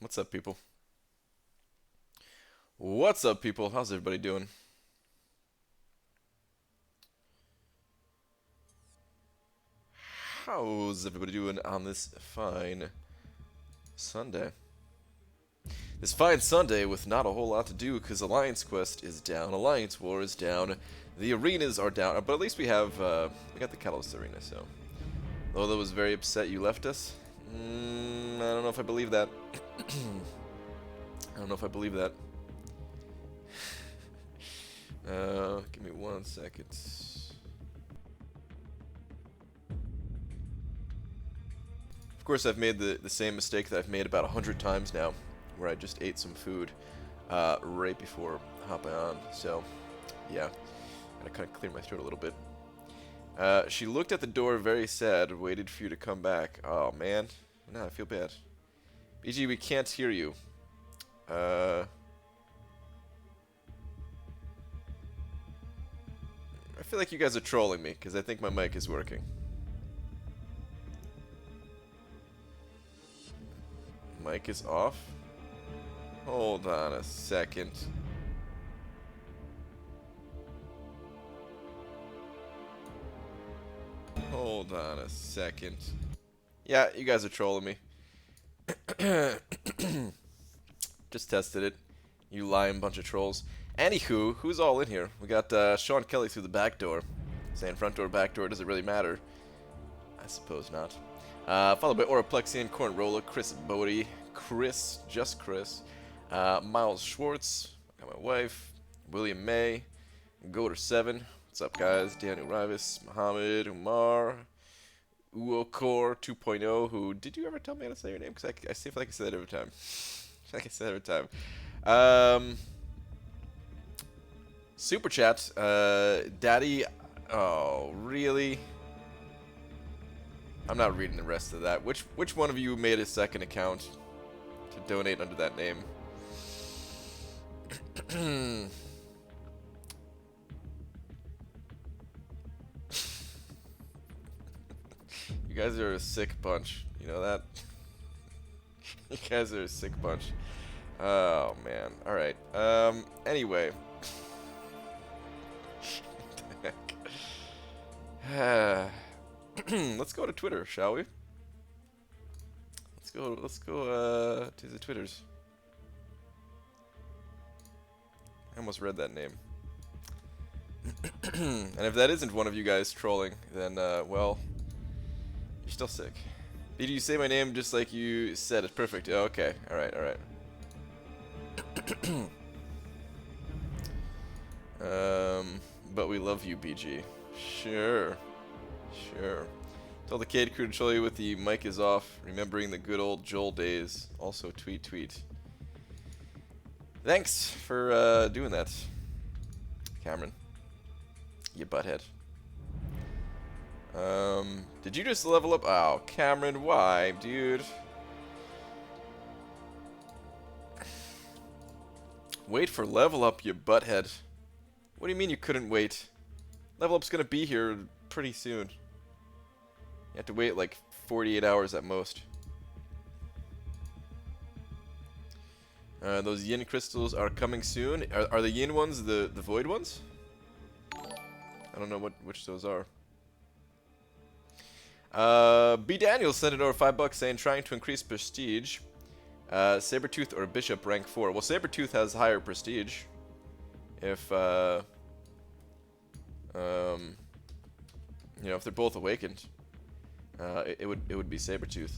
What's up, people? What's up, people? How's everybody doing? How's everybody doing on this fine Sunday? This fine Sunday with not a whole lot to do because Alliance Quest is down, Alliance War is down, the arenas are down, but at least we got the Catalyst Arena, so. Lola was very upset you left us. I don't know if I believe that. I don't know if I believe that. Give me 1 second. Of course, I've made the same mistake that I've made about 100 times now, where I just ate some food right before hopping on. So, yeah, gotta kind of clear my throat a little bit. She looked at the door very sad, waited for you to come back. Oh, man. No, I feel bad. BG, we can't hear you. I feel like you guys are trolling me, because I think my mic is working. Mic is off? Hold on a second. Hold on a second. Yeah, you guys are trolling me. Just tested it. You lying bunch of trolls. Anywho, who's all in here? We got Sean Kelly through the back door. Saying front door, back door, does it really matter? I suppose not. Followed by Oraplexian, Cornrolla, Chris Bodie, just Chris, Miles Schwartz, got my wife, William May, Goder7, what's up guys, Daniel Rivas, Mohammed, Umar, Uokor 2.0, who, did you ever tell me how to say your name? Because I feel like I say that every time. Like I say that every time. Super chat, Daddy, oh, really? I'm not reading the rest of that. Which one of you made a second account to donate under that name? You guys are a sick bunch. You know that? You guys are a sick bunch. Oh, man. Alright. Anyway. What the heck? Let's go to Twitter, shall we? Let's go to the Twitters. I almost read that name. And if that isn't one of you guys trolling, then well, you're still sick. Did you say my name just like you said it? Perfect. Oh, okay. Alright, alright. But we love you, BG. Sure. Sure. Tell the Cade crew to show you with the mic is off. Remembering the good old Joel days. Also tweet. Thanks for doing that, Cameron. You butthead. Did you just level up? Oh, Cameron, why, dude? Wait for level up, you butthead. What do you mean you couldn't wait? Level up's gonna be here pretty soon. You have to wait like 48 hours at most. Those yin crystals are coming soon. Are the yin ones the void ones? I don't know which those are. B. Daniel sent it over $5 saying trying to increase prestige. Sabretooth or Bishop rank 4. Well, Sabretooth has higher prestige. If you know, if they're both awakened, it would be Sabretooth.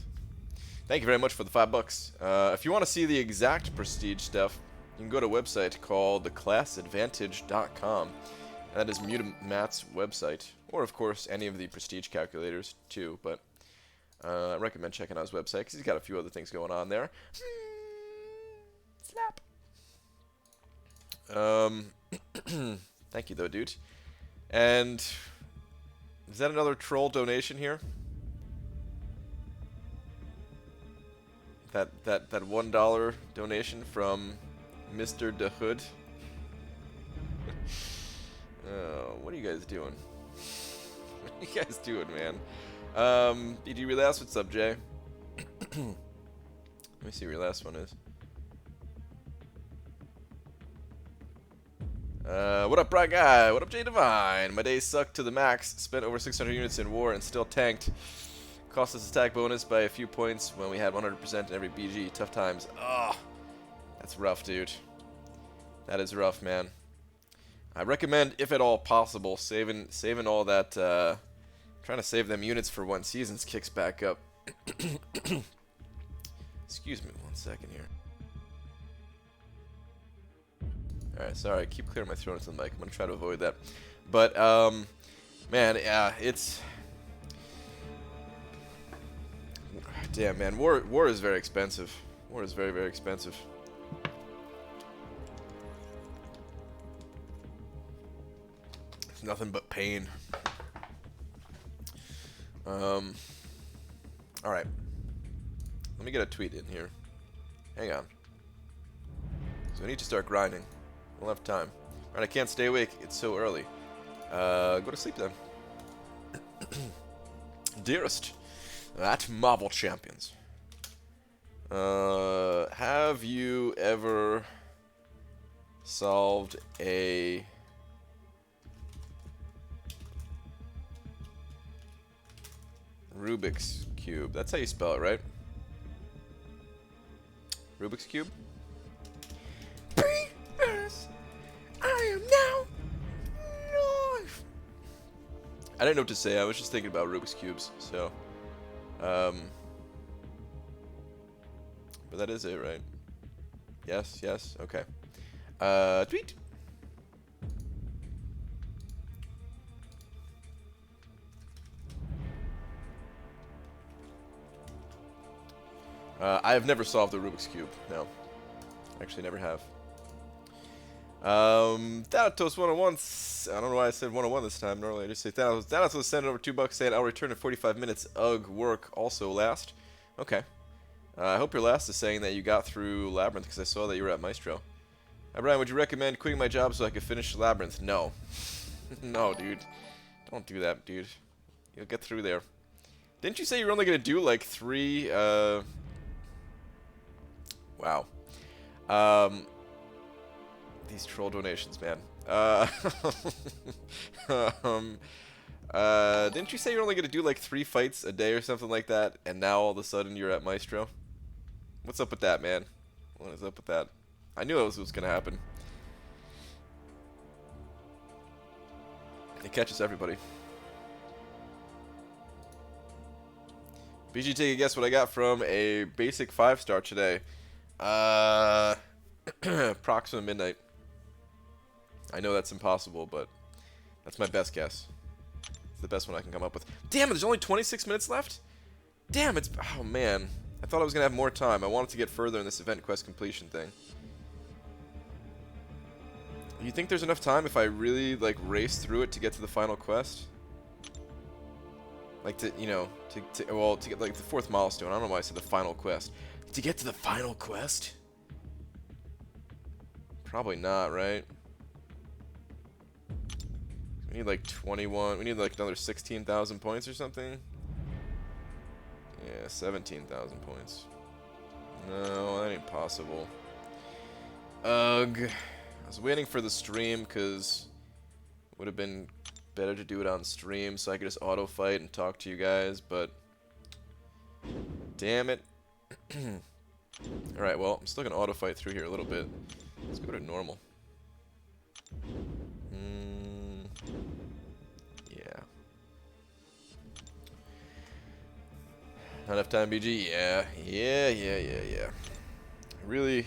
Thank you very much for the $5. If you want to see the exact prestige stuff, you can go to a website called theclassadvantage.com. And that is Matt's website, or of course any of the prestige calculators too. But I recommend checking out his website because he's got a few other things going on there. Slap. Thank you though, dude. And is that another troll donation here? That $1 donation from Mr. the Hood. What are you guys doing? What are you guys doing, man? BG Relax, what's up, Jay? Let me see where your last one is. What up, Bright Guy? What up, J Divine? My day sucked to the max. Spent over 600 units in war and still tanked. Cost us attack bonus by a few points when we had 100% in every BG. Tough times. Ugh. That's rough, dude. That is rough, man. I recommend, if at all possible, saving all that, trying to save them units for when seasons kicks back up. Excuse me 1 second here. Alright, sorry, I keep clearing my throat into the mic. I'm gonna try to avoid that. But, man, yeah, it's... Damn, man, war is very expensive. War is very, very expensive. It's nothing but pain. Alright. Let me get a tweet in here. Hang on. So I need to start grinding. We'll have time. Alright, I can't stay awake. It's so early. Go to sleep then. Dearest, at Marvel Champions. Have you ever solved a Rubik's Cube? That's how you spell it, right? Rubik's Cube? I am now live. I didn't know what to say. I was just thinking about Rubik's Cubes, so but that is it, right? Yes, yes, okay. Tweet. I have never solved the Rubik's Cube. No, actually, never have. Thanatos 101. I don't know why I said 101 this time. Normally I just say Thanatos. Thanatos was sending over $2 saying I'll return in 45 minutes. Ugh, work also last. Okay. I hope your last is saying that you got through Labyrinth because I saw that you were at Maestro. Brian, would you recommend quitting my job so I could finish Labyrinth? No. No, dude. Don't do that, dude. You'll get through there. Didn't you say you were only going to do like 3, Wow. These troll donations, man. Didn't you say you're only going to do like 3 fights a day or something like that, and now all of a sudden you're at Maestro? What's up with that, man? What is up with that? I knew it was going to happen. It catches everybody. BG, take a guess what I got from a basic 5-star today. Approximate midnight. I know that's impossible, but that's my best guess. It's the best one I can come up with. Damn, there's only 26 minutes left? Damn, it's... Oh, man. I thought I was going to have more time. I wanted to get further in this event quest completion thing. You think there's enough time if I really, like, race through it to get to the final quest? Like, to, you know, to get, like, the 4th milestone. I don't know why I said the final quest. To get to the final quest? Probably not, right? We need like 21. We need like another 16,000 points or something. Yeah, 17,000 points. No, that ain't possible. Ugh. I was waiting for the stream because it would have been better to do it on stream so I could just auto fight and talk to you guys, but damn it. Alright, well, I'm still gonna auto fight through here a little bit. Let's go to normal. Yeah. Not enough time, BG? Yeah. Really?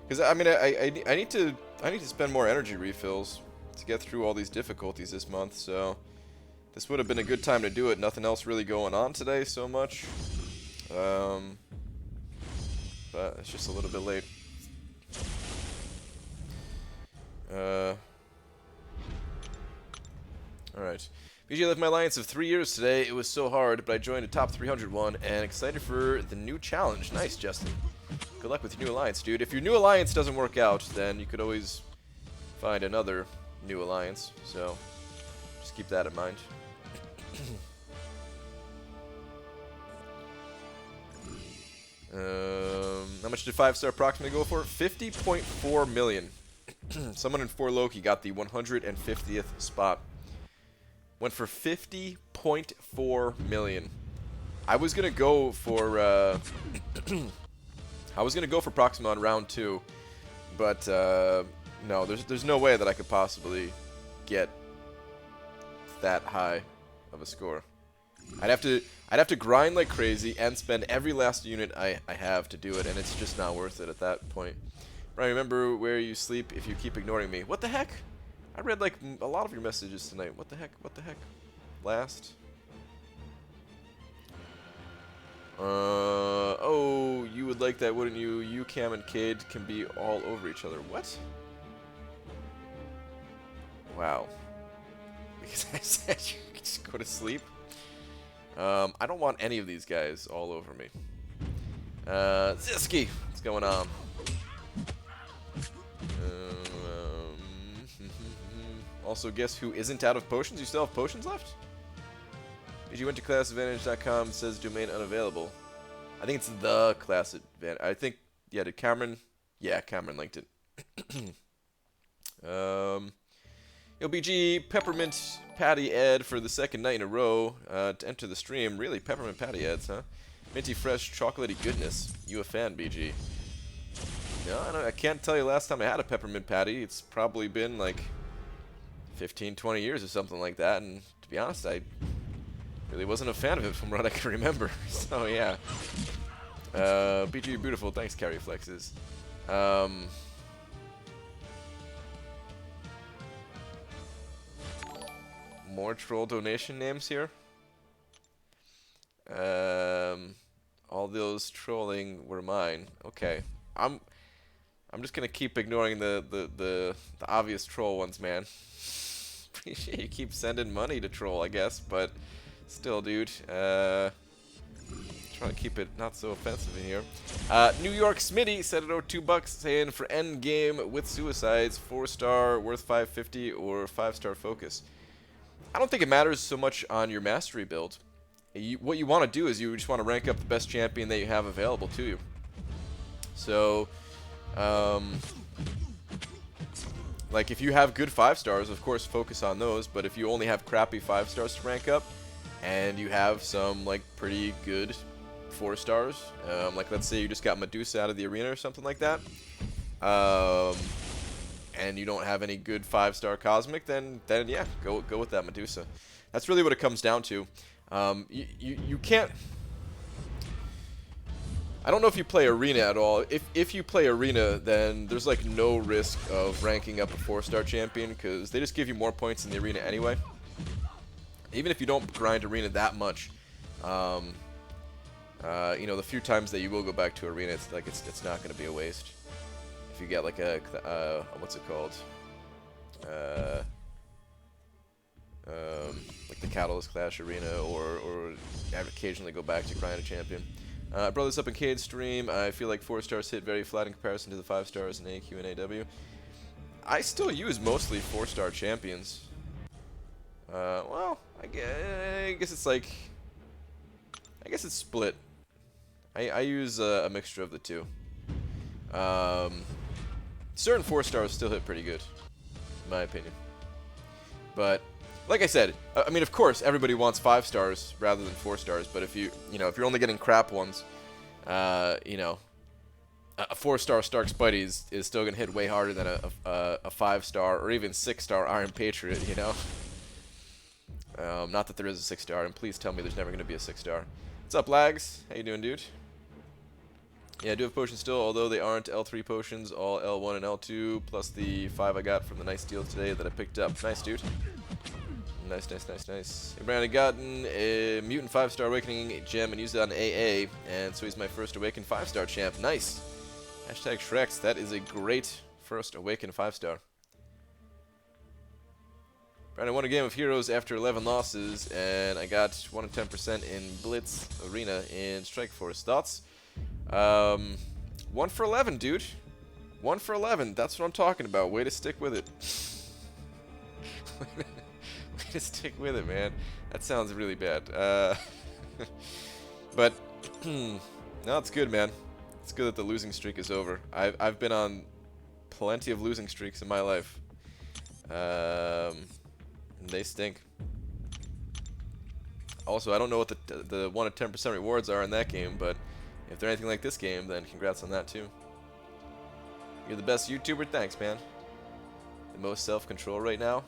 Because, I mean, I need to spend more energy refills to get through all these difficulties this month, so this would have been a good time to do it. Nothing else really going on today so much. But it's just a little bit late. Alright. BG left my alliance of 3 years today. It was so hard, but I joined a top 300 one and excited for the new challenge. Nice, Justin. Good luck with your new alliance, dude. If your new alliance doesn't work out, then you could always find another new alliance. So, just keep that in mind. much did 5-star approximately go for? 50.4 million. Someone in 4 Loki got the 150th spot. Went for 50.4 million. I was gonna go for I was gonna go for Proxima on round 2, but no, there's no way that I could possibly get that high of a score. I'd have to grind like crazy and spend every last unit I have to do it, and it's just not worth it at that point. Brian, remember where you sleep if you keep ignoring me. What the heck? I read like a lot of your messages tonight. What the heck? What the heck? Last. Oh, you would like that, wouldn't you? You, Cam, and Cade can be all over each other. What? Wow. Because I said you could just go to sleep? I don't want any of these guys all over me. Ziski! What's going on? Also, guess who isn't out of potions? You still have potions left? If you went to classadvantage.com, it says domain unavailable. I think it's the class advantage. I think, yeah, did Cameron? Yeah, Cameron linked it. LBG Peppermint Patty Ed for the second night in a row to enter the stream. Really, Peppermint Patty Eds, huh? Minty fresh chocolatey goodness. You a fan, BG? No, I can't tell you last time I had a peppermint patty. It's probably been like 15, 20 years or something like that. And to be honest, I really wasn't a fan of it from what I can remember. So yeah. BG, you're beautiful. Thanks, Carry Flexes. More troll donation names here. All those trolling were mine. Okay, I'm just gonna keep ignoring the obvious troll ones, man. Appreciate you keep sending money to troll, I guess, but still, dude. Trying to keep it not so offensive in here. New York Smitty said it over $2 saying for end game with suicides, 4-star worth 550 or 5-star focus. I don't think it matters so much on your mastery build. What you want to do is you just want to rank up the best champion that you have available to you. So, like if you have good 5-stars, of course focus on those, but if you only have crappy 5-stars to rank up, and you have some like pretty good 4-stars, like let's say you just got Medusa out of the arena or something like that, and you don't have any good 5-star Cosmic, then yeah, go with that Medusa. That's really what it comes down to. You can't... I don't know if you play Arena at all. If you play Arena, then there's like no risk of ranking up a 4-star champion, because they just give you more points in the Arena anyway. Even if you don't grind Arena that much, you know, the few times that you will go back to Arena, it's like it's not going to be a waste. If you get like a what's it called? Like the Catalyst Clash Arena, or occasionally go back to grind a champion. I brought this up in Cade's stream. I feel like 4-stars hit very flat in comparison to the 5-stars in AQ and AW. I still use mostly 4-star champions. Well, I guess it's like... I guess it's split. I use a mixture of the two. Certain 4-stars still hit pretty good, in my opinion. But, like I said, I mean, of course, everybody wants 5-stars rather than 4-stars, but if if you're only getting crap ones, you know, a 4-star Stark Spidey is still going to hit way harder than a 5-star or even 6-star Iron Patriot, you know? Not that there is a 6-star, and please tell me there's never going to be a 6-star. What's up, Lags? How you doing, dude? Yeah, I do have potions still, although they aren't L3 potions, all L1 and L2, plus the 5 I got from the nice deal today that I picked up. Nice, dude. Nice, nice, nice, nice. Hey, Brandon, I gotten a Mutant 5-star Awakening gem and used it on AA, and so he's my first Awakened 5-star champ. Nice! Hashtag Shreks, that is a great first Awakened 5-star. Brandon won a game of Heroes after 11 losses, and I got 1 in 10% in Blitz Arena in Strike Force. Thoughts? 1 for 11, dude. 1 for 11. That's what I'm talking about. Way to stick with it. Way to stick with it, man. That sounds really bad. But no, it's good, man. It's good that the losing streak is over. I've been on plenty of losing streaks in my life. They stink. Also, I don't know what the 1 to 10% rewards are in that game, but if they're anything like this game, then congrats on that too. You're the best YouTuber? Thanks, man. The most self-control right now?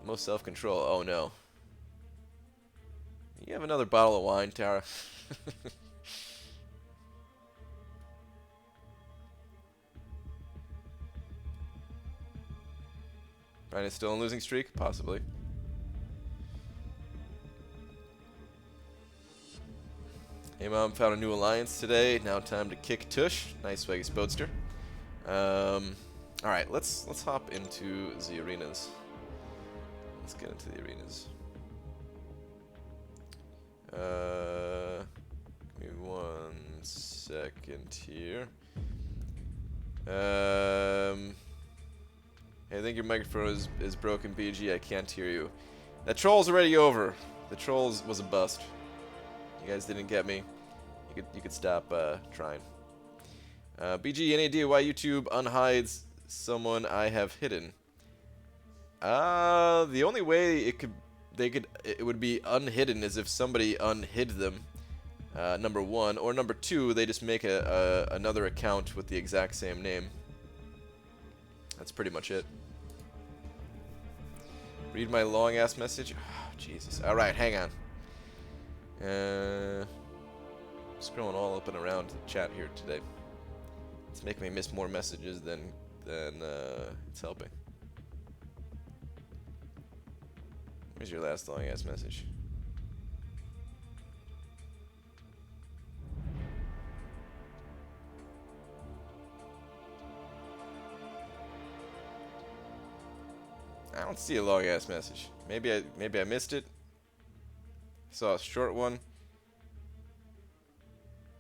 Most self-control. Oh no. You have another bottle of wine, Tara. Brian is still in losing streak? Possibly. Hey mom, found a new alliance today. Now time to kick tush. Nice Swaggy Spoadster. Alright, let's hop into the arenas. Let's get into the arenas. Give me 1 second here. Hey, I think your microphone is broken, BG. I can't hear you. That troll's already over. The trolls was a bust. You guys didn't get me. You could stop trying. BG, any idea why YouTube unhides someone I have hidden? The only way it would be unhidden is if somebody unhid them. Number 1, or number 2, they just make another account with the exact same name. That's pretty much it. Read my long ass message. Oh, Jesus. All right, hang on. Scrolling all up and around the chat here today. It's making me miss more messages than it's helping. Where's your last long ass message? I don't see a long ass message. Maybe I missed it. Saw a short one.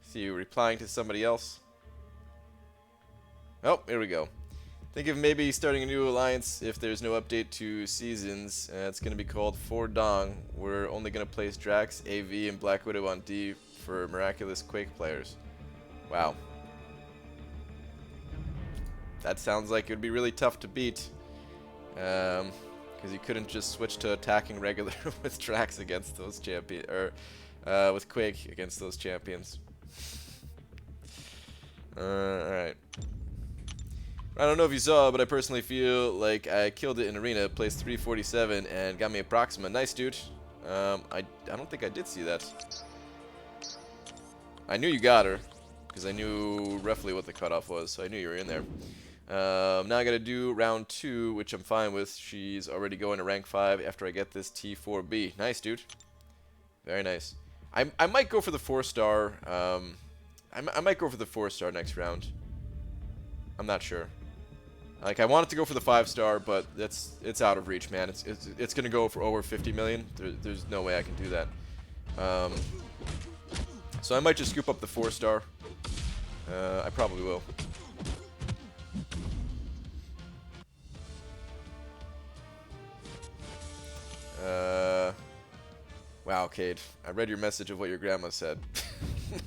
See you replying to somebody else. Oh, here we go. Think of maybe starting a new alliance if there's no update to seasons. It's going to be called For Dong. We're only going to place Drax, AV, and Black Widow on D for miraculous Quake players. Wow. That sounds like it would be really tough to beat. Because you couldn't just switch to attacking regular with Drax against those champions, or with Quake against those champions. Alright. I don't know if you saw, but I personally feel like I killed it in Arena, placed 347, and got me a Proxima. Nice, dude. I don't think I did see that. I knew you got her, because I knew roughly what the cutoff was, so I knew you were in there. Now I gotta do round 2, which I'm fine with. She's already going to rank 5 after I get this T4B. Nice, dude. Very nice. I might go for the 4-star. I might go for the 4-star next round. I'm not sure. Like, I wanted to go for the 5-star, but it's out of reach, man. It's gonna go for over 50 million. There's no way I can do that. So I might just scoop up the 4-star. I probably will. Wow, Cade. I read your message of what your grandma said.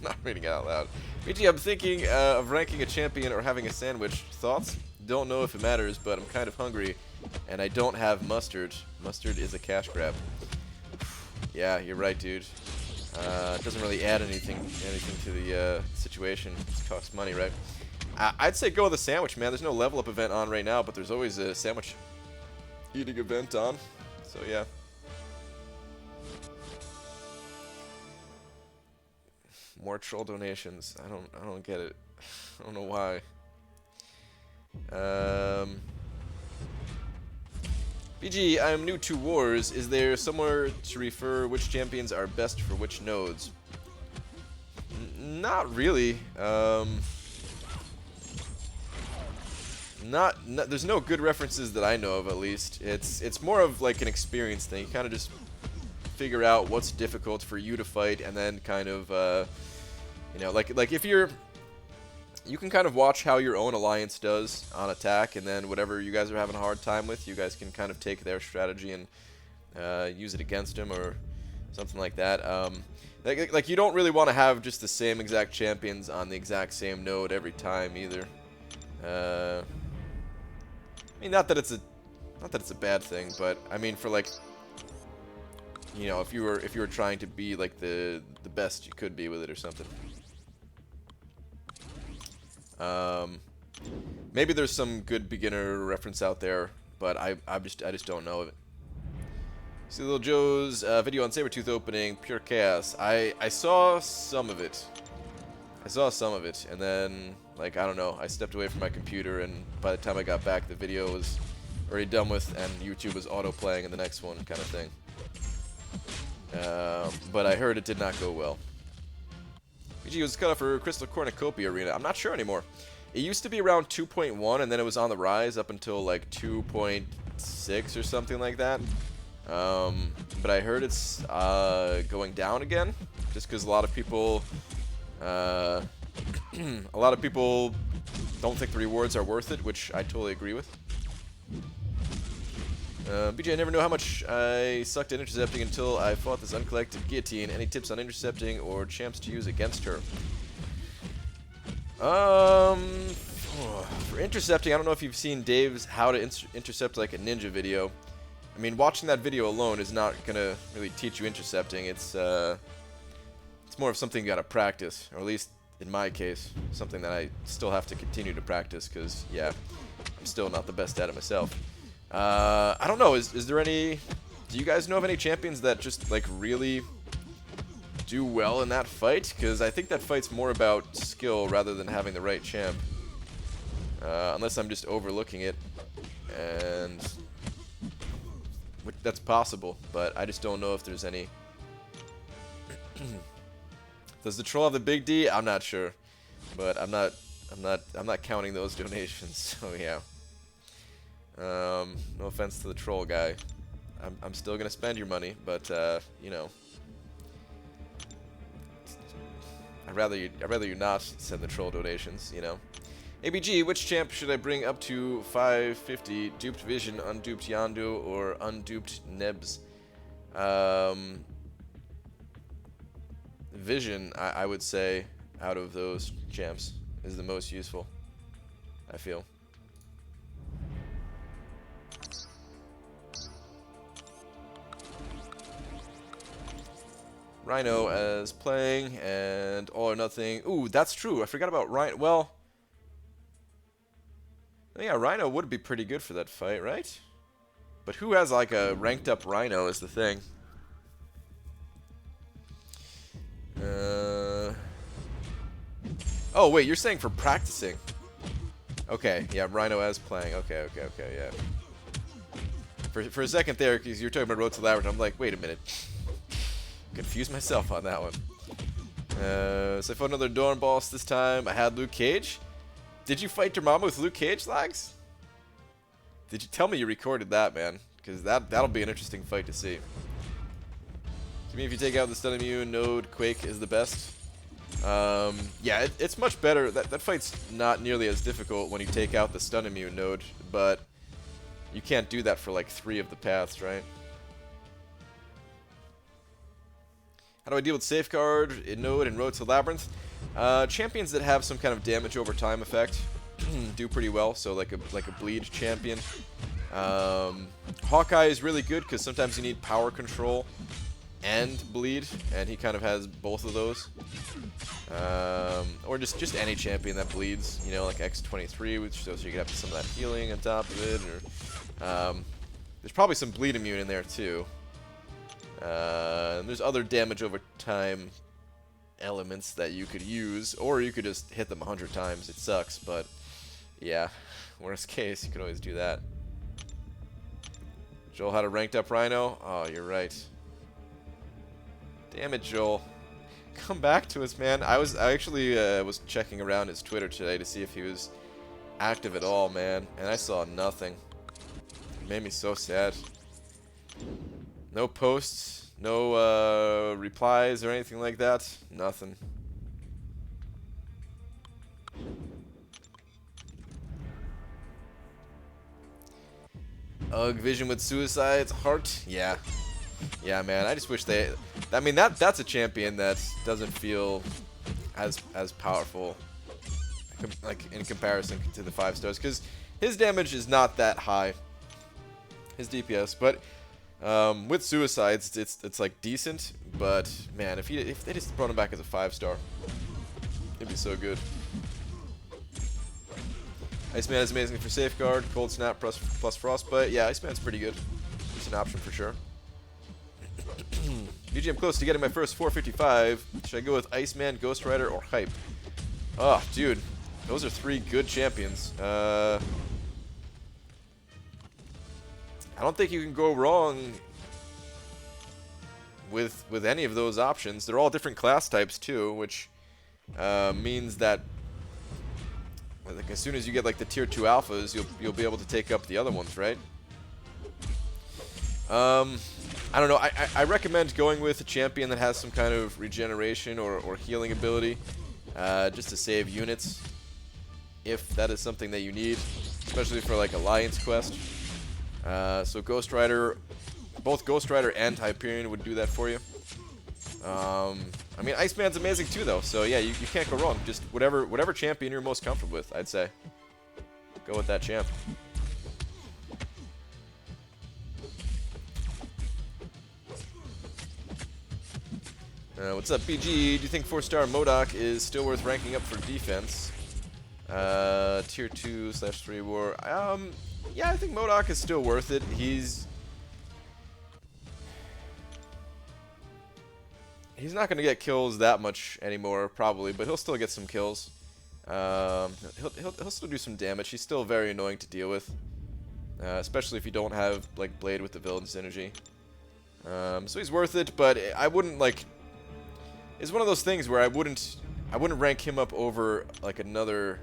Not reading it out loud. BG, I'm thinking of ranking a champion or having a sandwich. Thoughts? Don't know if it matters, but I'm kind of hungry, and I don't have mustard. Mustard is a cash grab. Yeah, you're right, dude. It doesn't really add anything to the situation. It costs money, right? I'd say go with a sandwich, man. There's no level up event on right now, but there's always a sandwich eating event on. So yeah. More troll donations. I don't get it. I don't know why. BG, I'm new to Wars. Is there somewhere to refer which champions are best for which nodes? Not really. There's no good references that I know of, at least. It's more of like an experience thing. You kind of just figure out what's difficult for you to fight, and then kind of you know, like if you can kind of watch how your own alliance does on attack, and then whatever you guys are having a hard time with, you guys can kind of take their strategy and use it against them or something like that. Like you don't really want to have just the same exact champions on the exact same node every time either. I mean, not that it's a bad thing, but I mean, for like, you know, if you were trying to be like the best you could be with it or something. Maybe there's some good beginner reference out there, but I just don't know of it. See Little Joe's video on Sabretooth opening, pure chaos. I saw some of it. And then, like, I don't know, I stepped away from my computer, and by the time I got back, the video was already done with, and YouTube was auto-playing in the next one, kind of thing. But I heard it did not go well. BG was cut off for Crystal Cornucopia Arena. I'm not sure anymore. It used to be around 2.1, and then it was on the rise up until, like, 2.6 or something like that. But I heard it's going down again, just because a lot of people don't think the rewards are worth it, which I totally agree with. BJ, I never knew how much I sucked at intercepting until I fought this uncollected guillotine. Any tips on intercepting or champs to use against her? For intercepting, I don't know if you've seen Dave's how to intercept like a ninja video. I mean, watching that video alone is not gonna really teach you intercepting. It's more of something you gotta practice, or at least in my case, something that I still have to continue to practice, because yeah, I'm still not the best at it myself. I don't know, is there any, do you guys know of any champions that just like really do well in that fight? Because I think that fight's more about skill rather than having the right champ. Unless I'm just overlooking it, and that's possible, but I just don't know if there's any. Does the troll have the big D? I'm not sure, but I'm not counting those donations. So yeah. No offense to the troll guy. I'm still gonna spend your money, but you know, I'd rather you not send the troll donations. You know. ABG, which champ should I bring up to 550? Duped Vision, unduped Yondu, or unduped Nebs? Vision, I would say, out of those champs, is the most useful, I feel. Rhino as playing, and All or Nothing. Ooh, that's true. I forgot about Rhino. Well, yeah, Rhino would be pretty good for that fight, right? But who has like a ranked up Rhino is the thing. Oh wait, you're saying for practicing? Okay, yeah, Rhino as playing. Okay, yeah. For a second there, because you're talking about Road to Labyrinth, I'm like, wait a minute. Confused myself on that one. So I fought another Dorn boss this time. I had Luke Cage. Did you fight your mama with Luke Cage, Lags? Did you tell me you recorded that, man? Because that'll be an interesting fight to see. To me, if you take out the stun immune, Node, Quake is the best. Yeah, it's much better. That fight's not nearly as difficult when you take out the stun immune Node, but you can't do that for like 3 of the paths, right? How do I deal with Safeguard in Node and Road to Labyrinth? Champions that have some kind of damage over time effect do pretty well. So like a bleed champion. Hawkeye is really good because sometimes you need power control and bleed, and he kind of has both of those. Or just any champion that bleeds, you know, like X23, which so you can have some of that healing on top of it. Or there's probably some bleed immune in there too. There's other damage over time elements that you could use, or you could just hit them 100 times. It sucks, but yeah, worst case, you could always do that. Joel had a ranked up Rhino. Oh, you're right. Damn it, Joel. Come back to us, man. I actually was checking around his Twitter today to see if he was active at all, man, and I saw nothing. It made me so sad. No posts, no replies or anything like that. Nothing. Ugh, Vision with Suicide's Heart. Yeah. Yeah, man. I just wish that I mean, that's a champion that doesn't feel as powerful, like in comparison to the 5 stars, because his damage is not that high, his DPS, but with suicides it's like decent. But man, if they just brought him back as a 5-star, it'd be so good. Iceman is amazing for safeguard, cold snap plus frostbite. Yeah, Iceman's pretty good. It's an option for sure. BG, I'm close to getting my first 455. Should I go with Iceman, Ghost Rider, or Hype? Oh, dude. Those are 3 good champions. I don't think you can go wrong with any of those options. They're all different class types too, which means that like, as soon as you get like the tier 2 alphas, you'll be able to take up the other ones, right? I don't know. I recommend going with a champion that has some kind of regeneration or healing ability, just to save units, if that is something that you need, especially for like Alliance quest. So Ghost Rider, both Ghost Rider and Hyperion would do that for you. I mean, Iceman's amazing too, though. So yeah, you can't go wrong. Just whatever champion you're most comfortable with, I'd say. Go with that champ. What's up, BG? Do you think 4-star MODOK is still worth ranking up for defense? Tier 2/3 war. Yeah, I think MODOK is still worth it. He's not going to get kills that much anymore, probably, but he'll still get some kills. He'll still do some damage. He's still very annoying to deal with, especially if you don't have like Blade with the villain synergy. So he's worth it, but I wouldn't like. It's one of those things where I wouldn't rank him up over like another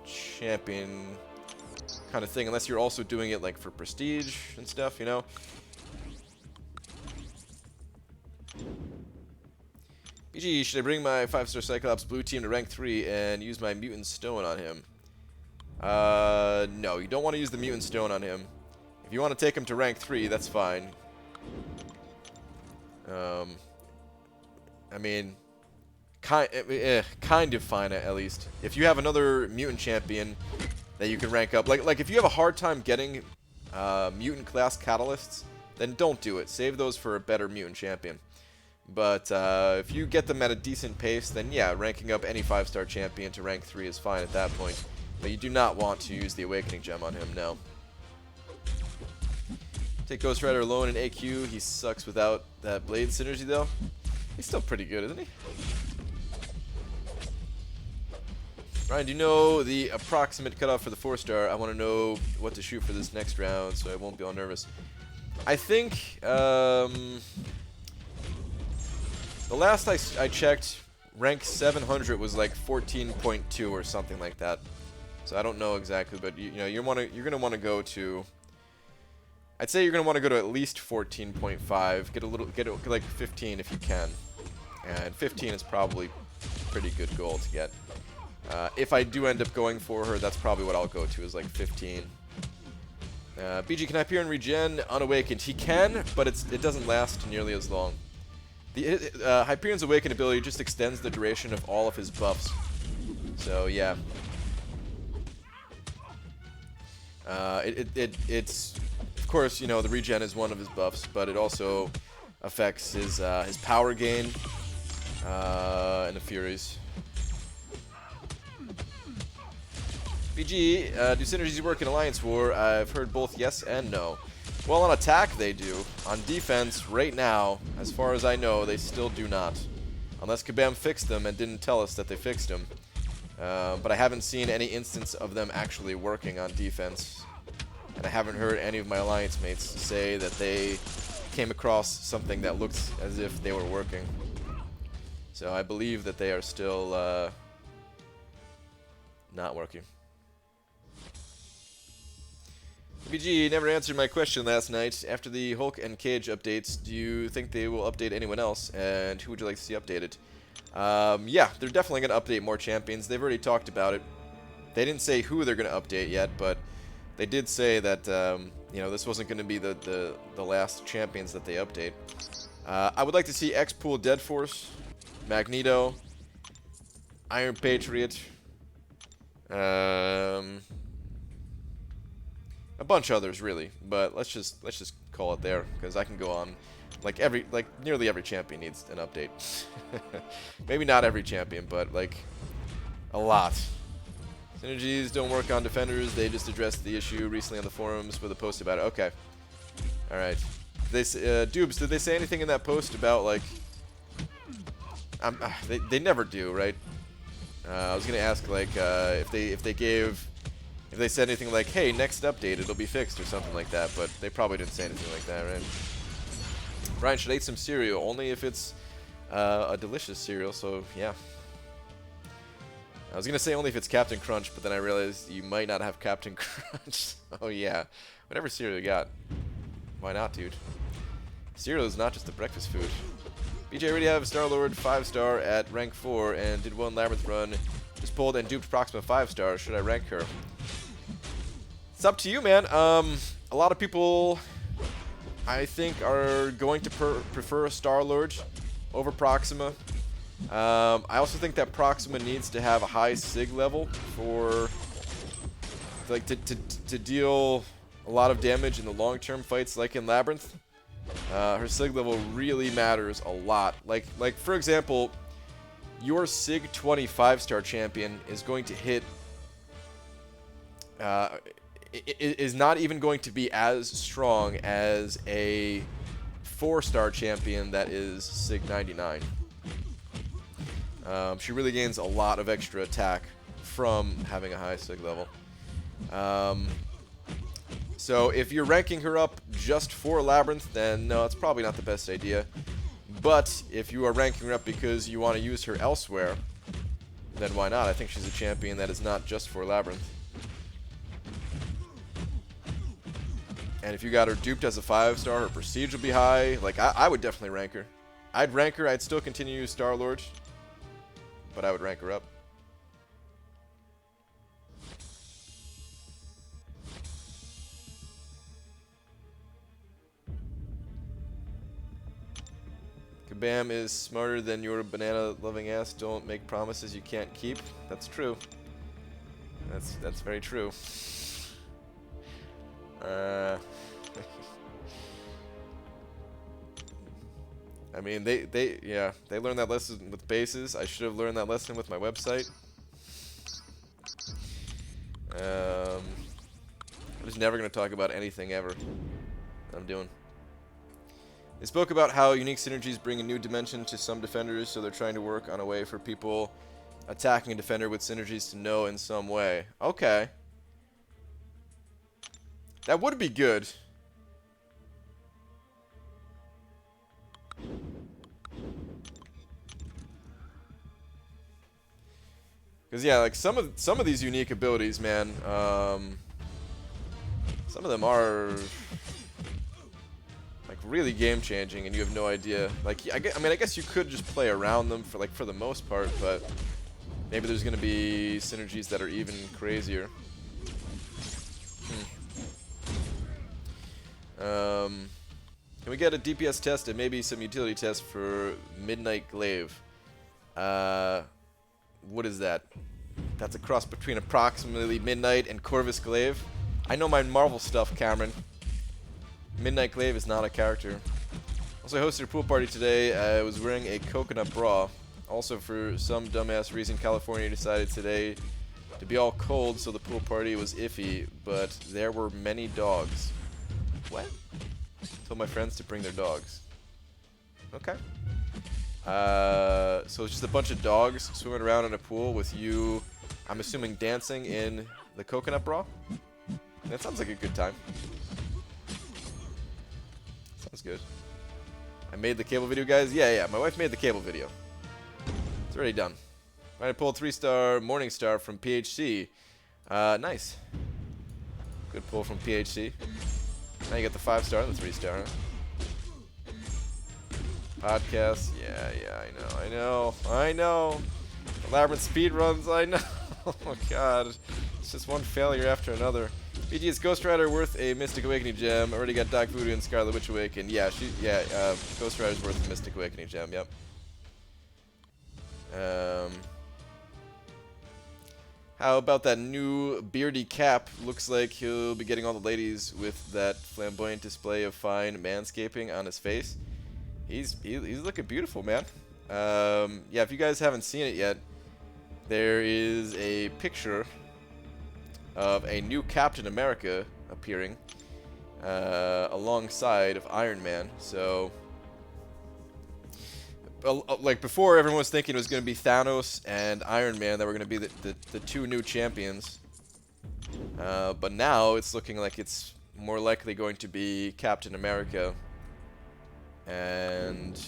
champion kind of thing, unless you're also doing it like for prestige and stuff, you know. BG, should I bring my 5-star Cyclops blue team to rank 3 and use my mutant stone on him? No, you don't want to use the mutant stone on him. If you want to take him to rank 3, that's fine. I mean, kind of fine at least. If you have another mutant champion that you can rank up, like if you have a hard time getting mutant class catalysts, then don't do it. Save those for a better mutant champion. But if you get them at a decent pace, then yeah, ranking up any 5-star champion to rank 3 is fine at that point. But you do not want to use the Awakening Gem on him, no. Take Ghost Rider alone in AQ. He sucks without that Blade synergy, though. He's still pretty good, isn't he? Ryan, do you know the approximate cutoff for the 4-star? I want to know what to shoot for this next round, so I won't be all nervous. I think, the last I checked, rank 700 was like 14.2 or something like that. So I don't know exactly, but you know, you're gonna want to go to. I'd say you're gonna want to go to at least 14.5. Get like 15 if you can, and 15 is probably a pretty good goal to get. If I do end up going for her, that's probably what I'll go to, is like 15. BG, can Hyperion regen unawakened? He can, but it doesn't last nearly as long. The Hyperion's Awaken ability just extends the duration of all of his buffs. So yeah. It's of course, you know, the regen is one of his buffs, but it also affects his power gain and the Furies. BG, do synergies work in Alliance War? I've heard both yes and no. Well, on attack they do. On defense, right now, as far as I know, they still do not. Unless Kabam fixed them and didn't tell us that they fixed them. But I haven't seen any instance of them actually working on defense. And I haven't heard any of my Alliance mates say that they came across something that looked as if they were working. So I believe that they are still not working. BG never answered my question last night. After the Hulk and Cage updates, do you think they will update anyone else? And who would you like to see updated? Yeah, they're definitely going to update more champions. They've already talked about it. They didn't say who they're going to update yet, but they did say that you know, this wasn't going to be the last champions that they update. I would like to see X-Pool Dead Force, Magneto, Iron Patriot, a bunch of others really, but let's just call it there, because I can go on. Like nearly every champion needs an update. Maybe not every champion, but like a lot. Synergies don't work on defenders. They just addressed the issue recently on the forums with a post about it. Okay. All right. Dubes, did they say anything in that post about like? They never do, right? I was gonna ask like if they said anything like, hey, next update it'll be fixed or something like that, but they probably didn't say anything like that, right? Brian should eat some cereal, only if it's a delicious cereal, so yeah. I was going to say only if it's Captain Crunch, but then I realized you might not have Captain Crunch. Oh yeah, whatever cereal you got. Why not, dude? Cereal is not just a breakfast food. BJ already have Star-Lord 5-star at rank 4 and did one Labyrinth run. Just pulled and duped Proxima 5-star. Should I rank her? It's up to you, man. A lot of people, I think, are going to prefer Star-Lord over Proxima. I also think that Proxima needs to have a high sig level for like to deal a lot of damage in the long-term fights, like in Labyrinth. Her sig level really matters a lot. Like for example, your sig 20 5-star champion is going to hit. Is not even going to be as strong as a 4-star champion that is sig 99. She really gains a lot of extra attack from having a high sig level. So if you're ranking her up just for Labyrinth, then no, it's probably not the best idea. But if you are ranking her up because you want to use her elsewhere, then why not? I think she's a champion that is not just for Labyrinth. And if you got her duped as a 5-star, her prestige will be high. Like, I would definitely rank her. I'd rank her. I'd still continue to use Star-Lord, but I would rank her up. Kabam is smarter than your banana-loving ass. Don't make promises you can't keep. That's true. That's very true. I mean, they learned that lesson with bases. I should have learned that lesson with my website. I'm just never going to talk about anything ever I'm doing. They spoke about how unique synergies bring a new dimension to some defenders, so they're trying to work on a way for people attacking a defender with synergies to know in some way. Okay. That would be good. Because yeah, like some of these unique abilities, man, some of them are like really game changing, and you have no idea. Like, I mean, I guess you could just play around them for the most part, but maybe there's gonna be synergies that are even crazier. Can we get a DPS test and maybe some utility tests for Midnight Glaive? What is that? That's a cross between approximately Midnight and Corvus Glaive. I know my Marvel stuff, Cameron. Midnight Glaive is not a character. Also, I hosted a pool party today. I was wearing a coconut bra. Also, for some dumbass reason, California decided today to be all cold, so the pool party was iffy, but there were many dogs. What? Told my friends to bring their dogs. Okay. So it's just a bunch of dogs swimming around in a pool with you, I'm assuming, dancing in the coconut bra? That sounds like a good time. Sounds good. I made the cable video, guys? Yeah, my wife made the cable video. It's already done. I pulled 3-star Morningstar from PHC. Nice. Good pull from PHC. Now you get the 5-star and the 3-star, huh? Podcast, yeah, I know. Labyrinth speedruns, I know. Oh god, it's just one failure after another. BG, is Ghost Rider worth a Mystic Awakening gem? Already got Dark Voodoo and Scarlet Witch Awakened. Yeah, Ghost Rider's worth a Mystic Awakening gem, yep. How about that new beardy cap? Looks like he'll be getting all the ladies with that flamboyant display of fine manscaping on his face. He's looking beautiful, man. Yeah, if you guys haven't seen it yet, there is a picture of a new Captain America appearing alongside of Iron Man. So, like before, everyone was thinking it was going to be Thanos and Iron Man that were going to be the two new champions. But now it's looking like it's more likely going to be Captain America and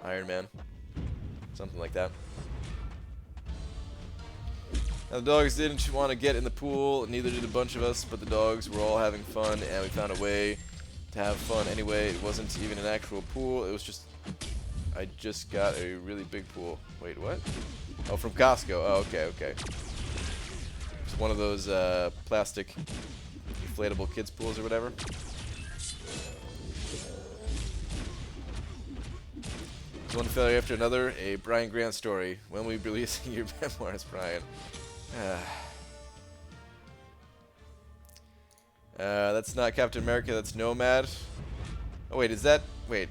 Iron Man. Something like that. Now, the dogs didn't want to get in the pool, neither did a bunch of us, but the dogs were all having fun, and we found a way to have fun anyway. It wasn't even an actual pool, it was just... I just got a really big pool. Wait, what? Oh, from Costco. Oh, okay, okay. It's one of those plastic inflatable kids pools or whatever. One failure after another, a Brian Grant story. When will we be releasing your memoirs, Brian? That's not Captain America, that's Nomad. Oh wait, is that... Wait.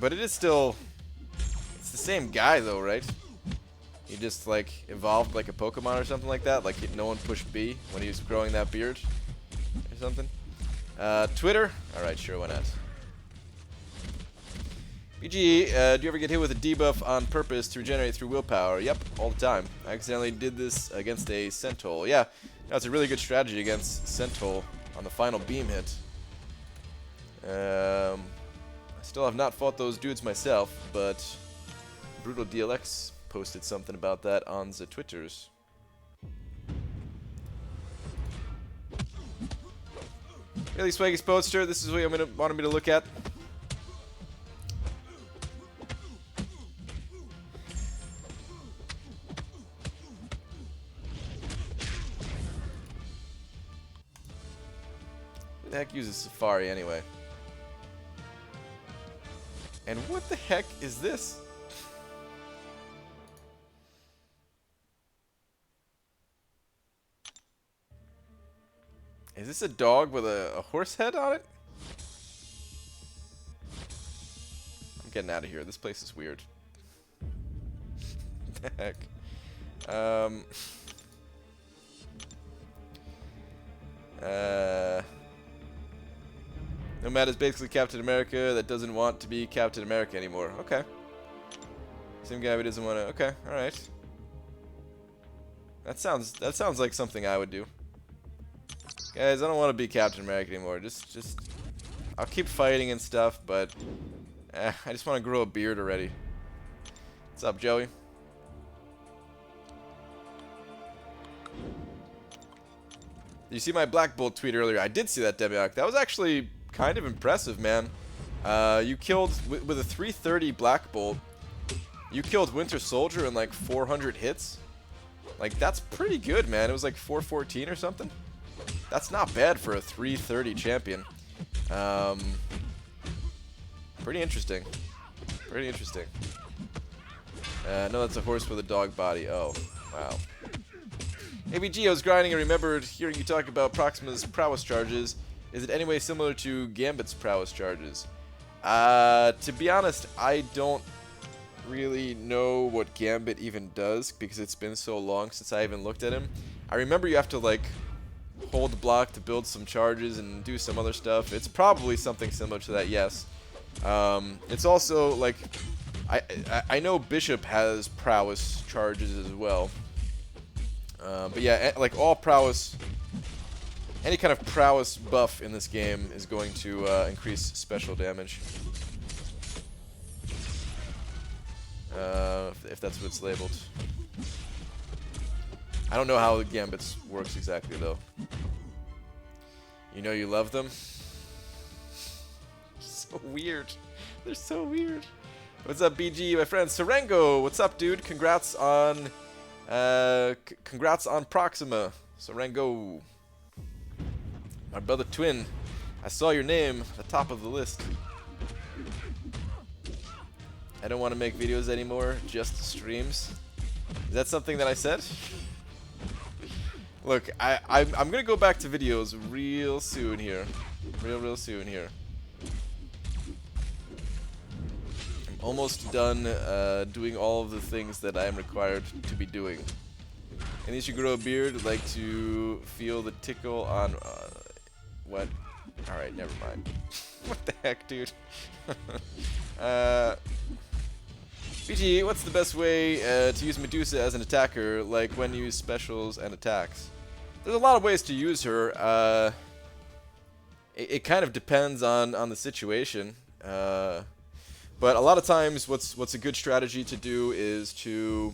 But it is still... It's the same guy though, right? He just like evolved like a Pokemon or something like that? Like no one pushed B when he was growing that beard? Or something? Twitter? Alright, sure, why not? BG, do you ever get hit with a debuff on purpose to regenerate through willpower? Yep, all the time. I accidentally did this against a Sentinel. Yeah, that's a really good strategy against Sentinel on the final beam hit. I still have not fought those dudes myself, but Brutal DLX posted something about that on the Twitters. Really swaggy Spoadster, this is what I'm wanted me to look at. Who the heck uses Safari anyway? And what the heck is this? Is this a dog with a horse head on it? I'm getting out of here. This place is weird. What the heck? Nomad is basically Captain America that doesn't want to be Captain America anymore. Okay. Same guy who doesn't want to... Okay, alright. That sounds like something I would do. Guys, I don't want to be Captain America anymore. Just... I'll keep fighting and stuff, but... I just want to grow a beard already. What's up, Joey? Did you see my Black Bolt tweet earlier? I did see that, Demiok. That was actually kind of impressive, man. You killed... With a 330 Black Bolt, you killed Winter Soldier in like 400 hits. Like, that's pretty good, man. It was like 414 or something. That's not bad for a 330 champion. Pretty interesting. Pretty interesting. No, that's a horse with a dog body. Oh, wow. ABG, I was grinding and remembered hearing you talk about Proxima's prowess charges. Is it anyway similar to Gambit's prowess charges? To be honest, I don't really know what Gambit even does because it's been so long since I even looked at him. I remember you have to like hold the block to build some charges and do some other stuff. It's probably something similar to that, yes. It's also like I know Bishop has prowess charges as well. But yeah, like all prowess, any kind of prowess buff in this game is going to increase special damage. If that's what it's labeled. I don't know how the Gambits works exactly though. You know you love them? So weird. They're so weird. What's up, BG, my friend? Serengo, what's up, dude? Congrats on Proxima. Serengo. My brother twin. I saw your name at the top of the list. I don't want to make videos anymore, just streams. Is that something that I said? Look, I'm gonna go back to videos real soon here. Real soon here. I'm almost done doing all of the things that I am required to be doing. And you should grow a beard. I'd like to feel the tickle on what? Alright, never mind. What the heck, dude? BG, what's the best way to use Medusa as an attacker, like when you use specials and attacks? There's a lot of ways to use her. It kind of depends on the situation. But a lot of times what's a good strategy to do is to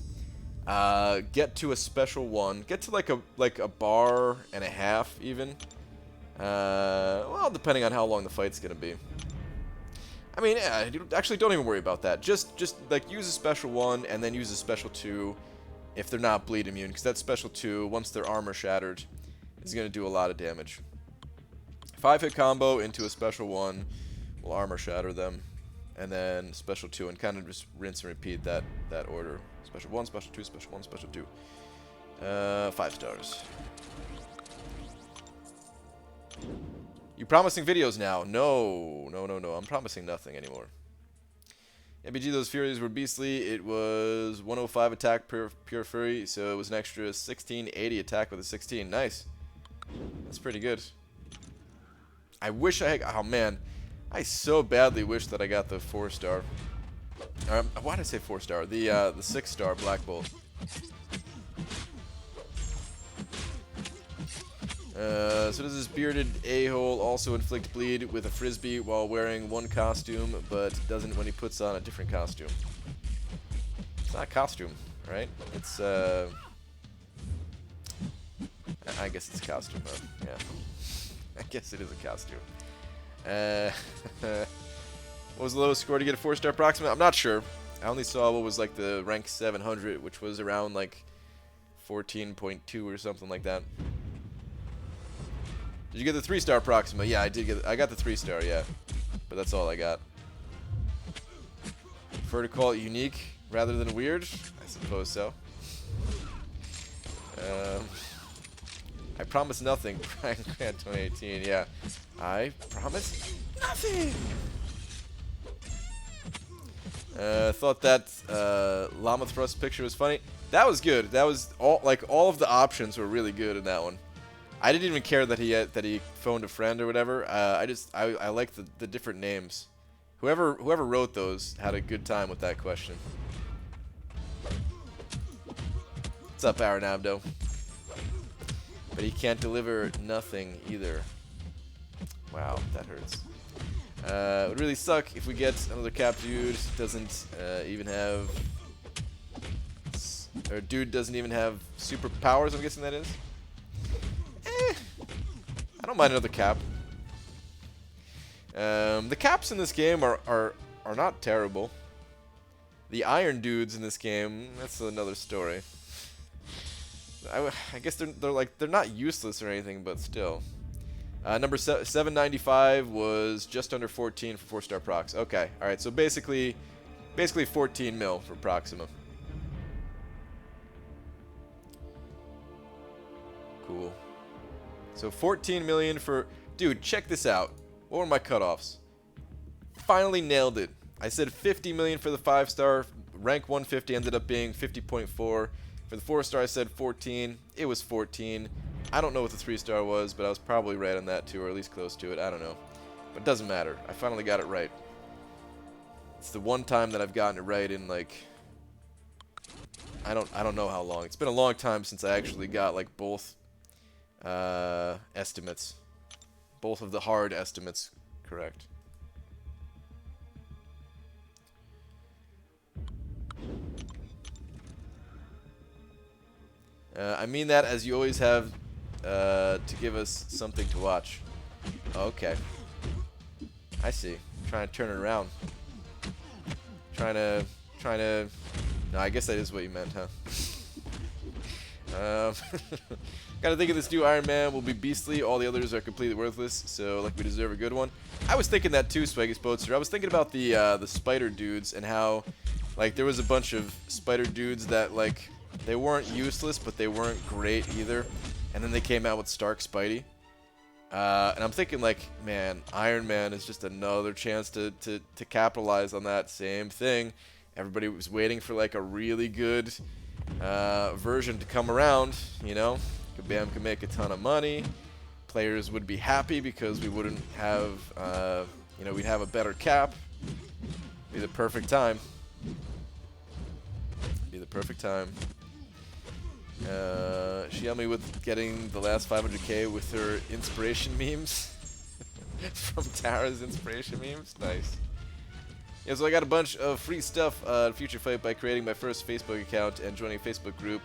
get to a special one. Get to like a bar and a half even. Well, depending on how long the fight's gonna be. I mean, yeah, actually don't even worry about that. Just like use a special one and then use a special 2 if they're not bleed immune, because that special 2, once their armor shattered, is going to do a lot of damage. 5-hit combo into a special 1 will armor shatter them, and then special 2, and kind of just rinse and repeat that order. Special 1, special 2, special 1, special 2. 5 stars. You promising videos now? No. I'm promising nothing anymore. MBG, those Furies were beastly. It was 105 attack per pure Fury, so it was an extra 1680 attack with a 16. Nice. That's pretty good. I wish I had... Oh, man. I so badly wish that I got the 4-star. Why did I say 4-star? The 6-star Black Bolt. So does this bearded a-hole also inflict bleed with a frisbee while wearing one costume, but doesn't when he puts on a different costume? It's not a costume, right? It's I guess it's a costume, huh? Yeah. I guess it is a costume. What was the lowest score to get a 4-star Proxima? I'm not sure. I only saw what was like the rank 700, which was around like 14.2 or something like that. Did you get the 3-star Proxima? Yeah, I did get. I got the 3-star, yeah, but that's all I got. Prefer to call it unique rather than weird? I suppose so. I promise nothing. Grand 2018. Yeah, I promise nothing. Thought that llama thrust picture was funny. That was good. That was all of the options were really good in that one. I didn't even care that he phoned a friend or whatever. I like the different names. Whoever wrote those had a good time with that question. What's up, Aranabdo? But he can't deliver nothing either. Wow, that hurts. It would really suck if we get another cap dude doesn't even have, or dude doesn't even have superpowers. I'm guessing that is. I don't mind another cap. The caps in this game are not terrible. The iron dudes in this game, that's another story. I guess they're not useless or anything, but still. Number 795 was just under 14 for 4-star procs. Okay, all right. So basically 14 mil for Proxima. Cool. So 14 million for... Dude, check this out. What were my cutoffs? Finally nailed it. I said 50 million for the 5-star. Rank 150 ended up being 50.4. For the 4-star, I said 14. It was 14. I don't know what the 3-star was, but I was probably right on that too, or at least close to it. I don't know. But it doesn't matter. I finally got it right. It's the one time that I've gotten it right in, like... I don't know how long. It's been a long time since I actually got, like, both... estimates. Both of the hard estimates correct. I mean that as you always have to give us something to watch. Okay. I see. Trying to turn it around. Trying to. No, I guess that is what you meant, huh? Gotta think of this new Iron Man will be beastly. All the others are completely worthless. So, like, we deserve a good one. I was thinking that too, Swaggy Spoatster. I was thinking about the spider dudes and how, like, there was a bunch of spider dudes that, like, they weren't useless, but they weren't great either. And then they came out with Stark Spidey. And I'm thinking, like, man, Iron Man is just another chance to capitalize on that same thing. Everybody was waiting for, like, a really good version to come around, you know? Kabam could make a ton of money. Players would be happy because we wouldn't have, you know, we'd have a better cap. Be the perfect time. Be the perfect time. She helped me with getting the last 500k with her inspiration memes. From Tara's inspiration memes. Nice. Yeah, so I got a bunch of free stuff Future Fight by creating my first Facebook account and joining a Facebook group.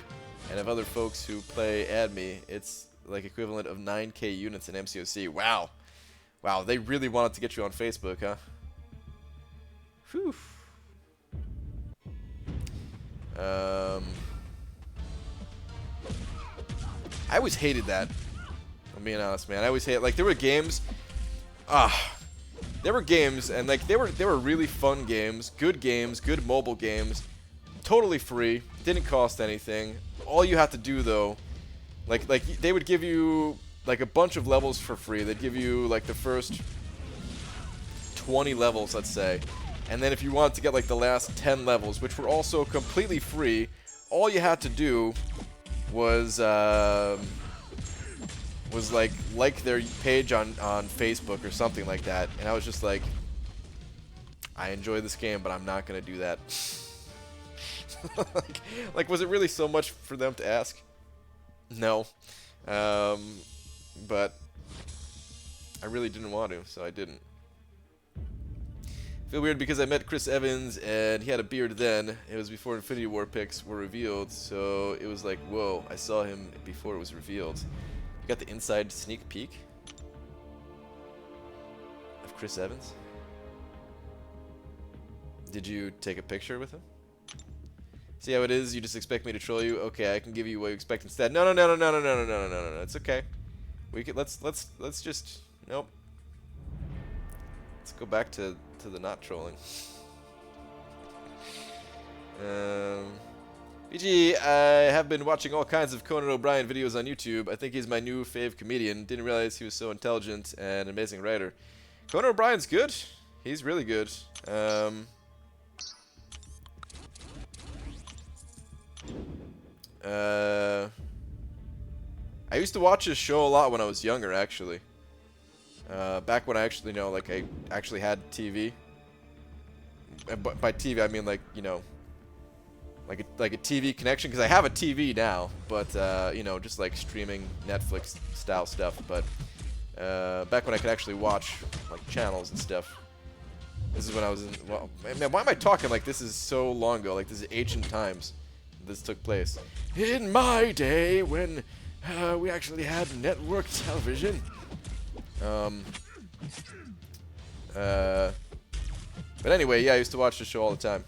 And have other folks who play add me. It's like equivalent of 9k units in MCOC. Wow. Wow, they really wanted to get you on Facebook, huh? Whew. I always hated that. I'm being honest, man. I always hated, like, there were games. There were games, and like they were really fun games, good mobile games, totally free, didn't cost anything. All you had to do though, like they would give you like a bunch of levels for free. They'd give you like the first 20 levels, let's say, and then if you wanted to get like the last 10 levels, which were also completely free, all you had to do was like their page on Facebook or something like that. And I was just like, I enjoy this game, but I'm not gonna do that. like, was it really so much for them to ask? No. But I really didn't want to, so I didn't. Feel weird because I met Chris Evans and he had a beard then. It was before Infinity War picks were revealed, so it was like, whoa, I saw him before it was revealed. You got the inside sneak peek of Chris Evans? Did you take a picture with him? See how it is? You just expect me to troll you? Okay, I can give you what you expect instead. No. It's okay. We could let's just nope. Let's go back to the not trolling. BG, I have been watching all kinds of Conan O'Brien videos on YouTube. I think he's my new fave comedian. Didn't realize he was so intelligent and an amazing writer. Conan O'Brien's good. He's really good. I used to watch his show a lot when I was younger, actually. Back when I actually, like I actually had TV. And by TV, I mean like, like a TV connection, because I have a TV now, but just like streaming Netflix style stuff. But back when I could actually watch like channels and stuff. This is when I was in. Well, man, why am I talking like this is so long ago? Like this is ancient times. This took place in my day when we actually had network television. But anyway, yeah, I used to watch the show all the time.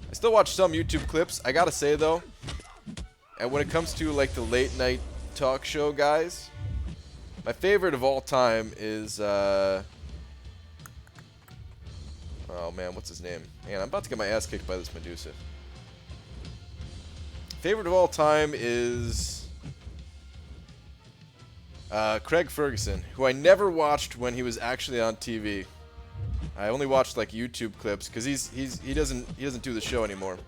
I still watch some YouTube clips. I gotta say though, and when it comes to like the late night talk show guys, my favorite of all time is oh man, what's his name? Man, I'm about to get my ass kicked by this Medusa. Favorite of all time is Craig Ferguson, who I never watched when he was actually on TV. I only watched like YouTube clips because he doesn't do the show anymore.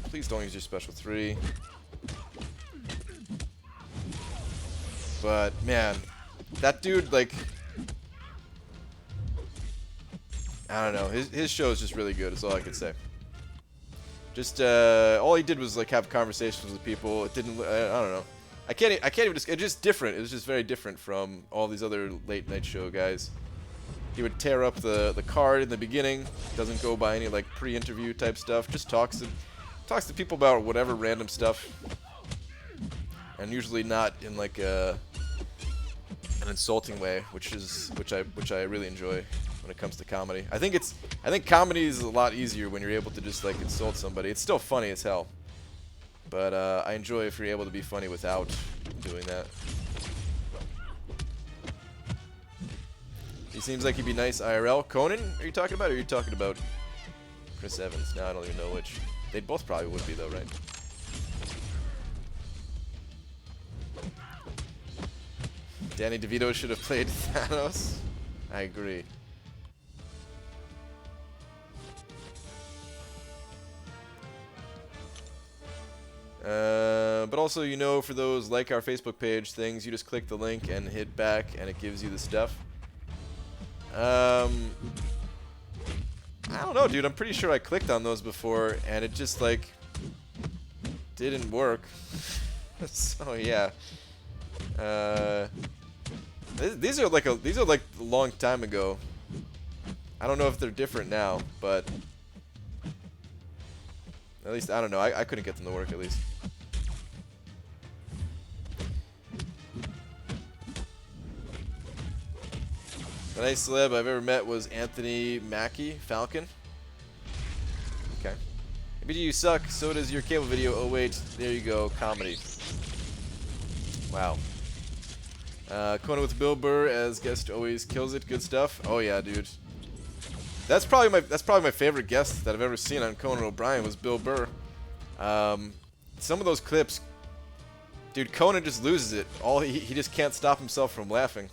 Please don't use your special 3. But man, that dude, like, I don't know, his show is just really good. Is all I could say. Just all he did was like have conversations with people. It didn't. I don't know. I can't even. It's just different. It was just very different from all these other late night show guys. He would tear up the card in the beginning. Doesn't go by any like pre-interview type stuff. Just talks to people about whatever random stuff. And usually not in like an insulting way, which I really enjoy. when it comes to comedy. I think comedy is a lot easier when you're able to just like insult somebody. It's still funny as hell, but I enjoy if you're able to be funny without doing that. He seems like he'd be nice IRL. Conan, are you talking about? Or are you talking about Chris Evans? No, I don't even know which. They both probably would be though, right? Danny DeVito should have played Thanos. I agree. But also, you know, for those like our Facebook page things, you just click the link and hit back, and it gives you the stuff. I don't know, dude. I'm pretty sure I clicked on those before, and it just like didn't work. So yeah. These are like a long time ago. I don't know if they're different now, but at least I don't know. I couldn't get them to work at least. The nicest celeb I've ever met was Anthony Mackie, Falcon. Okay. ABG, you suck. So does your cable video. Oh wait, there you go. Comedy. Wow. Conan with Bill Burr as guest always kills it. Good stuff. Oh yeah, dude. That's probably my favorite guest that I've ever seen on Conan O'Brien was Bill Burr. Some of those clips, dude. Conan just loses it. He just can't stop himself from laughing.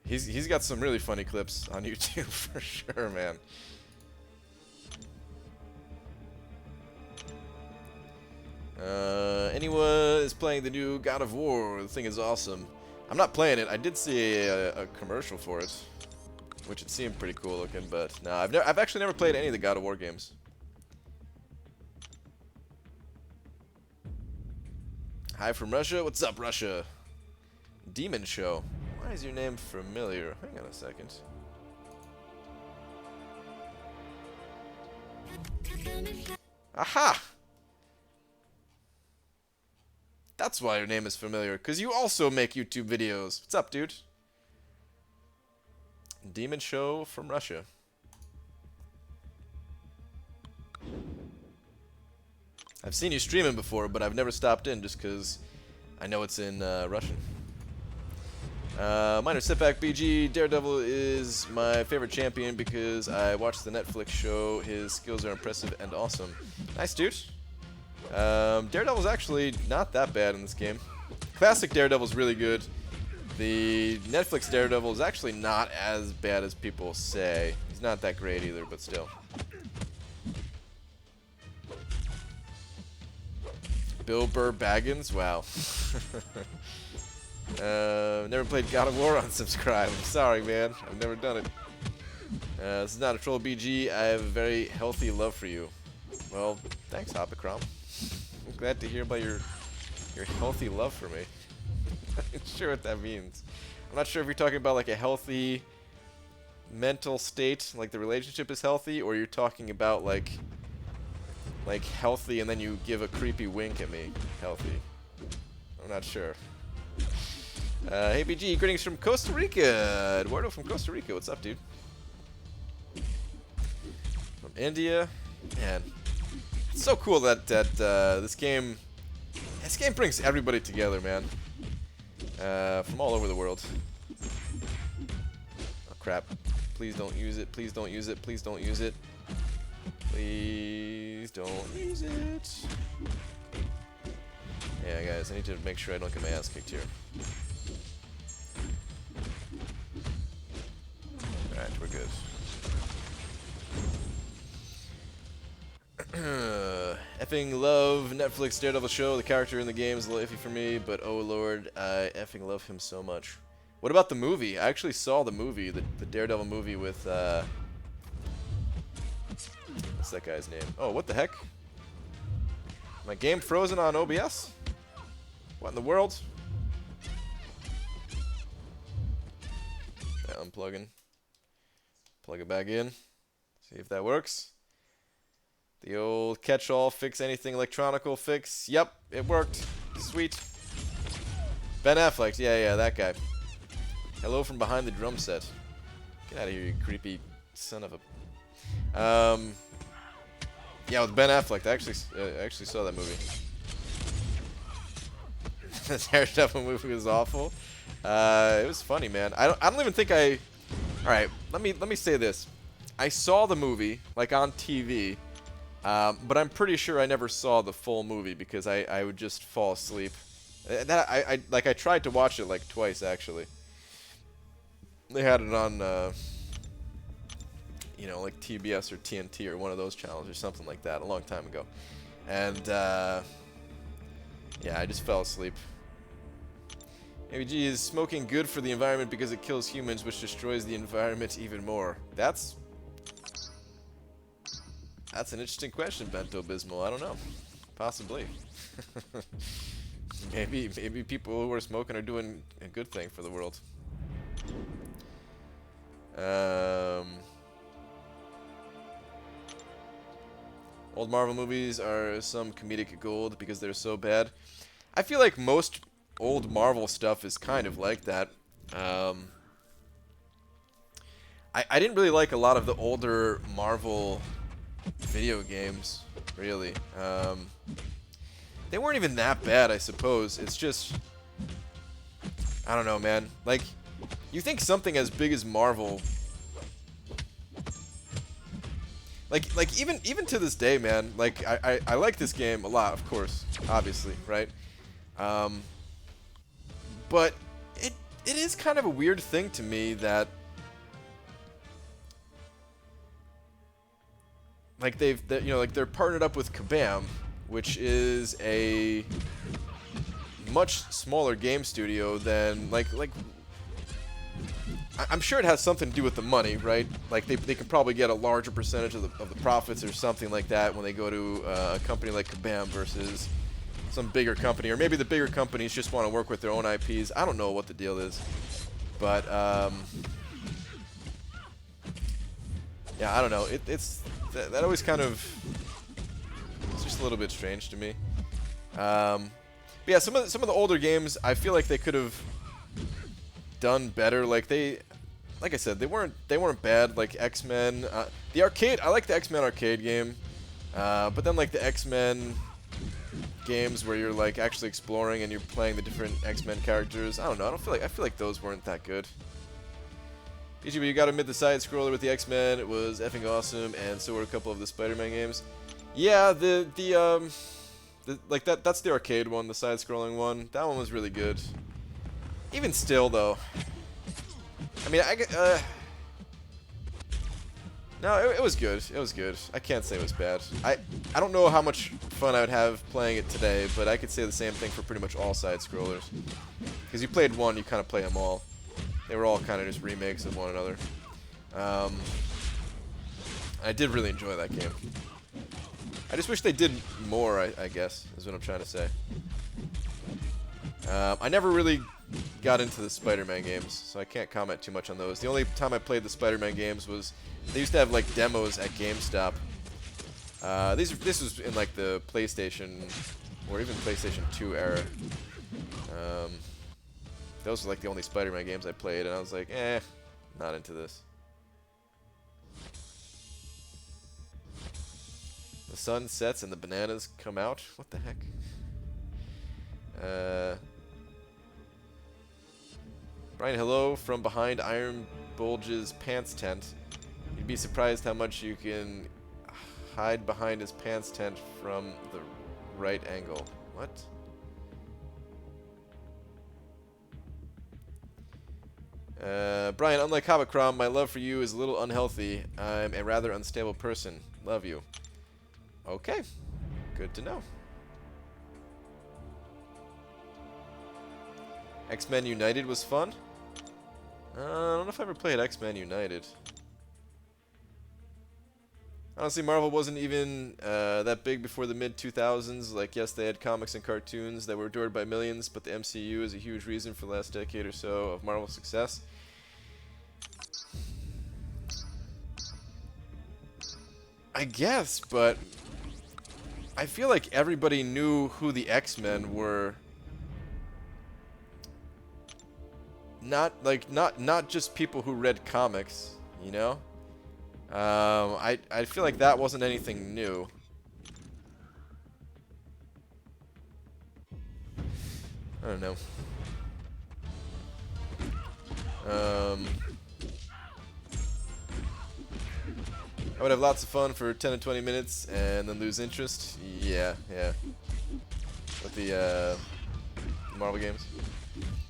He's got some really funny clips on YouTube for sure, man. Anyone is playing the new God of War? The thing is awesome. I'm not playing it. I did see a commercial for it, which it seemed pretty cool looking, but no, I've actually never played any of the God of War games. Hi from Russia. What's up, Russia? Demon Show. Why is your name familiar? Hang on a second. Aha! That's why your name is familiar, because you also make YouTube videos. What's up, dude? Demon Show from Russia. I've seen you streaming before, but I've never stopped in just because I know it's in Russian. Minor Setback BG, Daredevil is my favorite champion because I watched the Netflix show. His skills are impressive and awesome. Nice, dude. Daredevil's actually not that bad in this game. Classic Daredevil's really good. The Netflix Daredevil is actually not as bad as people say. He's not that great either, but still. Bill Burr Baggins? Wow. Never played God of War on Subscribe. I'm sorry, man. I've never done it. This is not a troll, BG. I have a very healthy love for you. Well, thanks, Hopicrom. I'm glad to hear about your healthy love for me. I'm not sure what that means. I'm not sure if you're talking about like a healthy mental state, like the relationship is healthy, or you're talking about like healthy and then you give a creepy wink at me. Healthy. I'm not sure. Hey BG, greetings from Costa Rica. Eduardo from Costa Rica. What's up, dude? From India. Man, it's so cool that this game brings everybody together, man. From all over the world. Oh crap! Please don't use it. Please don't use it. Please don't use it. Please don't use it. Yeah, guys, I need to make sure I don't get my ass kicked here. Alright, we're good. Effing love Netflix Daredevil show. The character in the game is a little iffy for me, but oh lord, I effing love him so much. What about the movie? I actually saw the movie, the Daredevil movie with, what's that guy's name? Oh, what the heck? My game frozen on OBS? What in the world? Yeah, unplugging. Plug it back in. See if that works. The old catch-all fix anything electronical fix. Yep, it worked. Sweet. Ben Affleck. Yeah, that guy. Hello from behind the drum set. Get out of here, you creepy son of a... Yeah, with Ben Affleck. I actually saw that movie. The Daredevil movie was awful. It was funny, man. I don't even think I... Alright, let me say this. I saw the movie, like on TV, but I'm pretty sure I never saw the full movie because I would just fall asleep. I tried to watch it like twice, actually. They had it on, you know, like TBS or TNT or one of those channels or something like that a long time ago. And, yeah, I just fell asleep. ABG is smoking good for the environment because it kills humans, which destroys the environment even more. That's an interesting question, Bento Bismal. I don't know. Possibly. maybe people who are smoking are doing a good thing for the world. Old Marvel movies are some comedic gold because they're so bad. I feel like most old Marvel stuff is kind of like that. I didn't really like a lot of the older Marvel video games, really. They weren't even that bad, I suppose. It's just... I don't know, man. Like, you think something as big as Marvel... Like even to this day, man, like, I like this game a lot, of course, obviously, right? But it is kind of a weird thing to me that... Like you know, like they're partnered up with Kabam, which is a much smaller game studio than I'm sure it has something to do with the money, right? Like they can probably get a larger percentage of the profits or something like that when they go to a company like Kabam versus some bigger company, or maybe the bigger companies just want to work with their own IPs. I don't know what the deal is, but yeah, I don't know. That always kind of, it's just a little bit strange to me. But yeah, some of the older games, I feel like they could have done better. Like I said, they weren't bad. Like X-Men, the arcade. I like the X-Men arcade game, but then like the X-Men games where you're like actually exploring and you're playing the different X-Men characters. I don't know. I feel like those weren't that good. PGB, you gotta admit the side scroller with the X-Men, it was effing awesome, and so were a couple of the Spider-Man games. Yeah, like that's the arcade one, the side scrolling one. That one was really good. Even still though, I mean, no, it was good. It was good. I can't say it was bad. I don't know how much fun I would have playing it today, but I could say the same thing for pretty much all side scrollers. Because you played one, you kind of play them all. They were all kind of just remakes of one another. I did really enjoy that game. I just wish they did more, I guess, is what I'm trying to say. I never really got into the Spider-Man games, so I can't comment too much on those. The only time I played the Spider-Man games was, they used to have like demos at GameStop. This was in like the PlayStation, or even PlayStation 2 era. Those were like the only Spider-Man games I played, and I was like, not into this. The sun sets and the bananas come out? What the heck? Brian, hello from behind Iron Bulge's pants tent. You'd be surprised how much you can hide behind his pants tent from the right angle. What? Brian, unlike Habakram, my love for you is a little unhealthy. I'm a rather unstable person. Love you. Okay. Good to know. X-Men United was fun? I don't know if I ever played X-Men United. Honestly, Marvel wasn't even that big before the mid-2000s. Like, yes, they had comics and cartoons that were adored by millions, but the MCU is a huge reason for the last decade or so of Marvel's success. I guess, but I feel like everybody knew who the X-Men were not just people who read comics, you know. I feel like that wasn't anything new. I don't know. I would have lots of fun for 10 to 20 minutes and then lose interest. Yeah. With the Marvel games.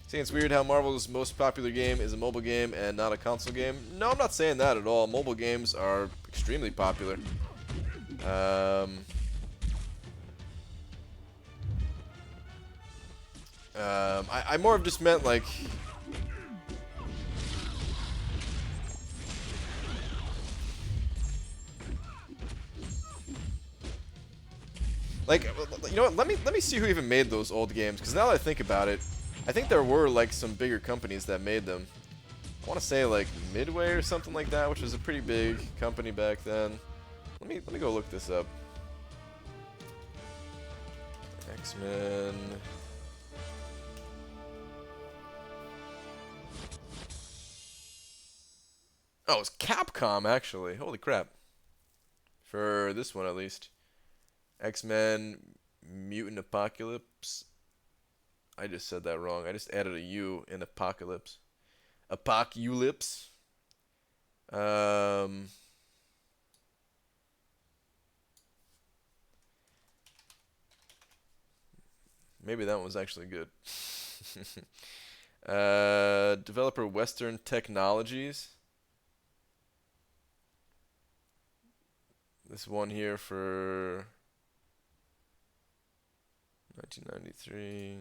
See, it's weird how Marvel's most popular game is a mobile game and not a console game. No, I'm not saying that at all. Mobile games are extremely popular. I more of just meant like... Like, you know what? Let me see who even made those old games. Because now that I think about it, I think there were like some bigger companies that made them. I want to say like Midway or something like that, which was a pretty big company back then. Let me go look this up. X-Men. Oh, it's Capcom actually. Holy crap. For this one at least. X-Men Mutant Apocalypse. I just said that wrong. I just added a U in Apocalypse. Apocalypse. Maybe that one was actually good. Developer Western Technologies. This one here for 1993.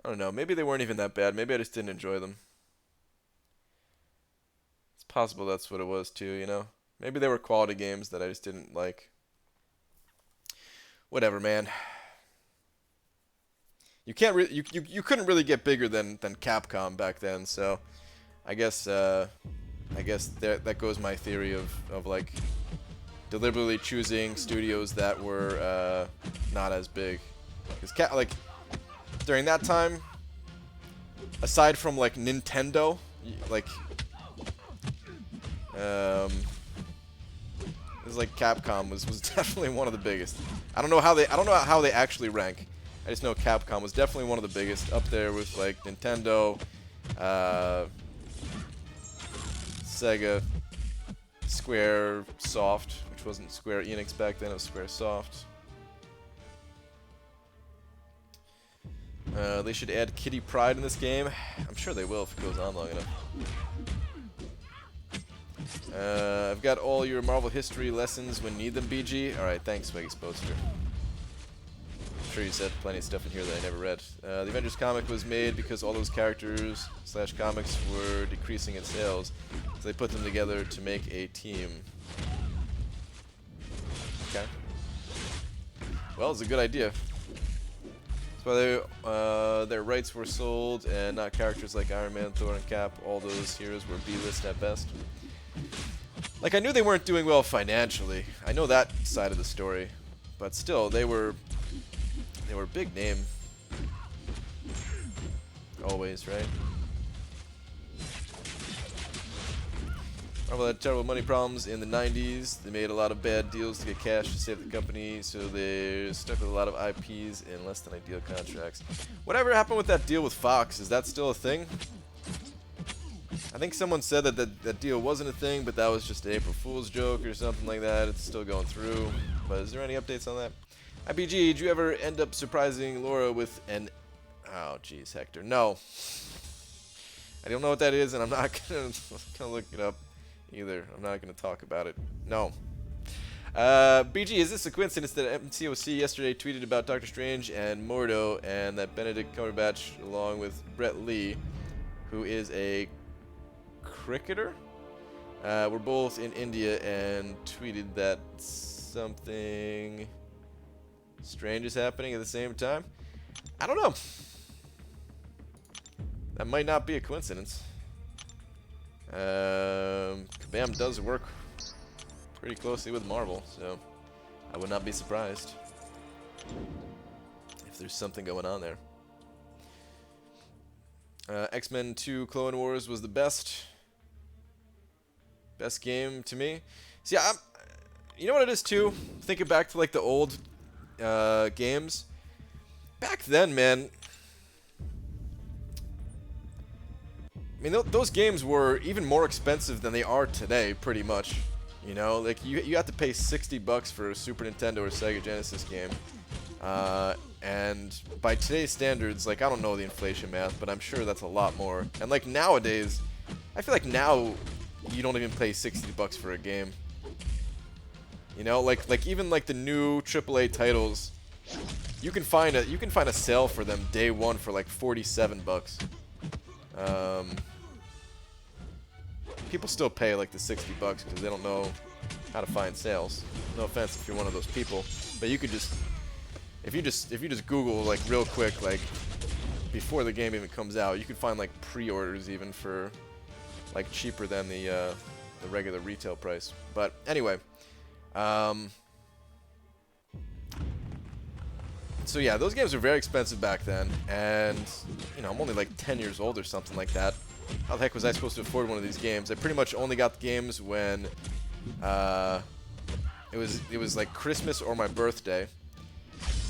I don't know. Maybe they weren't even that bad. Maybe I just didn't enjoy them. It's possible that's what it was too, you know? Maybe they were quality games that I just didn't like. Whatever, man. You can't you couldn't really get bigger than Capcom back then, so I guess that goes my theory of like deliberately choosing studios that were not as big. Because like during that time, aside from like Nintendo, like it was like Capcom was definitely one of the biggest. I don't know how they actually rank. I just know Capcom was definitely one of the biggest, up there with like Nintendo, Sega, Square Soft, which wasn't Square Enix back then, it was Square Soft. They should add Kitty Pryde in this game. I'm sure they will if it goes on long enough. I've got all your Marvel history lessons when need them, BG. Alright, thanks, Swaggy Sposter. I'm sure you said plenty of stuff in here that I never read. The Avengers comic was made because all those characters / comics were decreasing in sales, so they put them together to make a team. Okay. Well, it's a good idea. That's why their rights were sold, and not characters like Iron Man, Thor, and Cap. All those heroes were B-list at best. Like, I knew they weren't doing well financially. I know that side of the story. But still, they were big name. Always, right? Marvel had terrible money problems in the 90s. They made a lot of bad deals to get cash to save the company, so they're stuck with a lot of IPs and less than ideal contracts. Whatever happened with that deal with Fox? Is that still a thing? I think someone said that deal wasn't a thing, but that was just an April Fool's joke or something like that. It's still going through. But is there any updates on that? IPG, did you ever end up surprising Laura with an... Oh, jeez, Hector. No. I don't know what that is, and I'm not gonna look it up either. I'm not gonna talk about it. No. BG, is this a coincidence that MCOC yesterday tweeted about Doctor Strange and Mordo, and that Benedict Cumberbatch, along with Brett Lee, who is a cricketer, were both in India and tweeted that something strange is happening at the same time? I don't know. That might not be a coincidence. Kabam does work pretty closely with Marvel, so I would not be surprised if there's something going on there. X-Men 2 Clone Wars was the best game to me. See, you know what it is too? Thinking back to like the old games. Back then, man. I mean, those games were even more expensive than they are today, pretty much. You know, like you have to pay $60 for a Super Nintendo or Sega Genesis game. And by today's standards, like, I don't know the inflation math, but I'm sure that's a lot more. And like nowadays, I feel like now you don't even pay $60 for a game. You know, like even like the new AAA titles, you can find a sale for them day one for like $47. People still pay like the $60 because they don't know how to find sales. No offense if you're one of those people, but you could just if you just Google like real quick, like before the game even comes out, you can find like pre-orders even for like cheaper than the regular retail price. But anyway, so yeah, those games were very expensive back then, and you know, I'm only like 10 years old or something like that. How the heck was I supposed to afford one of these games? I pretty much only got the games when it was like Christmas or my birthday.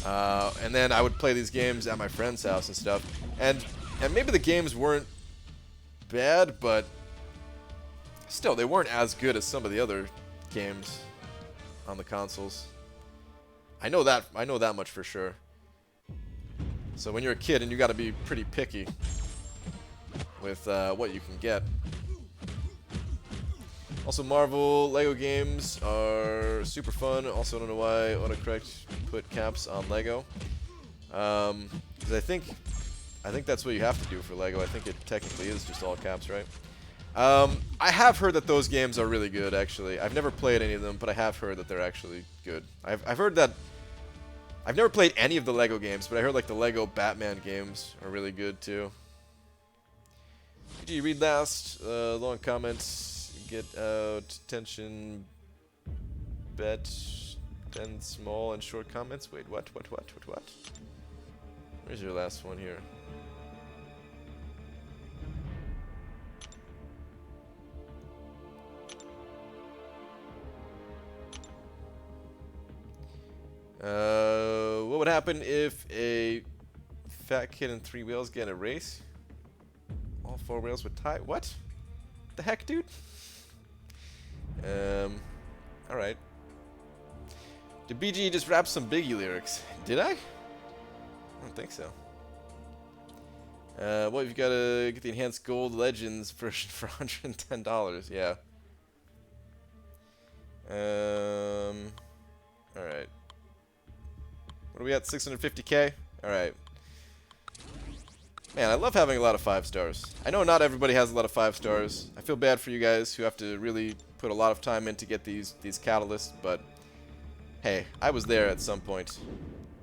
And then I would play these games at my friend's house and stuff. And maybe the games weren't bad, but still, they weren't as good as some of the other games on the consoles. I know that much for sure. So when you're a kid, and you got to be pretty picky with what you can get. Also, Marvel Lego games are super fun. Also, I don't know why autocorrect put caps on Lego. Because I think that's what you have to do for Lego. I think it technically is just all caps, right? I have heard that those games are really good, actually. I've never played any of them, but I have heard that they're actually good. I've heard that... I've never played any of the Lego games, but I heard like the Lego Batman games are really good, too. Did you read last? Long comments. Get out. Tension. Bet. 10 small and short comments. Wait, what? Where's your last one here? What would happen if a fat kid and 3 wheels get in a race? All 4 wheels would tie. What? The heck, dude? Alright. Did BG just rap some Biggie lyrics? Did I? I don't think so. Well, you've got to get the enhanced gold legends for $110. Yeah. Alright. What are we at? 650k? Alright. Man, I love having a lot of 5 stars. I know not everybody has a lot of 5 stars. I feel bad for you guys who have to really put a lot of time in to get these catalysts, but hey, I was there at some point.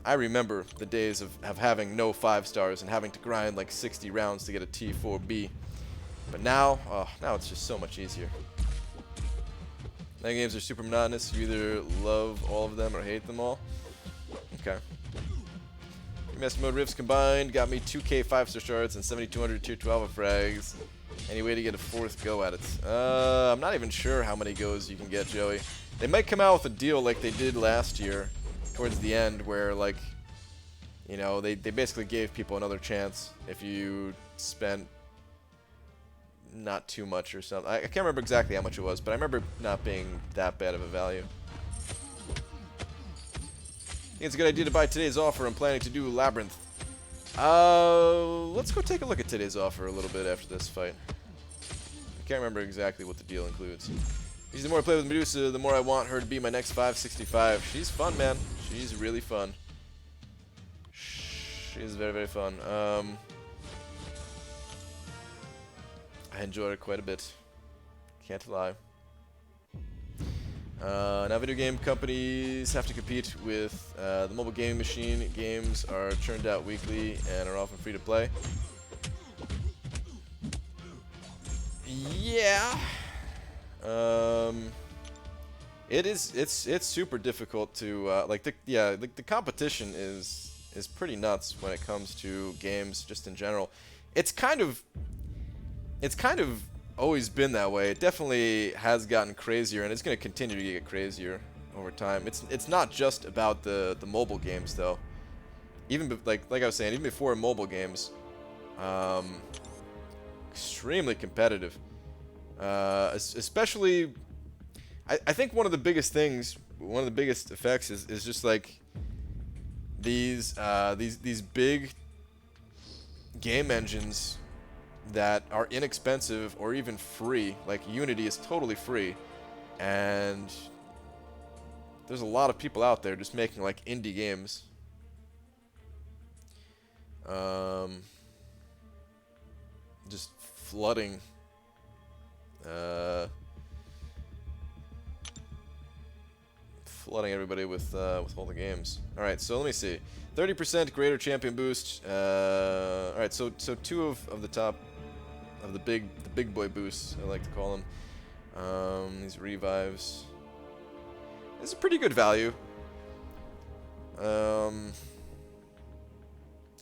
I remember the days of having no 5 stars and having to grind like 60 rounds to get a T4B. But now, oh, now it's just so much easier. Night games are super monotonous. You either love all of them or hate them all. Okay. Master Mode Rifts combined got me 2k 5-star shards and 7200 tier 12 frags. Any way to get a 4th go at it? I'm not even sure how many goes you can get, Joey. They might come out with a deal like they did last year towards the end where, like, you know, they basically gave people another chance if you spent not too much or something. I can't remember exactly how much it was, but I remember not being that bad of a value. I think it's a good idea to buy today's offer. I'm planning to do Labyrinth. Let's go take a look at today's offer a little bit after this fight. I can't remember exactly what the deal includes. The more I play with Medusa, the more I want her to be my next 565. She's fun, man. She's really fun. She's very, very fun. I enjoy her quite a bit. Can't lie. Now video game companies have to compete with the mobile gaming machine. Games are churned out weekly and are often free to play. Yeah. It's super difficult to like the competition is pretty nuts when it comes to games just in general. It's kind of always been that way. It definitely has gotten crazier, and it's going to continue to get crazier over time. It's not just about the mobile games though. Even like I was saying, even before mobile games, extremely competitive. Especially, I think one of the biggest things, one of the biggest effects is just like these big game engines that are inexpensive or even free. Like Unity is totally free, and there's a lot of people out there just making like indie games. Just flooding everybody with all the games. All right, so let me see. 30% greater champion boost. All right, so two of the top of the big boy boosts, I like to call them. These revives. It's a pretty good value.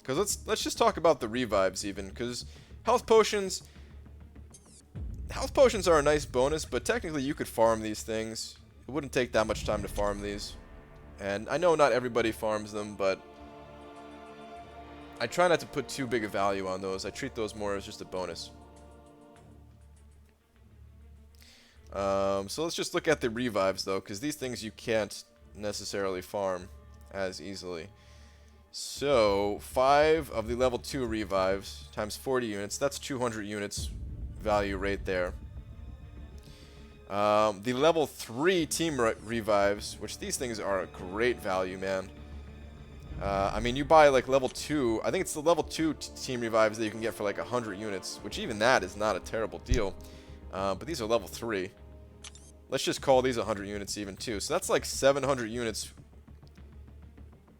Because let's just talk about the revives even, because health potions are a nice bonus, but technically you could farm these things. It wouldn't take that much time to farm these. And I know not everybody farms them, but I try not to put too big a value on those. I treat those more as just a bonus. So let's just look at the revives though, because these things you can't necessarily farm as easily. So 5 of the level 2 revives times 40 units, that's 200 units value right there. The level 3 team revives, which these things are a great value, man. I mean, you buy like level 2, I think it's the level 2 team revives that you can get for like 100 units, which even that is not a terrible deal. But these are level 3. Let's just call these 100 units even too. So that's like 700 units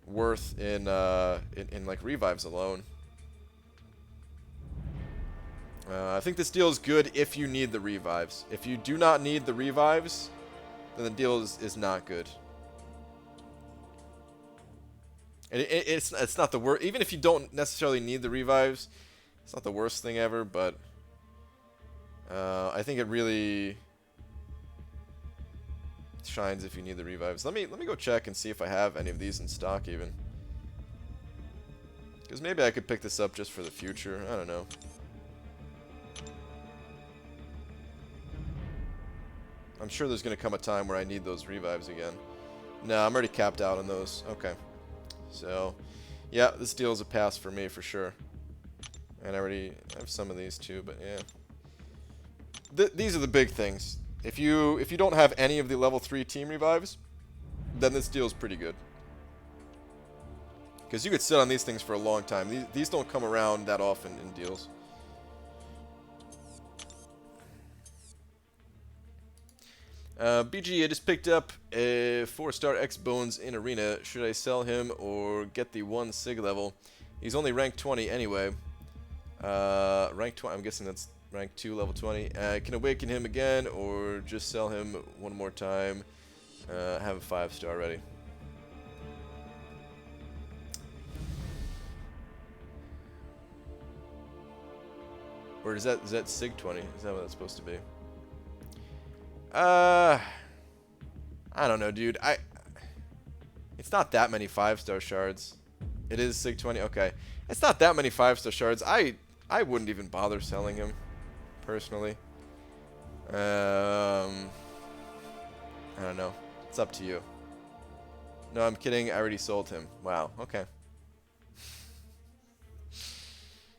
worth in like revives alone. I think this deal is good if you need the revives. If you do not need the revives, then the deal is not good. And it's not the worst. Even if you don't necessarily need the revives, it's not the worst thing ever. But I think it really shines if you need the revives. Let me go check and see if I have any of these in stock even. Because maybe I could pick this up just for the future. I don't know. I'm sure there's going to come a time where I need those revives again. No, I'm already capped out on those. Okay. So, yeah, this deal is a pass for me for sure. And I already have some of these too, but yeah. These are the big things. If you don't have any of the level 3 team revives, then this deal is pretty good. Because you could sit on these things for a long time. These don't come around that often in deals. BG, I just picked up a 4-star X Bones in Arena. Should I sell him or get the 1 Sig level? He's only rank 20 anyway. Rank 20, I'm guessing that's rank 2, level 20. Can awaken him again or just sell him one more time? Have a 5-star ready. Or is that Sig 20? Is that what that's supposed to be? I don't know, dude. It's not that many 5-star shards. It is Sig 20. Okay, it's not that many 5-star shards. I wouldn't even bother selling him, personally. I don't know. It's up to you. No, I'm kidding. I already sold him. Wow. Okay.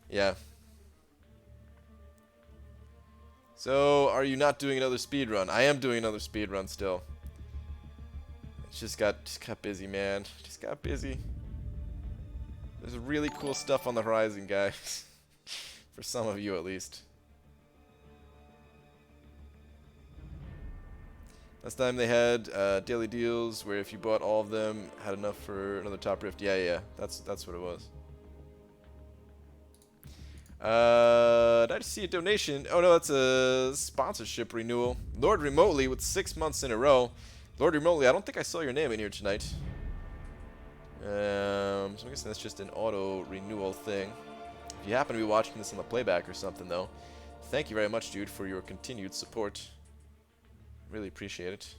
Yeah. So, are you not doing another speed run? I am doing another speed run still. Just got busy, man. Just got busy. There's really cool stuff on the horizon, guys. For some of you, at least. Last time they had daily deals where if you bought all of them, had enough for another top rift. Yeah. That's what it was. Did I just see a donation? Oh no, that's a sponsorship renewal. Lord Remotely with 6 months in a row. Lord Remotely, I don't think I saw your name in here tonight. So I'm guessing that's just an auto renewal thing. If you happen to be watching this on the playback or something, though, thank you very much, dude, for your continued support. Really appreciate it.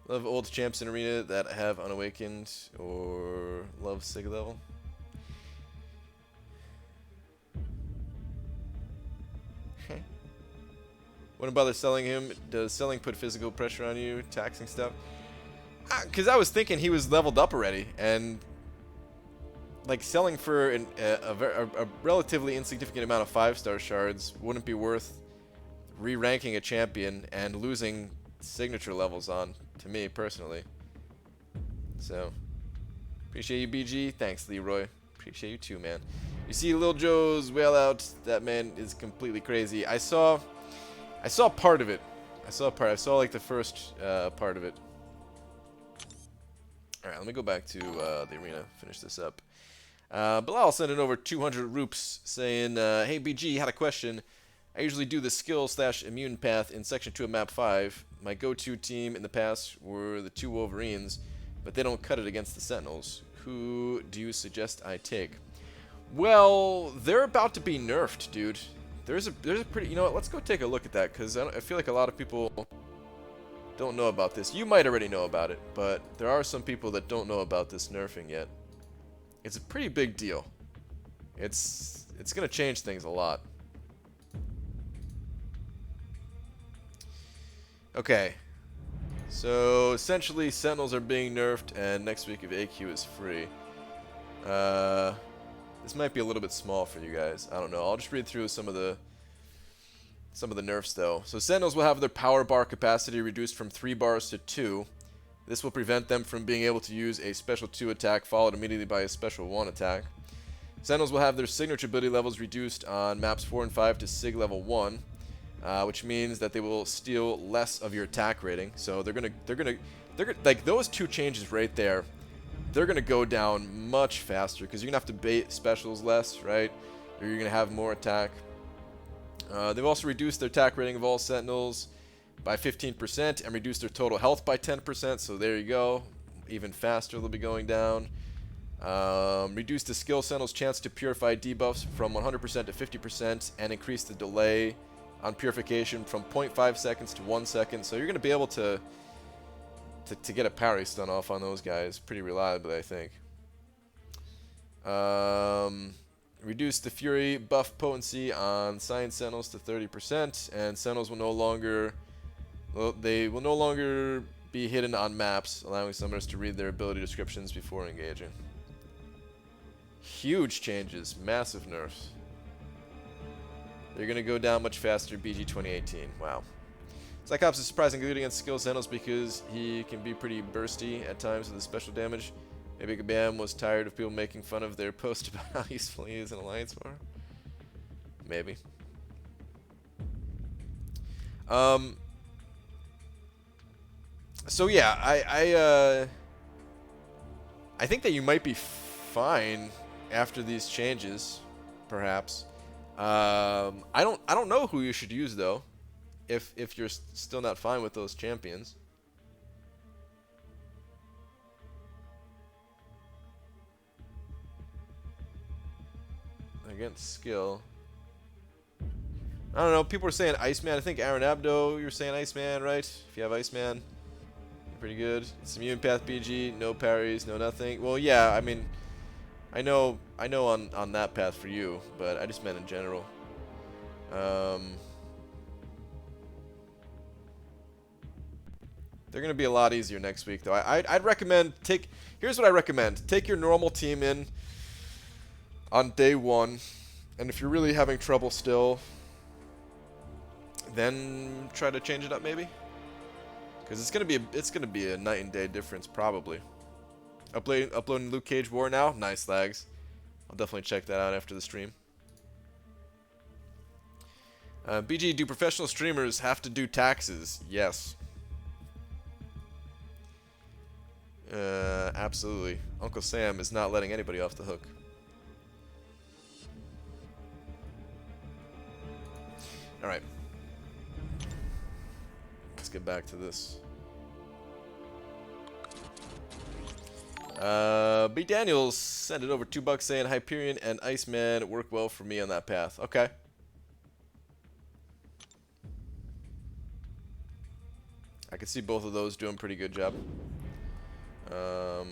Love old champs in Arena that have unawakened or love Sig level. Wouldn't bother selling him. Does selling put physical pressure on you? Taxing stuff? Because I was thinking he was leveled up already, and like selling for a relatively insignificant amount of 5-star shards wouldn't be worth re-ranking a champion and losing signature levels on, to me personally. So, appreciate you, BG. Thanks, Leroy. Appreciate you too, man. You see Lil Joe's whale out. That man is completely crazy. I saw part of it. I saw like the first part of it. Alright, let me go back to the arena, finish this up. Bilal sent in over 200 roops saying, hey BG, had a question. I usually do the skill/immune path in section 2 of map 5. My go-to team in the past were the 2 Wolverines, but they don't cut it against the Sentinels. Who do you suggest I take? Well, they're about to be nerfed, dude. There's a pretty, you know what, let's go take a look at that, because I feel like a lot of people don't know about this. You might already know about it, but there are some people that don't know about this nerfing yet. It's a pretty big deal. It's going to change things a lot. Okay. So, essentially, Sentinels are being nerfed, and next week if AQ is free. This might be a little bit small for you guys. I don't know. I'll just read through some of the nerfs, though. So Sentinels will have their power bar capacity reduced from 3 bars to 2. This will prevent them from being able to use a special 2 attack followed immediately by a special 1 attack. Sentinels will have their signature ability levels reduced on maps 4 and 5 to Sig level 1, which means that they will steal less of your attack rating. So they're gonna like those 2 changes right there. They're going to go down much faster because you're going to have to bait specials less, right? Or you're going to have more attack. They've also reduced their attack rating of all Sentinels by 15% and reduced their total health by 10%. So there you go. Even faster they'll be going down. Reduced the skill Sentinel's chance to purify debuffs from 100% to 50% and increase the delay on purification from 0.5 seconds to 1 second. So you're going to be able to get a parry stun off on those guys pretty reliably, I think. Reduce the Fury buff potency on Science Sentinels to 30%, and Sentinels will no longer be hidden on maps, allowing summoners to read their ability descriptions before engaging. Huge changes, massive nerfs. They're going to go down much faster, BG 2018. Wow. Cyclops is surprisingly good against skill Sentinels because he can be pretty bursty at times with his special damage. Maybe Gabam was tired of people making fun of their post about how useful he is in Alliance War. Maybe. So yeah, I think that you might be fine after these changes, perhaps. I don't know who you should use though. If you're still not fine with those champions. Against skill. I don't know, people are saying Iceman. I think Aaron Abdo, you're saying Iceman, right? If you have Iceman, you're pretty good. It's Immune Path BG, no parries, no nothing. Well, yeah, I mean, I know on that path for you, but I just meant in general. They're going to be a lot easier next week, though. I'd recommend here's what I recommend. Take your normal team in on day 1, and if you're really having trouble still, then try to change it up maybe. Because it's gonna be a night and day difference probably. Uploading Luke Cage War now. Nice, Lags. I'll definitely check that out after the stream. BG, do professional streamers have to do taxes? Yes. Absolutely. Uncle Sam is not letting anybody off the hook. Alright. get back to this. B. Daniels sent it over $2 saying Hyperion and Iceman work well for me on that path. Okay. I can see both of those doing a pretty good job. Gotta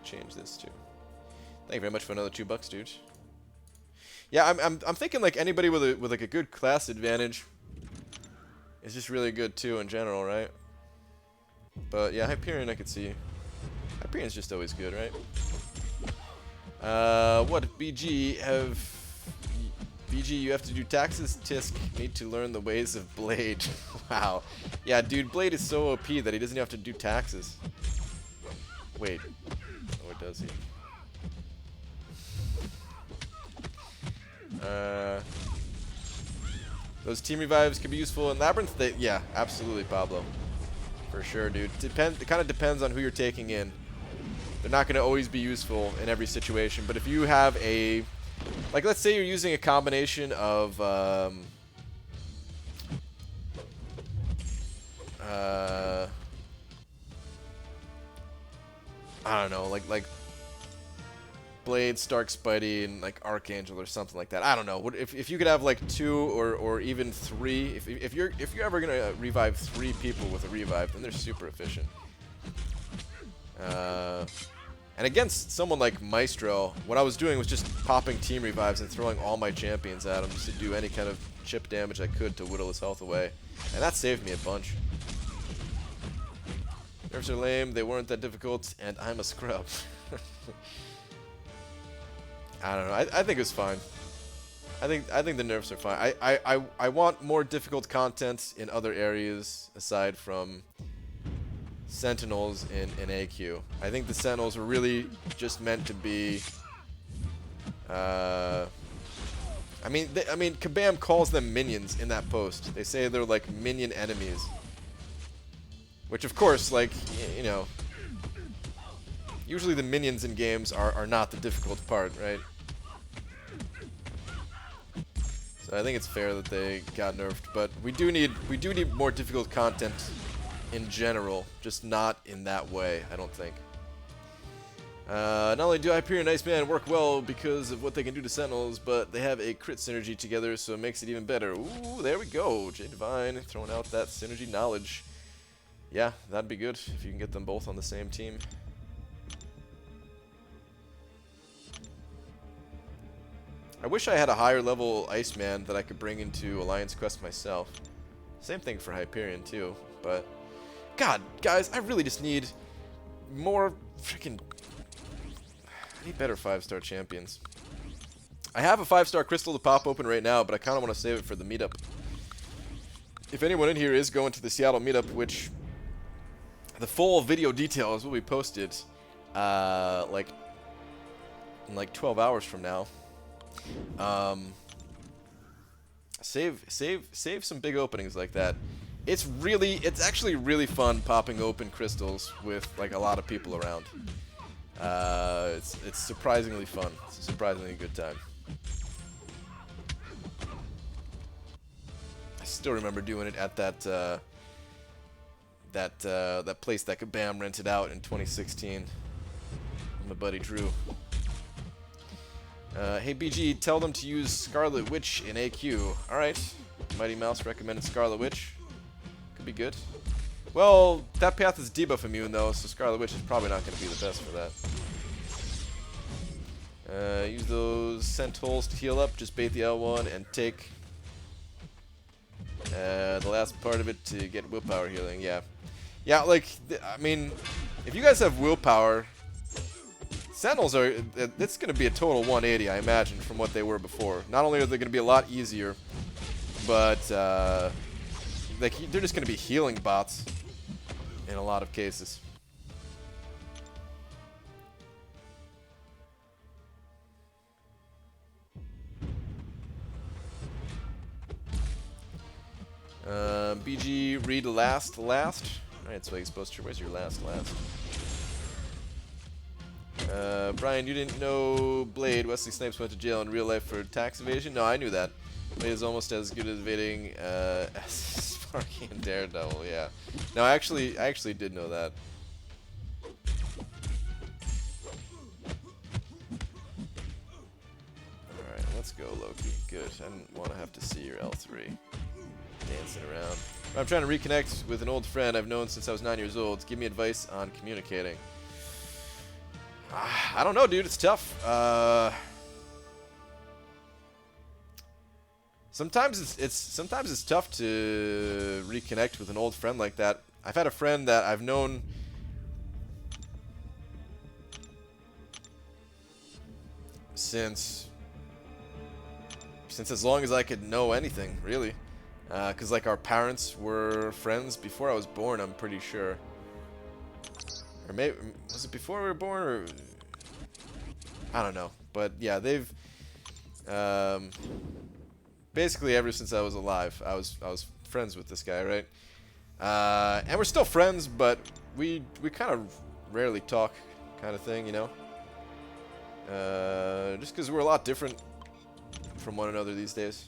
change this too. Thank you very much for another $2, dude. Yeah, I'm thinking like anybody with like a good class advantage is just really good too in general, right? But yeah, Hyperion I could see. Hyperion's just always good, right? What BG have? BG, you have to do taxes. Tisk, need to learn the ways of Blade. Wow. Yeah, dude, Blade is so OP that he doesn't have to do taxes. Wait. Or does he? Those team revives could be useful in Labyrinth. Yeah, absolutely, Pablo. For sure, dude. It kind of depends on who you're taking in. They're not going to always be useful in every situation, but if you have a... Like, let's say you're using a combination of... I don't know, like Blade, Stark, Spidey, and like Archangel or something like that. I don't know. If you could have like 2 or even 3, if you're ever gonna revive 3 people with a revive, then they're super efficient. And against someone like Maestro, what I was doing was just popping team revives and throwing all my champions at him just to do any kind of chip damage I could to whittle his health away, and that saved me a bunch. Nerfs are lame, they weren't that difficult, and I'm a scrub. I don't know, I think it was fine. I think the nerfs are fine. I want more difficult content in other areas aside from Sentinels in AQ. I think the Sentinels were really just meant to be... I mean, Kabam calls them minions in that post. They say they're like minion enemies. Which, of course, like, you know, usually the minions in games are not the difficult part, right? So I think it's fair that they got nerfed, but we do need more difficult content in general, just not in that way, I don't think. Not only do Hyperion and Iceman work well because of what they can do to Sentinels, but they have a crit synergy together, so it makes it even better. Ooh, there we go. J Divine throwing out that synergy knowledge. Yeah, that'd be good if you can get them both on the same team. I wish I had a higher level Iceman that I could bring into Alliance Quest myself. Same thing for Hyperion too, but... God, guys, I really just need more freaking... I need better 5-star champions. I have a 5-star crystal to pop open right now, but I kind of want to save it for the meetup. If anyone in here is going to the Seattle meetup, which... The full video details will be posted, like, in like 12 hours from now. Save some big openings like that. It's actually really fun popping open crystals with like a lot of people around. It's surprisingly fun. It's a surprisingly good time. I still remember doing it at that place that Kabam rented out in 2016. My buddy Drew. Hey BG, tell them to use Scarlet Witch in AQ. Alright. Mighty Mouse recommended Scarlet Witch. Could be good. Well, that path is debuff immune though, so Scarlet Witch is probably not going to be the best for that. Use those Sentinels to heal up, just bait the L1 and take the last part of it to get willpower healing, yeah. Yeah, like, I mean, if you guys have willpower, Sentinels are, it's going to be a total 180, I imagine, from what they were before. Not only are they going to be a lot easier, but like, they're just going to be healing bots in a lot of cases. BG, read last. Alright, so exposure, where's your last? Brian, you didn't know Blade, Wesley Snipes went to jail in real life for tax evasion? No, I knew that. is almost as good at evading as Sparky and Daredevil. Yeah. No, I actually did know that. All right, let's go, Loki. Good. I didn't want to have to see your L3 dancing around. I'm trying to reconnect with an old friend I've known since I was 9 years old. Give me advice on communicating. I don't know, dude. It's tough. Sometimes it's tough to reconnect with an old friend like that. I've had a friend that I've known since as long as I could know anything, really. Because like our parents were friends before I was born, I'm pretty sure. Or maybe was it before we were born, or I don't know. But yeah, they've basically ever since I was alive, I was friends with this guy, right? And we're still friends, but we kind of rarely talk, kind of thing, you know. Just because we're a lot different from one another these days.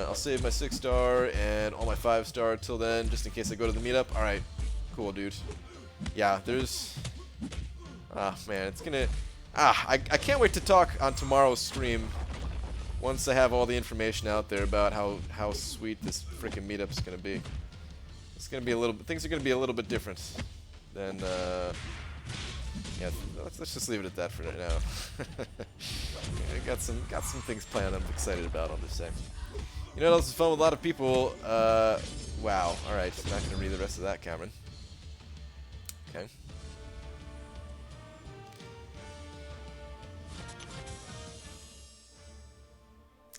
I'll save my 6-star and all my 5-star till then, just in case I go to the meetup. Alright, cool, dude. Yeah, there's... Ah, man, it's gonna... I can't wait to talk on tomorrow's stream once I have all the information out there about how sweet this freaking meetup's gonna be. It's gonna be a little... Things are gonna be a little bit different than, yeah, let's just leave it at that for right now. I got some things planned I'm excited about, I'll just say. You know what else is fun with a lot of people? Wow. Alright, not going to read the rest of that, Cameron. Okay.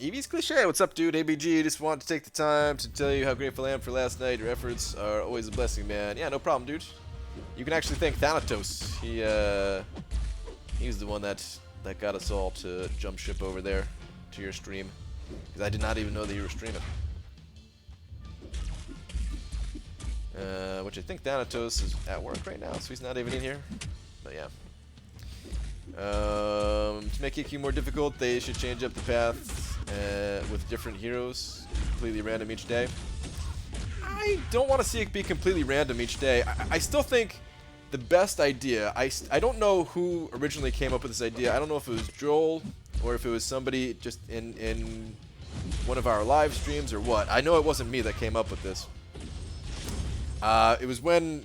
Evie's Cliche, what's up, dude? ABG, just wanted to take the time to tell you how grateful I am for last night. Your efforts are always a blessing, man. Yeah, no problem, dude. You can actually thank Thanatos. He's the one that got us all to jump ship over there to your stream, because I did not even know that you were streaming. Which I think Thanatos is at work right now, so he's not even in here. But yeah. To make EQ more difficult, they should change up the paths with different heroes, completely random each day. I don't want to see it be completely random each day. I still think the best idea, I don't know who originally came up with this idea. I don't know if it was Joel or if it was somebody just in one of our live streams or what. I know it wasn't me that came up with this. It was when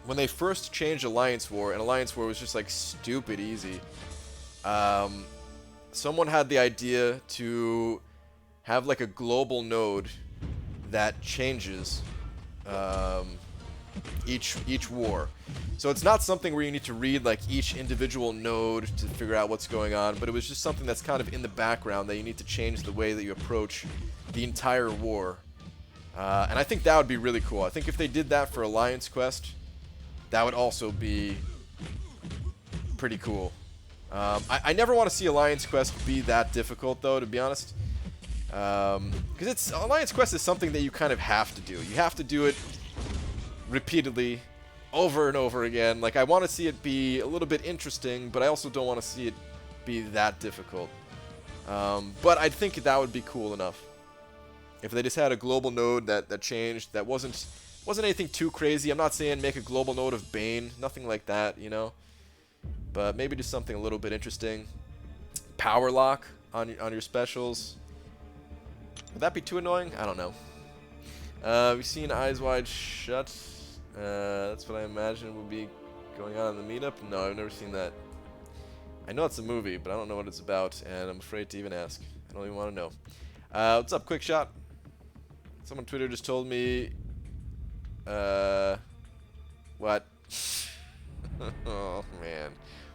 they first changed Alliance War, and Alliance War was just like stupid easy. Someone had the idea to have like a global node that changes each war. So it's not something where you need to read like each individual node to figure out what's going on, but it was just something that's kind of in the background that you need to change the way that you approach the entire war. And I think that would be really cool. I think if they did that for Alliance Quest, that would also be pretty cool. I never want to see Alliance Quest be that difficult, though, to be honest. Because Alliance Quest is something that you kind of have to do. You have to do it repeatedly, over and over again. Like, I want to see it be a little bit interesting, but I also don't want to see it be that difficult. But I think that would be cool enough. If they just had a global node that changed, that wasn't anything too crazy. I'm not saying make a global node of Bane, nothing like that, you know. But maybe just something a little bit interesting. Power lock on your specials. Would that be too annoying? I don't know. We've seen Eyes Wide Shut. That's what I imagine would be going on in the meetup. No, I've never seen that. I know it's a movie, but I don't know what it's about, and I'm afraid to even ask. I don't even want to know. What's up, Quick Shot? Someone on Twitter just told me... what? Oh, man.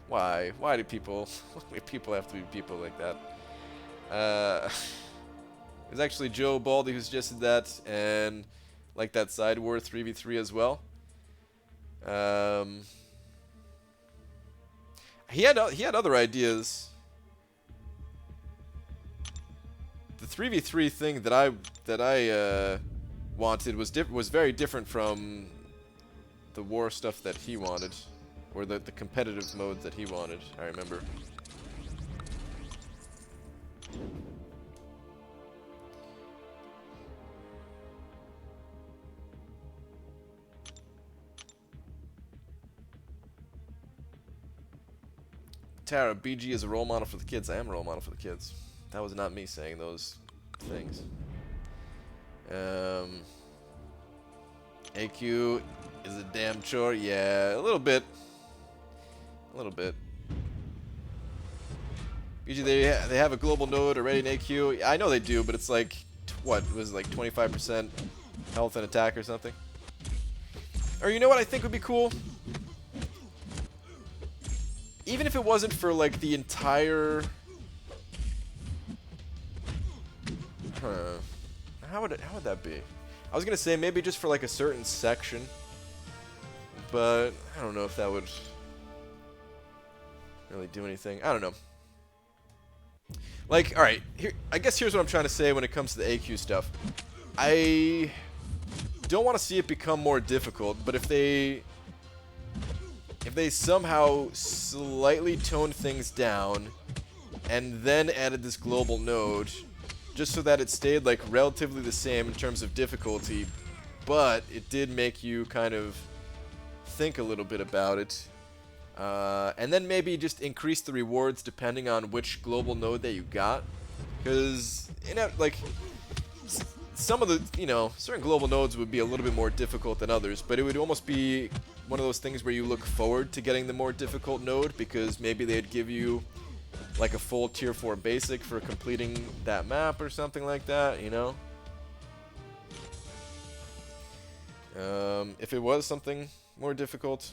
Why? Why do people have to be people like that? It was actually Joe Baldy who suggested that, and like that side war 3v3 as well. He had other ideas. The 3v3 thing that I wanted was very different from the war stuff that he wanted. Or the competitive modes that he wanted, I remember. Tara, BG is a role model for the kids. I am a role model for the kids. That was not me saying those things. AQ is a damn chore. Yeah, a little bit. A little bit. BG, they have a global node already in AQ. I know they do, but it's like, what, was it like 25% health and attack or something? Or you know what I think would be cool? Even if it wasn't for like the entire... How would that be? I was gonna say maybe just for like a certain section, but I don't know if that would really do anything. I don't know. Like, all right, here, I guess here's what I'm trying to say when it comes to the AQ stuff. I don't want to see it become more difficult, but if they somehow slightly toned things down and then added this global node, just so that it stayed like relatively the same in terms of difficulty, but it did make you kind of think a little bit about it. And then maybe just increase the rewards depending on which global node that you got. Because, you know, like, some of the, you know, certain global nodes would be a little bit more difficult than others, but it would almost be one of those things where you look forward to getting the more difficult node because maybe they'd give you like a full tier 4 basic for completing that map or something like that, you know? If it was something more difficult,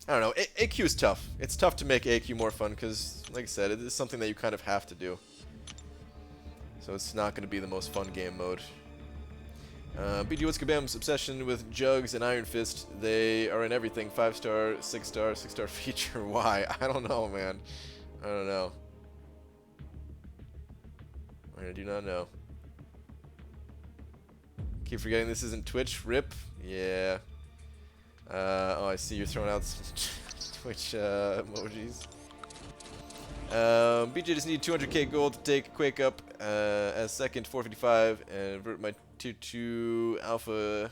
I don't know. AQ is tough. It's tough to make AQ more fun because, like I said, it is something that you kind of have to do. So it's not going to be the most fun game mode. BG What's Kabam's obsession with Jugs and Iron Fist, they are in everything. 5-star, 6-star, 6-star feature. Why? I don't know, man. I don't know. I do not know. Keep forgetting this isn't Twitch. RIP. Yeah. Oh, I see you're throwing out some Twitch emojis. BJ just need 200k gold to take Quake up as second 455 and avert my tier 2 alpha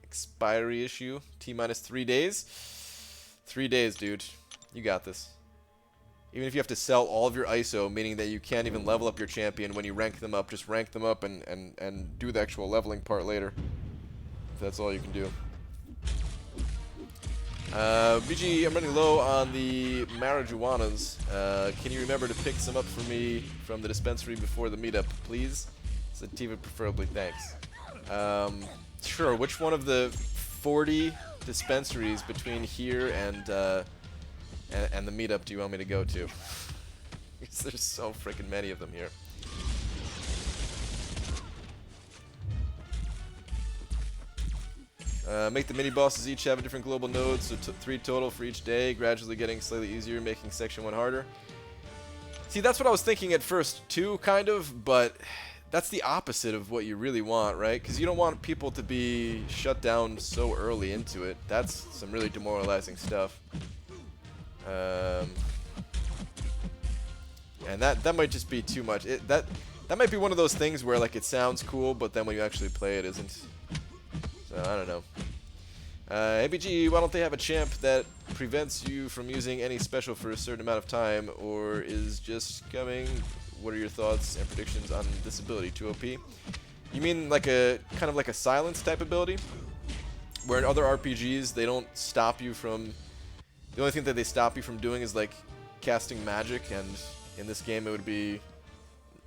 expiry issue. T-minus 3 days. 3 days, dude. You got this. Even if you have to sell all of your ISO, meaning that you can't even level up your champion when you rank them up, just rank them up and do the actual leveling part later. If that's all you can do. BG, I'm running low on the marijuanas. Can you remember to pick some up for me from the dispensary before the meetup, please? Sativa preferably, thanks. Sure, which one of the 40 dispensaries between here and the meetup do you want me to go to? Because there's so freaking many of them here. Make the mini-bosses each have a different global node, so 3 total for each day, gradually getting slightly easier, making section 1 harder. See, that's what I was thinking at first too, kind of, but that's the opposite of what you really want, right? Because you don't want people to be shut down so early into it. That's some really demoralizing stuff. And that might just be too much. That might be one of those things where like it sounds cool, but then when you actually play it isn't. So, I don't know. ABG, why don't they have a champ that prevents you from using any special for a certain amount of time, or is just coming? What are your thoughts and predictions on this ability, 2OP? You mean like a, kind of like a silence type ability? Where in other RPGs, they don't stop you from... The only thing that they stop you from doing is like casting magic, and in this game it would be...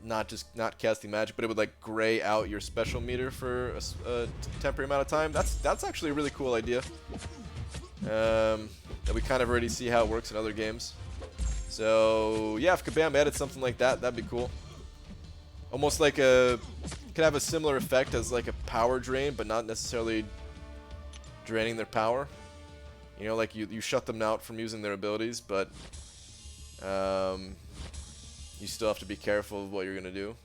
not casting magic, but it would like gray out your special meter for a temporary amount of time. That's actually a really cool idea. That we kind of already see how it works in other games. So yeah, if Kabam added something like that, that'd be cool. Almost like could have a similar effect as like a power drain, but not necessarily draining their power. You know, like you shut them out from using their abilities, but you still have to be careful of what you're going to do.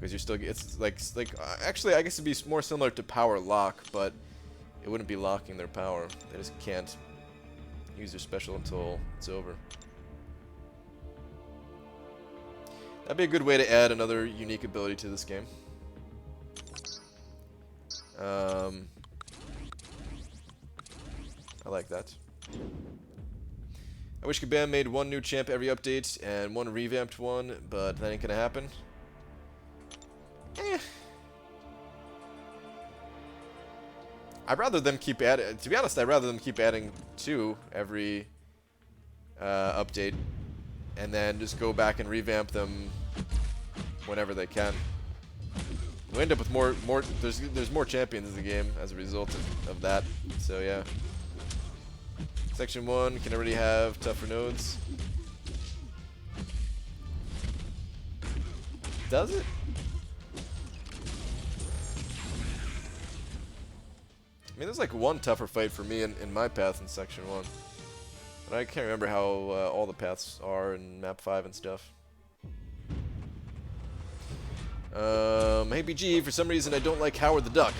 because you're still, it's like actually I guess it'd be more similar to power lock, but it wouldn't be locking their power. They just can't use their special until it's over. That'd be a good way to add another unique ability to this game. I like that. I wish Kabam made one new champ every update and one revamped one, but that ain't gonna happen. I'd rather them keep adding. To be honest, I'd rather them keep adding 2 every update, and then just go back and revamp them whenever they can. We end up with more. There's more champions in the game as a result of that. So yeah. Section 1 can already have tougher nodes. Does it? I mean, there's like one tougher fight for me in my path in Section 1. But I can't remember how all the paths are in Map 5 and stuff. Hey BG, for some reason I don't like Howard the Duck.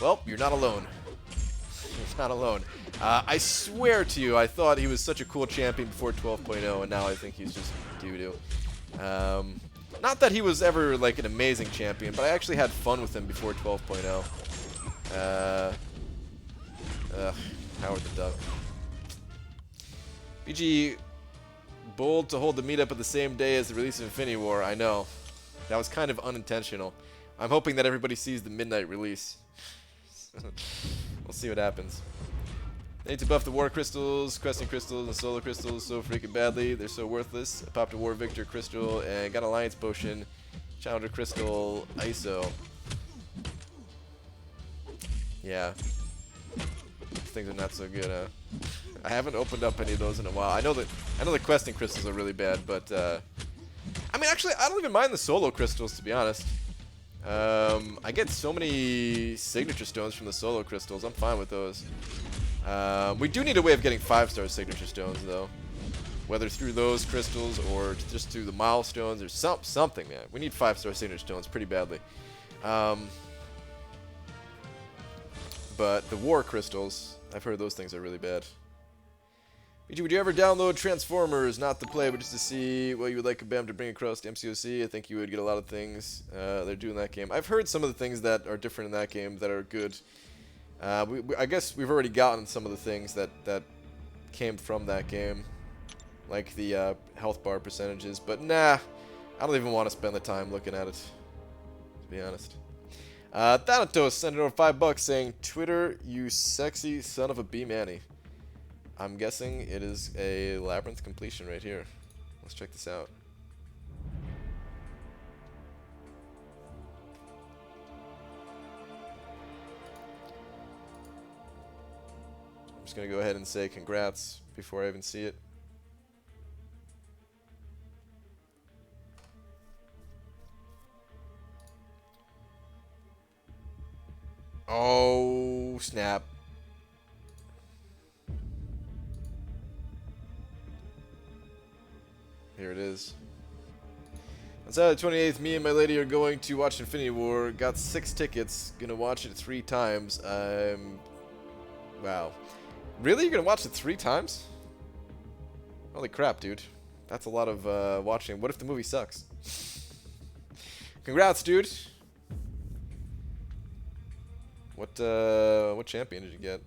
Well, you're not alone. You're not alone. I swear to you, I thought he was such a cool champion before 12.0, and now I think he's just doo-doo. Not that he was ever like an amazing champion, but I actually had fun with him before 12.0. Howard the Duck. BG, bold to hold the meetup at the same day as the release of Infinity War. I know. That was kind of unintentional. I'm hoping that everybody sees the midnight release. We'll see what happens. They need to buff the War Crystals, Questing Crystals, and Solar Crystals so freaking badly. They're so worthless. I popped a War Victor Crystal and got Alliance Potion, Challenger Crystal, ISO. Yeah. Things are not so good, huh? I haven't opened up any of those in a while. I know the Questing Crystals are really bad, but I mean, actually, I don't even mind the Solo Crystals, to be honest. I get so many Signature Stones from the Solo Crystals. I'm fine with those. We do need a way of getting 5-star Signature Stones, though. Whether through those crystals or just through the milestones or something, man. We need 5-star Signature Stones pretty badly. But the War Crystals, I've heard those things are really bad. BG, would you ever download Transformers, not to play, but just to see what you would like Kabam to bring across to MCOC? I think you would get a lot of things they're doing in that game. I've heard some of the things that are different in that game that are good. I guess we've already gotten some of the things that came from that game, like the health bar percentages, but nah, I don't even want to spend the time looking at it, to be honest. Thanatos sent it over $5 saying, Twitter, you sexy son of a B-Manny. I'm guessing it is a Labyrinth completion right here. Let's check this out. I'm just going to go ahead and say congrats before I even see it. Oh, snap. Here it is. On Saturday the 28th, me and my lady are going to watch Infinity War. Got 6 tickets. Gonna watch it 3 times. Wow. Really? You're gonna watch it 3 times? Holy crap, dude. That's a lot of watching. What if the movie sucks? Congrats, dude. What champion did you get?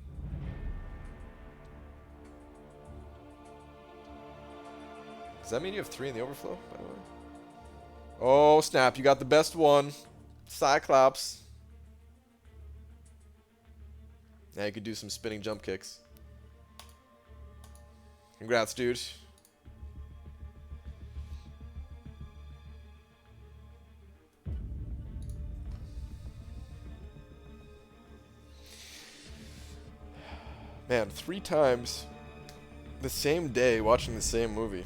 Does that mean you have 3 in the overflow, by the way? Oh, snap. You got the best one. Cyclops. Now you could do some spinning jump kicks. Congrats, dude. Man, 3 times the same day watching the same movie.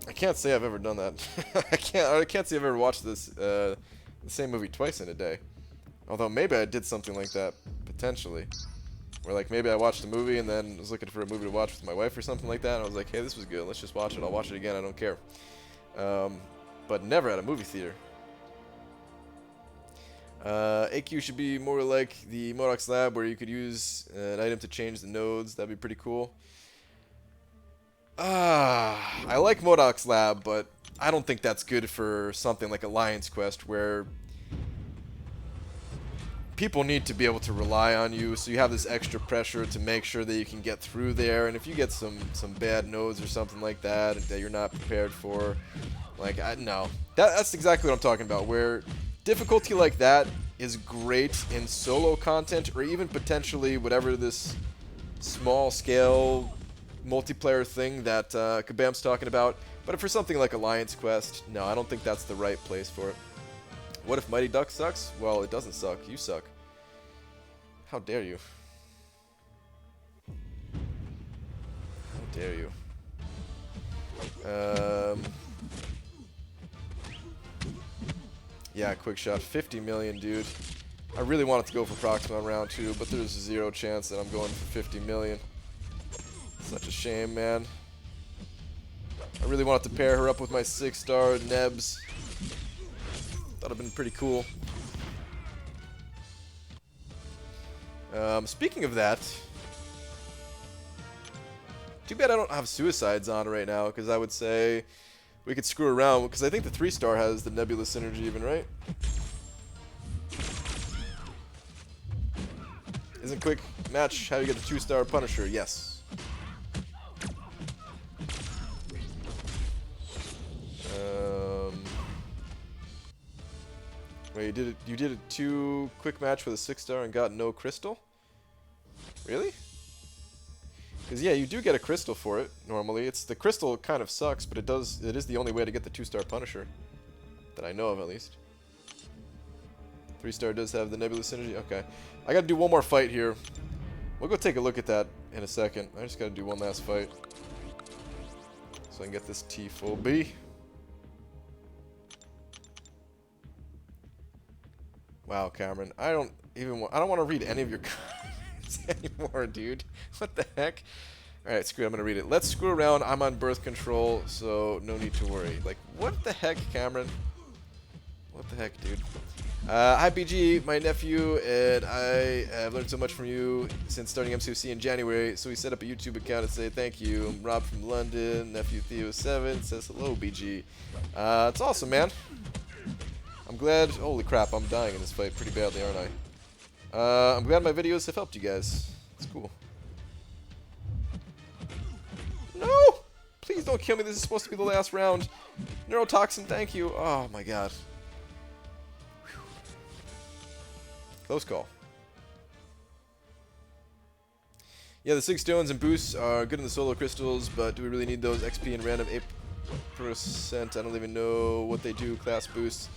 I can't say I've ever done that. I can't say I've ever watched this the same movie twice in a day. Although maybe I did something like that potentially. Or like maybe I watched a movie and then was looking for a movie to watch with my wife or something like that, and I was like, hey, this was good, let's just watch it. I'll watch it again, I don't care. But never at a movie theater. AQ should be more like the Modoc's Lab, where you could use an item to change the nodes. That'd be pretty cool. I like Modoc's Lab, but I don't think that's good for something like Alliance Quest, where people need to be able to rely on you, so you have this extra pressure to make sure that you can get through there. And if you get some bad nodes or something like that that you're not prepared for, like, no. That's exactly what I'm talking about, where difficulty like that is great in solo content, or even potentially whatever this small-scale multiplayer thing that Kabam's talking about. But for something like Alliance Quest, no, I don't think that's the right place for it. What if Mighty Duck sucks? Well, it doesn't suck. You suck. How dare you? How dare you? Yeah, quick shot. 50 million, dude. I really wanted to go for Proxima round 2, but there's 0 chance that I'm going for 50 million. Such a shame, man. I really wanted to pair her up with my 6-star Nebs. That would have been pretty cool. Speaking of that, too bad I don't have Suicides on right now, because I would say we could screw around, because I think the 3-star has the Nebula synergy even, right? Isn't quick match how you get the 2-star Punisher? Yes. Wait, you did a 2 quick match with a 6-star and got no crystal? Really? Because yeah, you do get a crystal for it normally. The crystal kind of sucks, but it is the only way to get the 2-star Punisher that I know of, at least. 3-star does have the Nebula synergy. Okay, I gotta do one more fight here. We'll go take a look at that in a second. I just gotta do one last fight so I can get this T full B. Wow, Cameron, I don't want to read any of your comments anymore, dude. What the heck? All right, screw it, I'm gonna read it. Let's screw around. I'm on birth control, so no need to worry. Like, what the heck, Cameron? What the heck, dude? Hi, PG, my nephew, and I have learned so much from you since starting MCOC in January, so we set up a YouTube account to say thank you. I'm Rob from London. Nephew Theo7 says hello, BG. It's awesome, man. I'm glad. Holy crap, I'm dying in this fight pretty badly, aren't I? I'm glad my videos have helped you guys. It's cool. No! Please don't kill me. This is supposed to be the last round. Neurotoxin, thank you. Oh my god. Whew. Close call. Yeah, the 6 stones and boosts are good in the solo crystals, but do we really need those XP and random 8%? I don't even know what they do. Class boosts.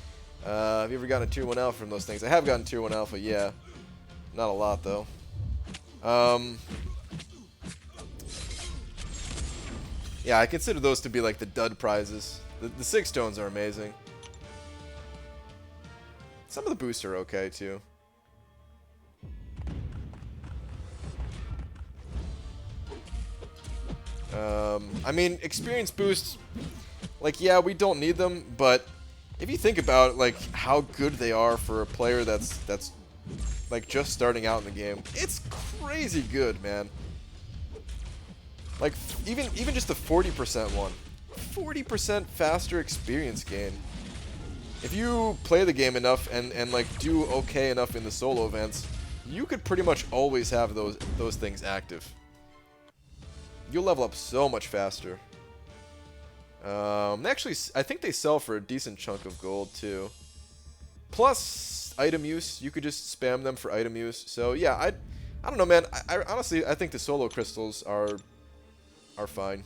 Have you ever gotten a tier 1 alpha from those things? I have gotten tier 1 alpha, yeah. Not a lot, though. Yeah, I consider those to be like the dud prizes. The 6 stones are amazing. Some of the boosts are okay, too. I mean, experience boosts, like, yeah, we don't need them, but if you think about, like, how good they are for a player that's like, just starting out in the game, it's crazy good, man. Like, even just the 40% one. 40% faster experience gain. If you play the game enough and like, do okay enough in the solo events, you could pretty much always have those things active. You'll level up so much faster. Actually, I think they sell for a decent chunk of gold, too. Plus, item use. You could just spam them for item use. So, yeah, I don't know, man. I honestly, I think the solo crystals are fine.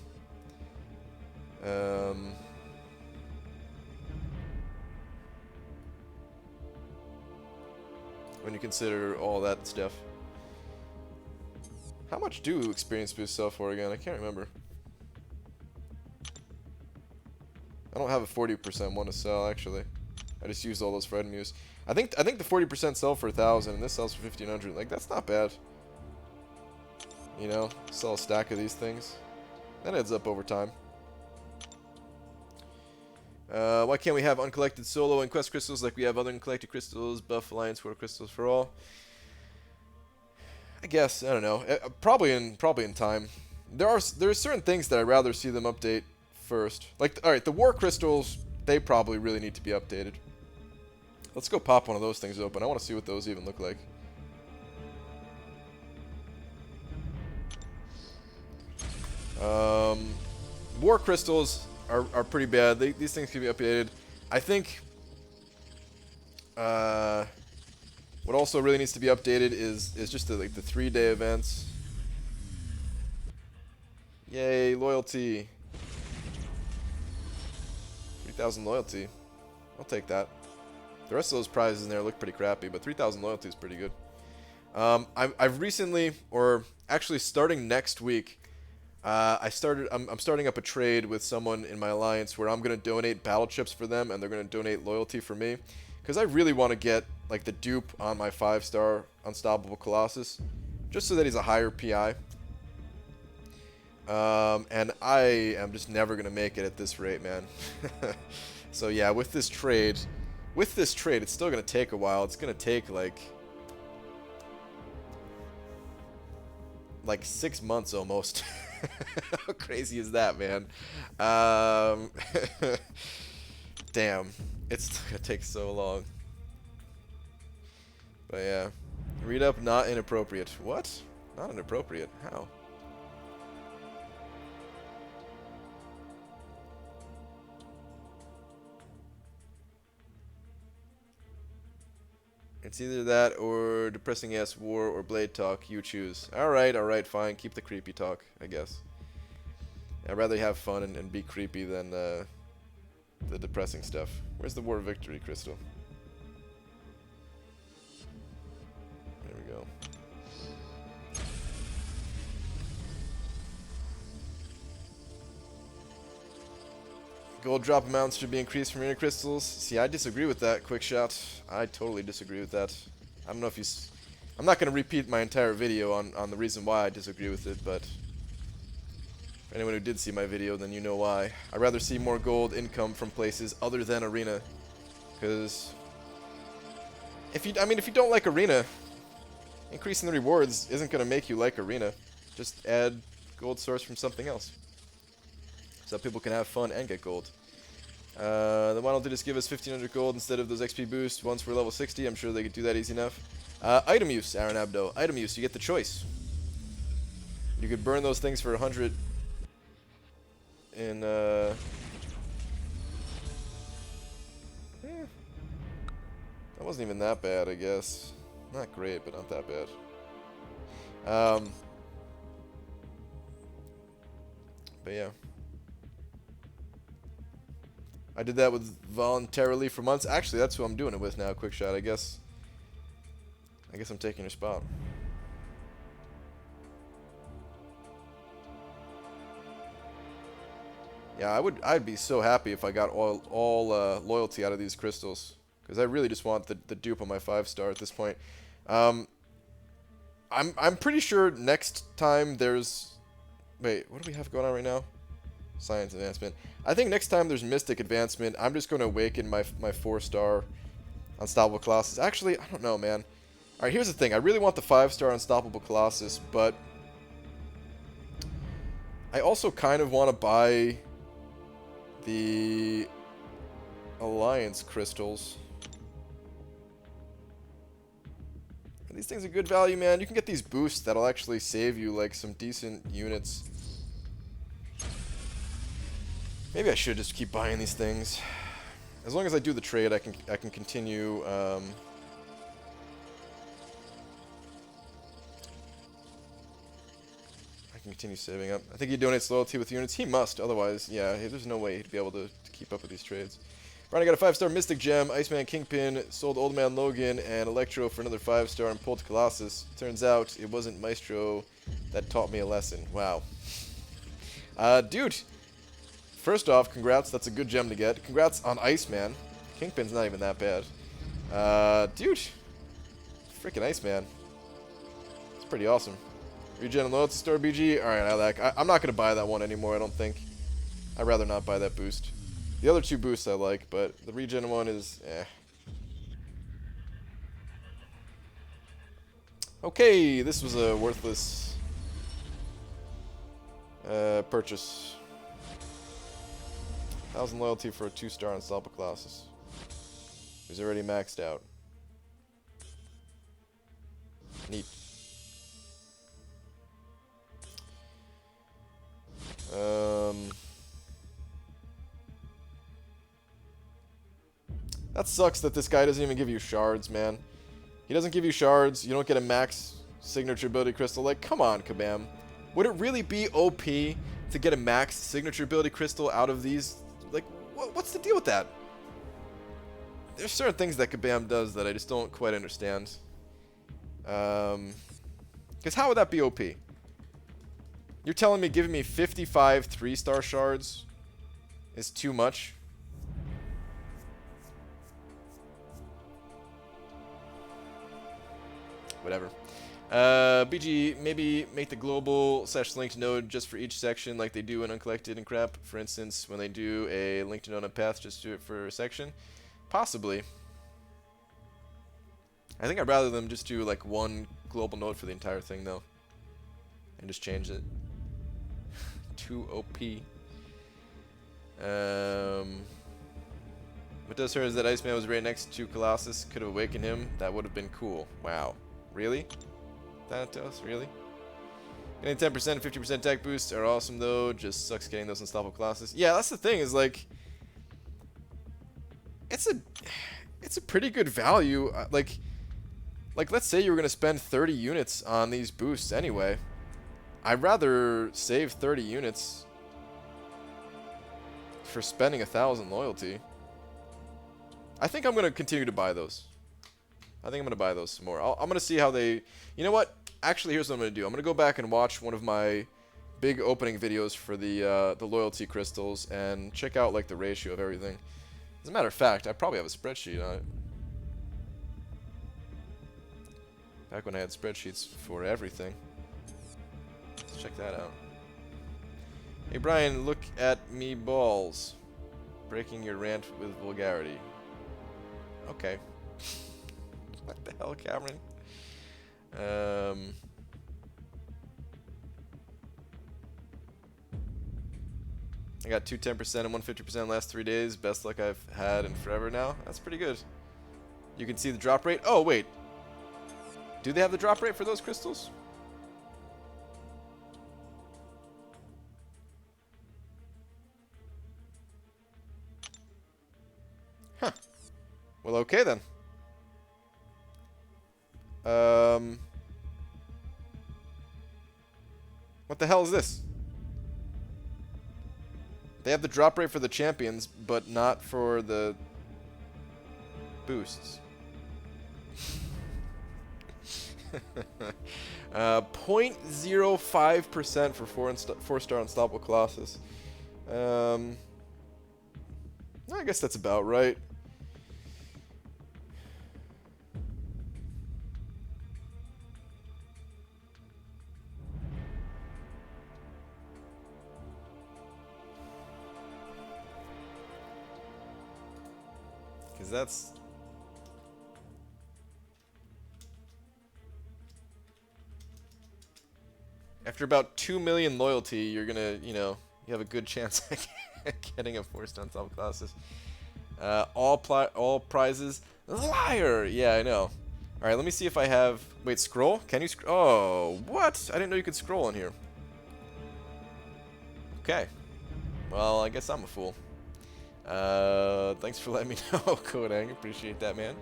When you consider all that stuff. How much do experience boosts sell for again? I can't remember. I don't have a 40% one to sell, actually. I just used all those for item use. I think the 40% sell for 1,000 and this sells for 1,500. Like, that's not bad. You know, sell a stack of these things. That adds up over time. Why can't we have uncollected solo and quest crystals like we have other uncollected crystals? Buff Alliance for crystals for all. I guess, I don't know. Probably in time. There are certain things that I'd rather see them update first. Like, all right, the war crystals, they probably really need to be updated. Let's go pop one of those things open. I want to see what those even look like. War crystals are pretty bad. These things can be updated. I think what also really needs to be updated is just the 3-day events. Yay, loyalty. 3,000 loyalty. I'll take that. The rest of those prizes in there look pretty crappy, but 3,000 loyalty is pretty good. I've recently, or actually starting next week, I'm starting up a trade with someone in my alliance where I'm going to donate battle chips for them and they're going to donate loyalty for me. Because I really want to get like the dupe on my 5-star Unstoppable Colossus, just so that he's a higher PI. And I am just never going to make it at this rate, man. So yeah, with this trade, it's still going to take a while. It's going to take like 6 months almost. How crazy is that, man? Damn. It's gonna take so long. But yeah. Read up, not inappropriate. What? Not inappropriate? How? It's either that or depressing ass war or blade talk. You choose. Alright, fine. Keep the creepy talk, I guess. I'd rather have fun and be creepy than the depressing stuff. Where's the war victory crystal? There we go. Gold drop amounts should be increased from inner crystals. See, I disagree with that, Quick Shot. I totally disagree with that. I don't know if you... I'm not going to repeat my entire video on the reason why I disagree with it, but... For anyone who did see my video, then you know why. I'd rather see more gold income from places other than Arena. Because... if you don't like Arena, increasing the rewards isn't going to make you like Arena. Just add gold source from something else. So that people can have fun and get gold. Then why don't they just give us 1,500 gold instead of those XP boosts once we're level 60? I'm sure they could do that easy enough. Item use, Aaron Abdo. Item use, you get the choice. You could burn those things for 100 in, that wasn't even that bad, I guess. Not great, but not that bad. But yeah. I did that with voluntarily for months. Actually, that's who I'm doing it with now, Quick Shot. I guess I'm taking your spot. Yeah, I'd be so happy if I got all loyalty out of these crystals, because I really just want the dupe on my 5-star at this point. I'm pretty sure next time there's... Wait, what do we have going on right now? Science advancement. I think next time there's Mystic advancement, I'm just going to awaken my 4-star Unstoppable Colossus. Actually, I don't know, man. Alright, here's the thing. I really want the 5-star Unstoppable Colossus, but I also kind of want to buy the Alliance crystals. These things are good value, man. You can get these boosts that'll actually save you like some decent units. Maybe I should just keep buying these things. As long as I do the trade, I can continue. I can continue saving up. I think he donates loyalty with units. He must, otherwise, yeah, there's no way he'd be able to keep up with these trades. Brian, I got a 5-star Mystic Gem, Iceman Kingpin, sold Old Man Logan and Electro for another 5-star and pulled Colossus. Turns out it wasn't Maestro that taught me a lesson. Wow. Dude. First off, congrats. That's a good gem to get. Congrats on Iceman. Kingpin's not even that bad. Dude. Freaking Iceman. It's pretty awesome. Regen and loyalty store BG. Alright, I'm not going to buy that one anymore, I don't think. I'd rather not buy that boost. The other two boosts I like, but the regen one is eh. Okay, this was a worthless purchase. 1,000 loyalty for a 2-star unstoppable classes. He's already maxed out. Neat. That sucks that this guy doesn't even give you shards, man. He doesn't give you shards. You don't get a max signature ability crystal. Like, come on, Kabam. Would it really be OP to get a max signature ability crystal out of these? Like, what's the deal with that? There's certain things that Kabam does that I just don't quite understand. Because how would that be OP? You're telling me giving me 55 3-star shards is too much? Whatever. BG, maybe make the global / linked node just for each section like they do in Uncollected and crap. For instance, when they do a linked node on path, just do it for a section. Possibly. I think I'd rather them just do like one global node for the entire thing though. And just change it. Too OP. What does her is that Iceman was right next to Colossus. Could have awakened him. That would have been cool. Wow. Really? Thanatos? Really? Getting 10% and 50% attack boosts are awesome though. Just sucks getting those unstoppable Colossus. Yeah, that's the thing is like... It's a pretty good value. Like let's say you were going to spend 30 units on these boosts anyway. I'd rather save 30 units for spending 1,000 loyalty. I think I'm going to continue to buy those. I think I'm going to buy those some more. I'm going to see how they... You know what? Actually, here's what I'm going to do. I'm going to go back and watch one of my big opening videos for the loyalty crystals and check out like the ratio of everything. As a matter of fact, I probably have a spreadsheet on it. Back when I had spreadsheets for everything. Let's check that out. Hey Brian, look at me balls. Breaking your rant with vulgarity. Okay. What the hell, Cameron? I got 2 10% and 1 50% last 3 days. Best luck I've had in forever now. That's pretty good. You can see the drop rate. Oh, wait. Do they have the drop rate for those crystals? Huh. Well, okay then. What the hell is this? They have the drop rate for the champions, but not for the boosts. 0.05% for 4-star unstoppable Colossus. I guess that's about right. Because that's... After about 2 million loyalty, you're gonna, you know, you have a good chance at getting a 4-star unstoppable Colossus. All prizes. Liar! Yeah, I know. Alright, let me see if I have... Wait, scroll? Can you scroll? Oh, what? I didn't know you could scroll in here. Okay. Well, I guess I'm a fool. Thanks for letting me know, Kodang. Appreciate that, man.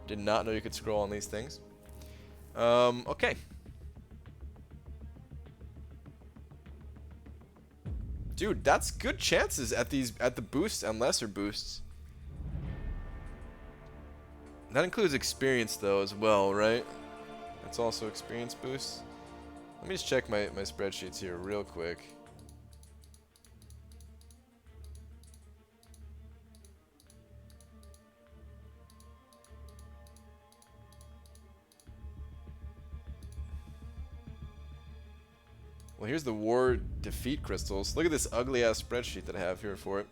Did not know you could scroll on these things. Okay. Dude, that's good chances at the boosts and lesser boosts. That includes experience though as well, right? That's also experience boosts. Let me just check my spreadsheets here real quick. Well, here's the war defeat crystals. Look at this ugly-ass spreadsheet that I have here for it.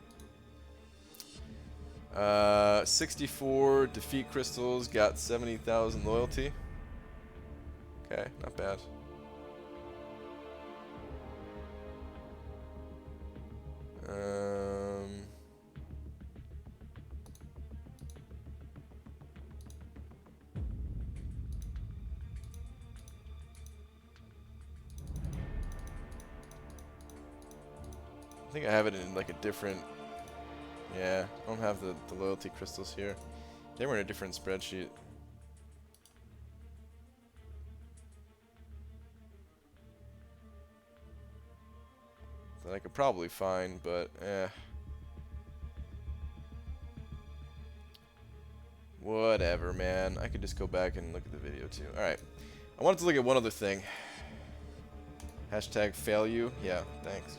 64 defeat crystals, got 70,000 loyalty. Okay, not bad. I think I have it in like a different... Yeah, I don't have the loyalty crystals here. They were in a different spreadsheet. That I could probably find, but whatever, man. I could just go back and look at the video too. Alright. I wanted to look at one other thing. Hashtag fail you. Yeah, thanks.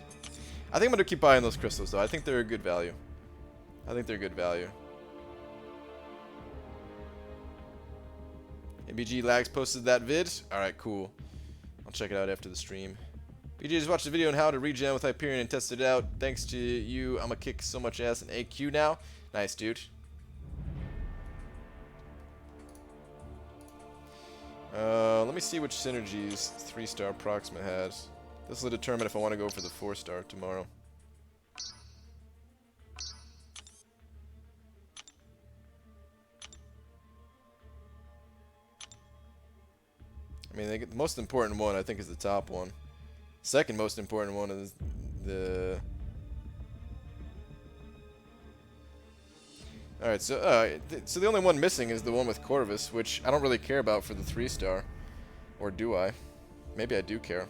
I think I'm going to keep buying those crystals, though. I think they're a good value. I think they're good value. ABG Lags posted that vid. Alright, cool. I'll check it out after the stream. BG just watched the video on how to regen with Hyperion and tested it out. Thanks to you, I'm gonna kick so much ass in AQ now. Nice, dude. Let me see which synergies 3-star Proxima has. This will determine if I want to go for the 4-star tomorrow. I mean, the most important one, I think, is the top one. Second most important one is the... Alright, so the only one missing is the one with Corvus, which I don't really care about for the 3-star. Or do I? Maybe I do care.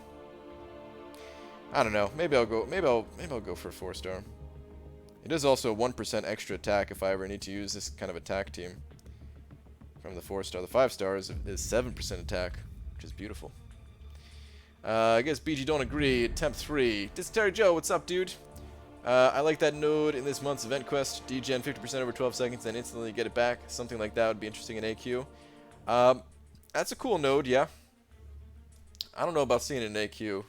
I don't know. Maybe I'll go for a 4-star. It is also 1% extra attack if I ever need to use this kind of attack team. From the 4-star. The 5-star is 7% attack, which is beautiful. I guess BG don't agree. Attempt 3. Dysentery Joe, what's up, dude? I like that node in this month's event quest. Degen 50% over 12 seconds and instantly get it back. Something like that would be interesting in AQ. That's a cool node, yeah. I don't know about seeing it in AQ,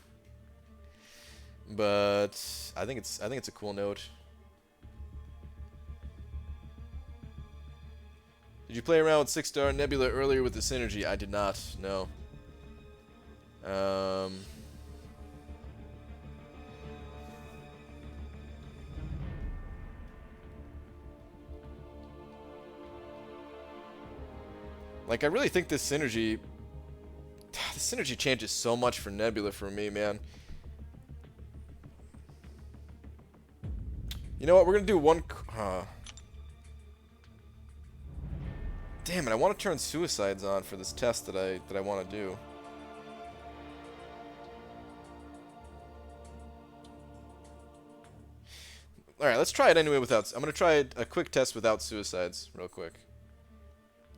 but I think it's a cool node. Did you play around with 6-star Nebula earlier with the synergy? I did not. No. Like, I really think this synergy changes so much for Nebula for me, man. You know what? We're gonna do one. Damn it! I want to turn suicides on for this test that I want to do. All right, let's try it anyway without. I'm gonna try a quick test without suicides, real quick.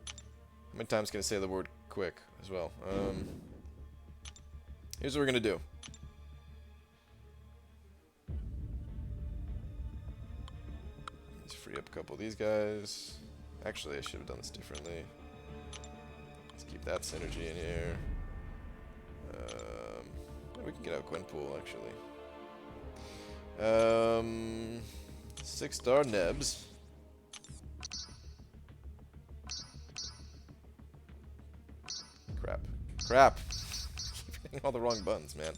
How many times can I say the word quick as well? Here's what we're gonna do. Let's free up a couple of these guys. Actually, I should have done this differently. Let's keep that synergy in here. We can get out Gwenpool, actually. 6-star Nebs. Crap. Keep hitting all the wrong buttons, man.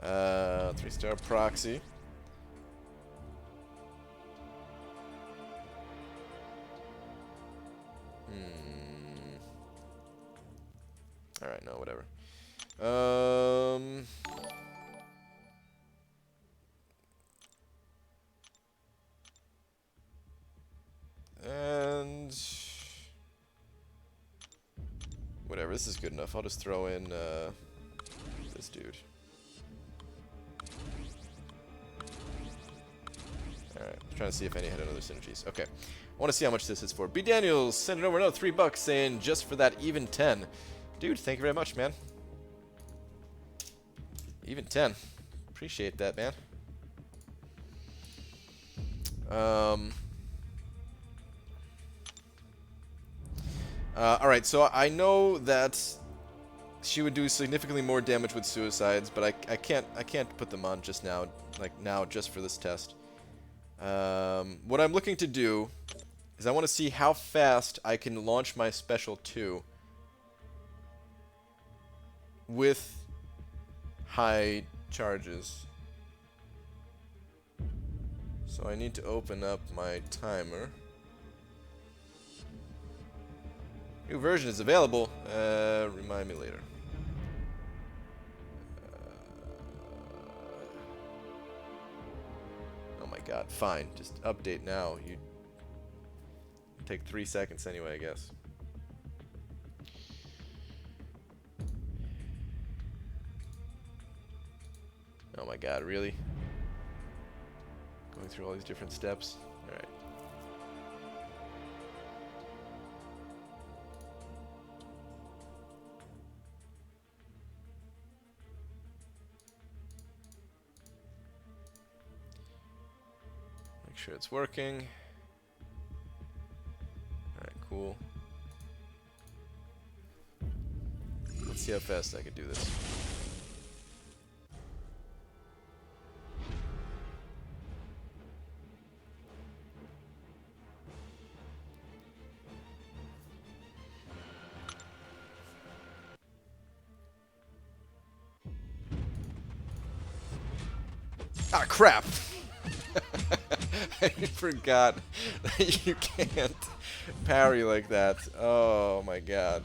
3-star Proxy. Alright, no, whatever. And whatever, this is good enough. I'll just throw in this dude. Alright, trying to see if any had other synergies. Okay. I want to see how much this is for. B. Daniels sending over another $3 saying just for that even 10. Dude, thank you very much, man. Even 10. Appreciate that, man. Alright, so I know that she would do significantly more damage with suicides, but I can't put them on just now, like now, just for this test. What I'm looking to do is I want to see how fast I can launch my special 2 with high charges. So I need to open up my timer. New version is available. Remind me later. Oh my god, fine. Just update now. You take 3 seconds anyway, I guess. Oh my god, really? Going through all these different steps? Alright. Make sure it's working. Alright, cool. Let's see how fast I can do this. Ah, crap! I forgot that you can't parry like that. Oh my god.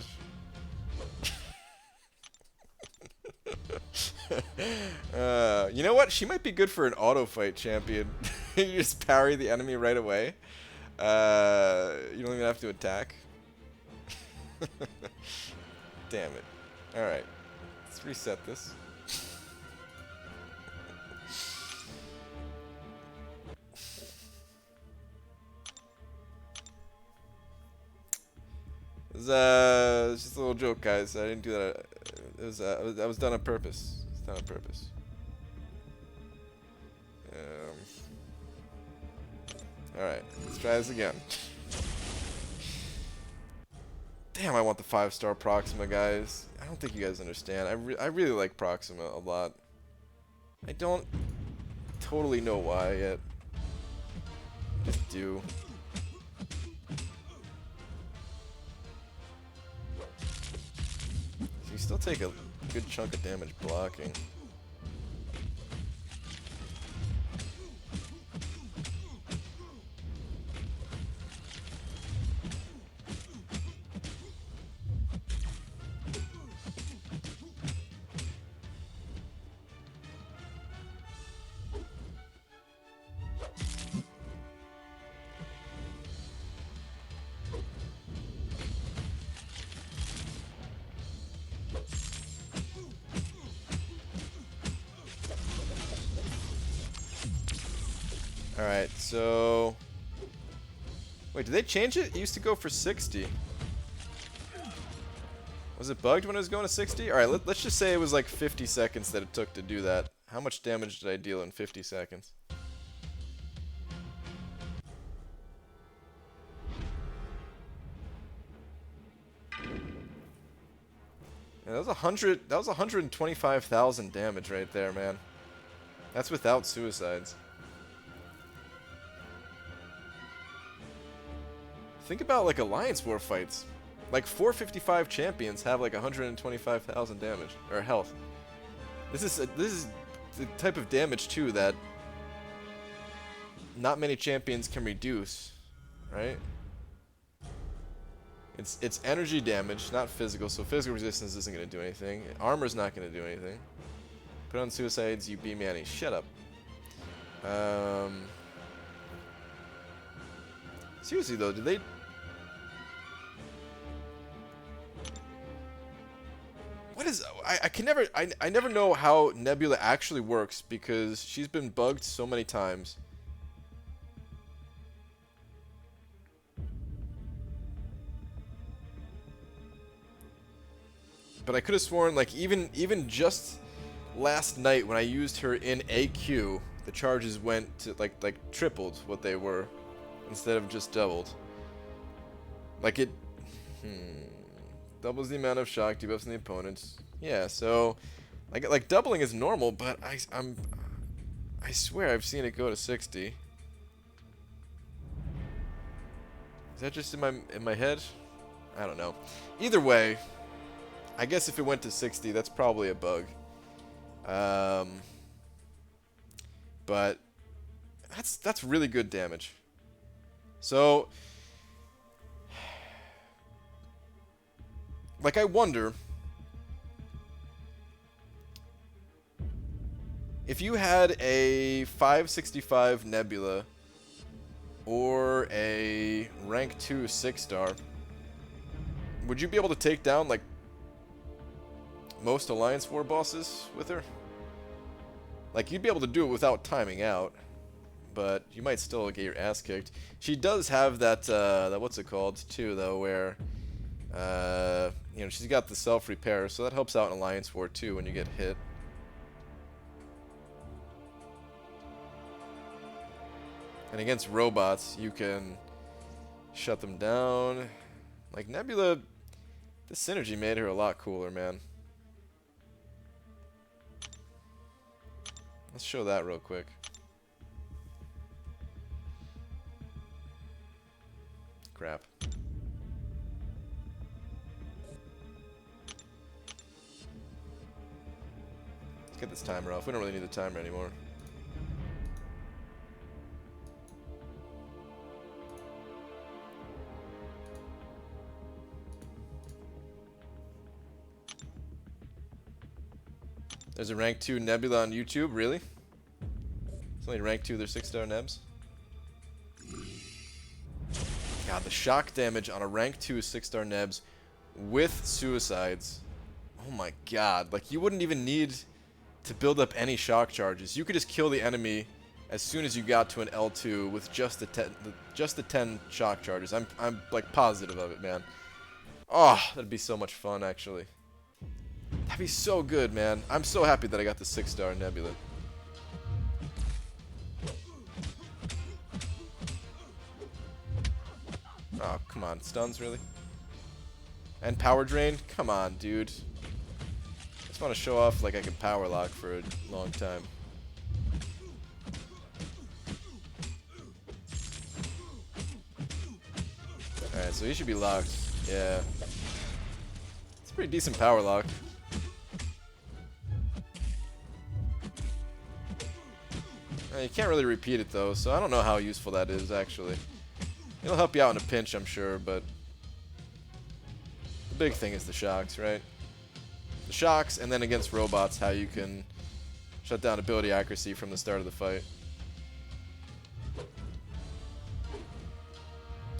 You know what? She might be good for an auto fight champion. You just parry the enemy right away. You don't even have to attack. Damn it. Alright. Let's reset this. It's just a little joke, guys. I didn't do that. That was done on purpose. It's done on purpose. Alright, let's try this again. Damn, I want the 5-star Proxima, guys. I don't think you guys understand. I really like Proxima a lot. I don't totally know why yet. I just do. You still take a good chunk of damage blocking. Alright, so... Wait, did they change it? It used to go for 60. Was it bugged when it was going to 60? Alright, let's just say it was like 50 seconds that it took to do that. How much damage did I deal in 50 seconds? Yeah, that was 125,000 damage right there, man. That's without suicides. Think about like Alliance War fights. Like 455 champions have like 125,000 damage or health. This is the type of damage too that not many champions can reduce, right? It's energy damage, not physical. So physical resistance isn't going to do anything. Armor's not going to do anything. Put on suicides, you B-Manny. Shut up. Seriously though, did they... What is... I can never... I never know how Nebula actually works because she's been bugged so many times. But I could have sworn, like, even just last night when I used her in AQ, the charges went to, like tripled what they were. Instead of just doubled. Like it... doubles the amount of shock debuffs on the opponents. Yeah, so like doubling is normal, but I swear I've seen it go to 60. Is that just in my head? I don't know. Either way, I guess if it went to 60, that's probably a bug. But that's really good damage. So, like, I wonder if you had a 565 Nebula or a rank 2 6-star, would you be able to take down, like, most Alliance 4 bosses with her? Like, you'd be able to do it without timing out, but you might still get your ass kicked. She does have that what's it called, too, though, where, you know, she's got the self-repair, so that helps out in Alliance War, too, when you get hit. And against robots, you can shut them down. Like, Nebula, the synergy made her a lot cooler, man. Let's show that real quick. Crap. Let's get this timer off. We don't really need the timer anymore. There's a rank 2 Nebula on YouTube, really? It's only rank 2, they're 6-star Nebs. God, the shock damage on a rank 2 6-star Nebs with suicides. Oh my god, like you wouldn't even need to build up any shock charges. You could just kill the enemy as soon as you got to an L2 with just the 10 shock charges. I'm like positive of it, man. Oh, that'd be so much fun actually. That'd be so good, man. I'm so happy that I got the 6-star Nebula. Oh, come on. Stuns, really? And power drain? Come on, dude. I just want to show off like I can power lock for a long time. Alright, so he should be locked. Yeah. It's a pretty decent power lock. You can't really repeat it though, so I don't know how useful that is actually. It'll help you out in a pinch, I'm sure, but the big thing is the shocks, right? The shocks, and then against robots, how you can shut down ability accuracy from the start of the fight.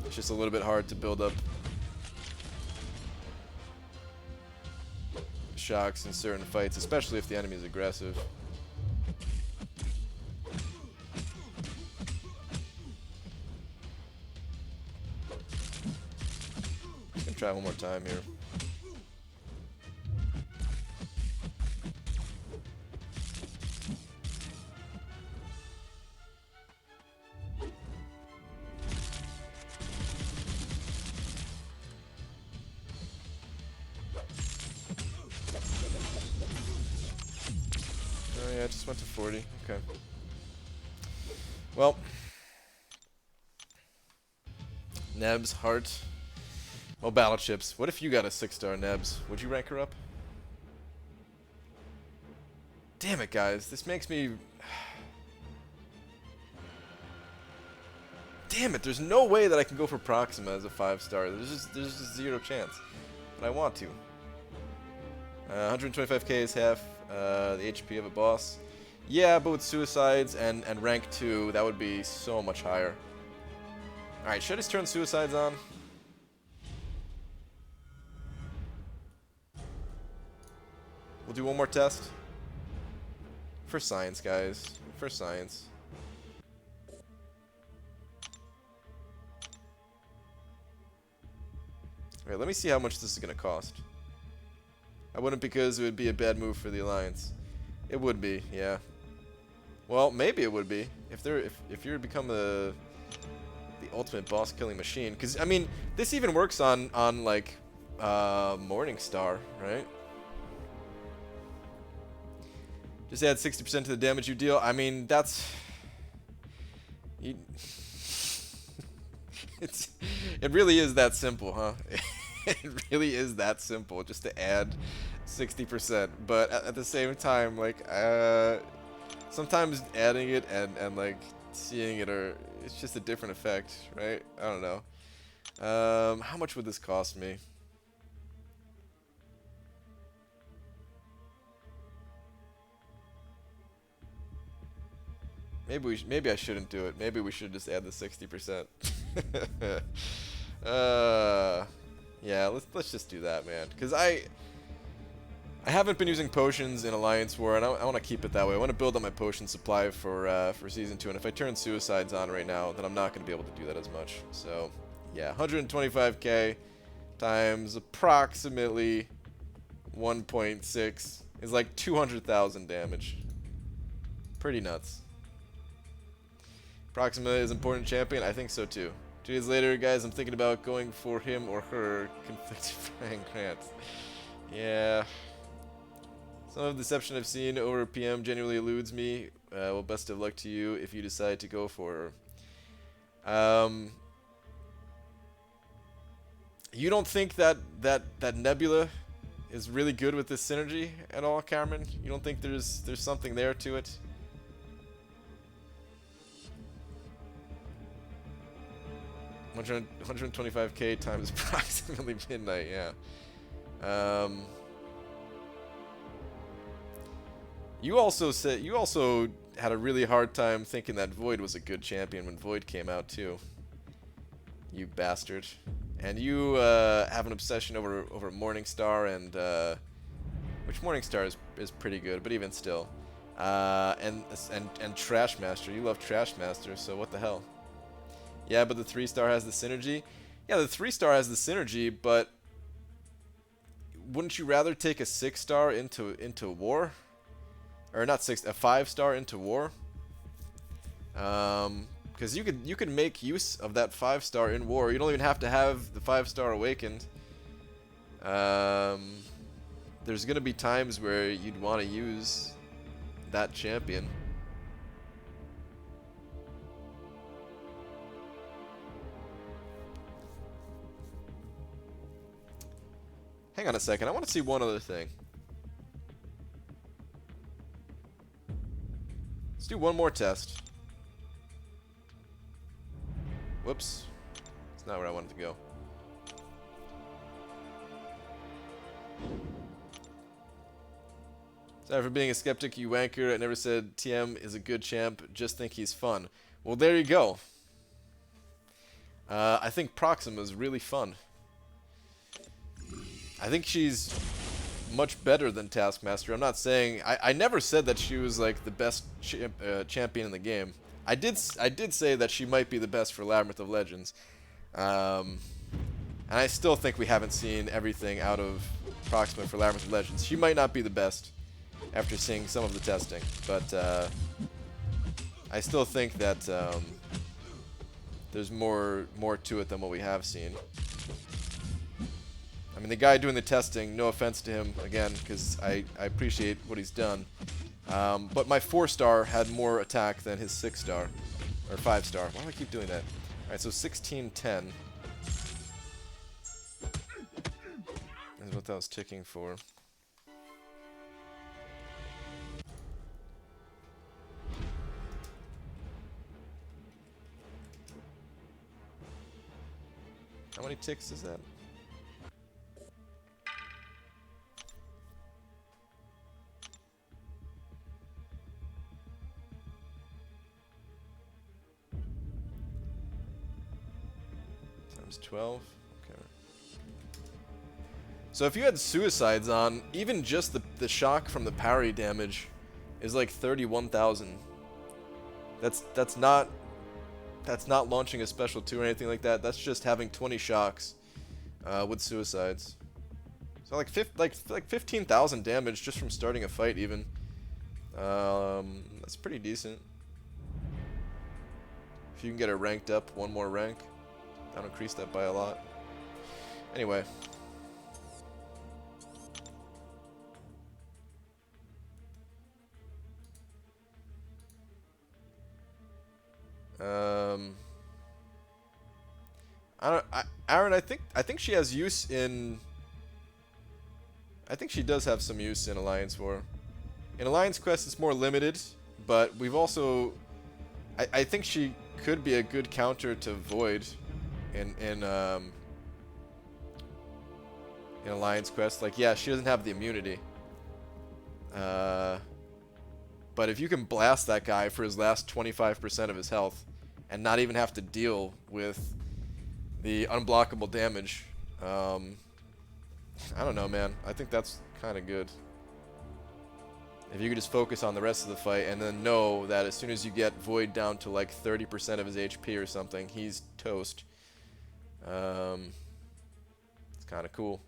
It's just a little bit hard to build up shocks in certain fights, especially if the enemy is aggressive. Try one more time here. Oh yeah, I just went to 40. Okay. Well, Neb's heart. Well, battle chips. What if you got a 6-star Nebs? Would you rank her up? Damn it, guys. This makes me... Damn it. There's no way that I can go for Proxima as a 5-star. There's just zero chance. But I want to. 125k is half the HP of a boss. Yeah, but with suicides and rank 2, that would be so much higher. Alright, should I just turn suicides on? We'll do one more test. For science, guys. For science. Alright, let me see how much this is going to cost. I wouldn't because it would be a bad move for the Alliance. It would be, yeah. Well, maybe it would be. If you're become the ultimate boss killing machine. Because, I mean, this even works on like, Morningstar, right? Just add 60% to the damage you deal. I mean, that's... it really is that simple, huh? It really is that simple, just to add 60%. But at the same time, like, sometimes adding it and like seeing it it's just a different effect, right? I don't know. How much would this cost me? Maybe I shouldn't do it. Maybe we should just add the 60%. Yeah, let's just do that, man. Because I haven't been using potions in Alliance War, and I want to keep it that way. I want to build up my potion supply for Season 2, and if I turn Suicides on right now, then I'm not going to be able to do that as much. So, yeah, 125k times approximately 1.6 is like 200,000 damage. Pretty nuts. Approximately is important champion? I think so too. 2 days later, guys, I'm thinking about going for him or her. Conflicted Frank Grants. Yeah. Some of the deception I've seen over PM genuinely eludes me. Well, best of luck to you if you decide to go for her. You don't think that Nebula is really good with this synergy at all, Cameron? You don't think there's something there to it? $125k times approximately midnight, yeah. You also had a really hard time thinking that Void was a good champion when Void came out too. You bastard. And you have an obsession over Morningstar and which Morningstar is pretty good, but even still. And Trashmaster. You love Trashmaster, so what the hell? Yeah, but the 3-star has the synergy. Yeah, the 3-star has the synergy, but wouldn't you rather take a 6-star into war? Or not 6, a 5-star into war? Because you could make use of that 5-star in war. You don't even have to have the 5-star awakened. There's gonna be times where you'd want to use that champion. Hang on a second, I want to see one other thing. Let's do one more test. Whoops. That's not where I wanted to go. Sorry for being a skeptic, you wanker. I never said TM is a good champ, just think he's fun. Well, there you go. I think Proxima is really fun. I think she's much better than Taskmaster. I'm not saying... I never said that she was like the best champion in the game. I did say that she might be the best for Labyrinth of Legends. And I still think we haven't seen everything out of Proxima for Labyrinth of Legends. She might not be the best after seeing some of the testing. But I still think that there's more to it than what we have seen. I mean, the guy doing the testing, no offense to him, again, because I appreciate what he's done. But my 4-star had more attack than his 6-star. Or 5-star. Why do I keep doing that? Alright, so 1610. Is what that was ticking for. How many ticks is that? Times 12. Okay. So if you had suicides on, even just the shock from the parry damage is like 31,000. That's not launching a special 2 or anything like that. That's just having 20 shocks with suicides. So like 15,000 damage just from starting a fight even. That's pretty decent. If you can get it ranked up one more rank, that'll increase that by a lot. Anyway. Aaron, I think she has use in. I think she does have some use in Alliance War. In Alliance Quest, it's more limited, but we've also. I think she could be a good counter to Void in Alliance Quest. Like, yeah, she doesn't have the immunity. But if you can blast that guy for his last 25% of his health and not even have to deal with the unblockable damage, I don't know, man. I think that's kind of good. If you could just focus on the rest of the fight and then know that as soon as you get Void down to like 30% of his HP or something, he's toast. It's kind of cool.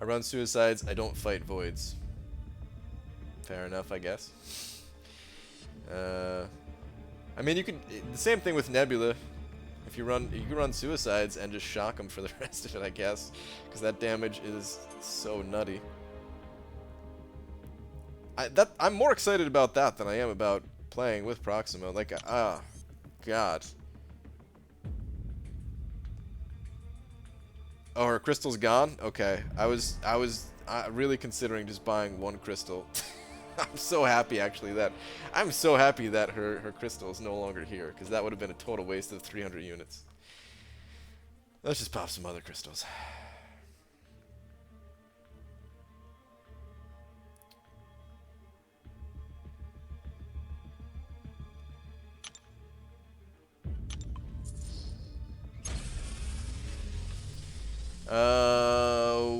I run suicides, I don't fight voids. Fair enough, I guess. I mean, you can the same thing with Nebula. If you can run suicides and just shock them for the rest of it, I guess, because that damage is so nutty. I'm more excited about that than I am about playing with Proxima. Like, God. Oh, her crystal's gone? Okay. I was really considering just buying one crystal. I'm so happy, actually, that her crystal is no longer here, because that would have been a total waste of 300 units. Let's just pop some other crystals.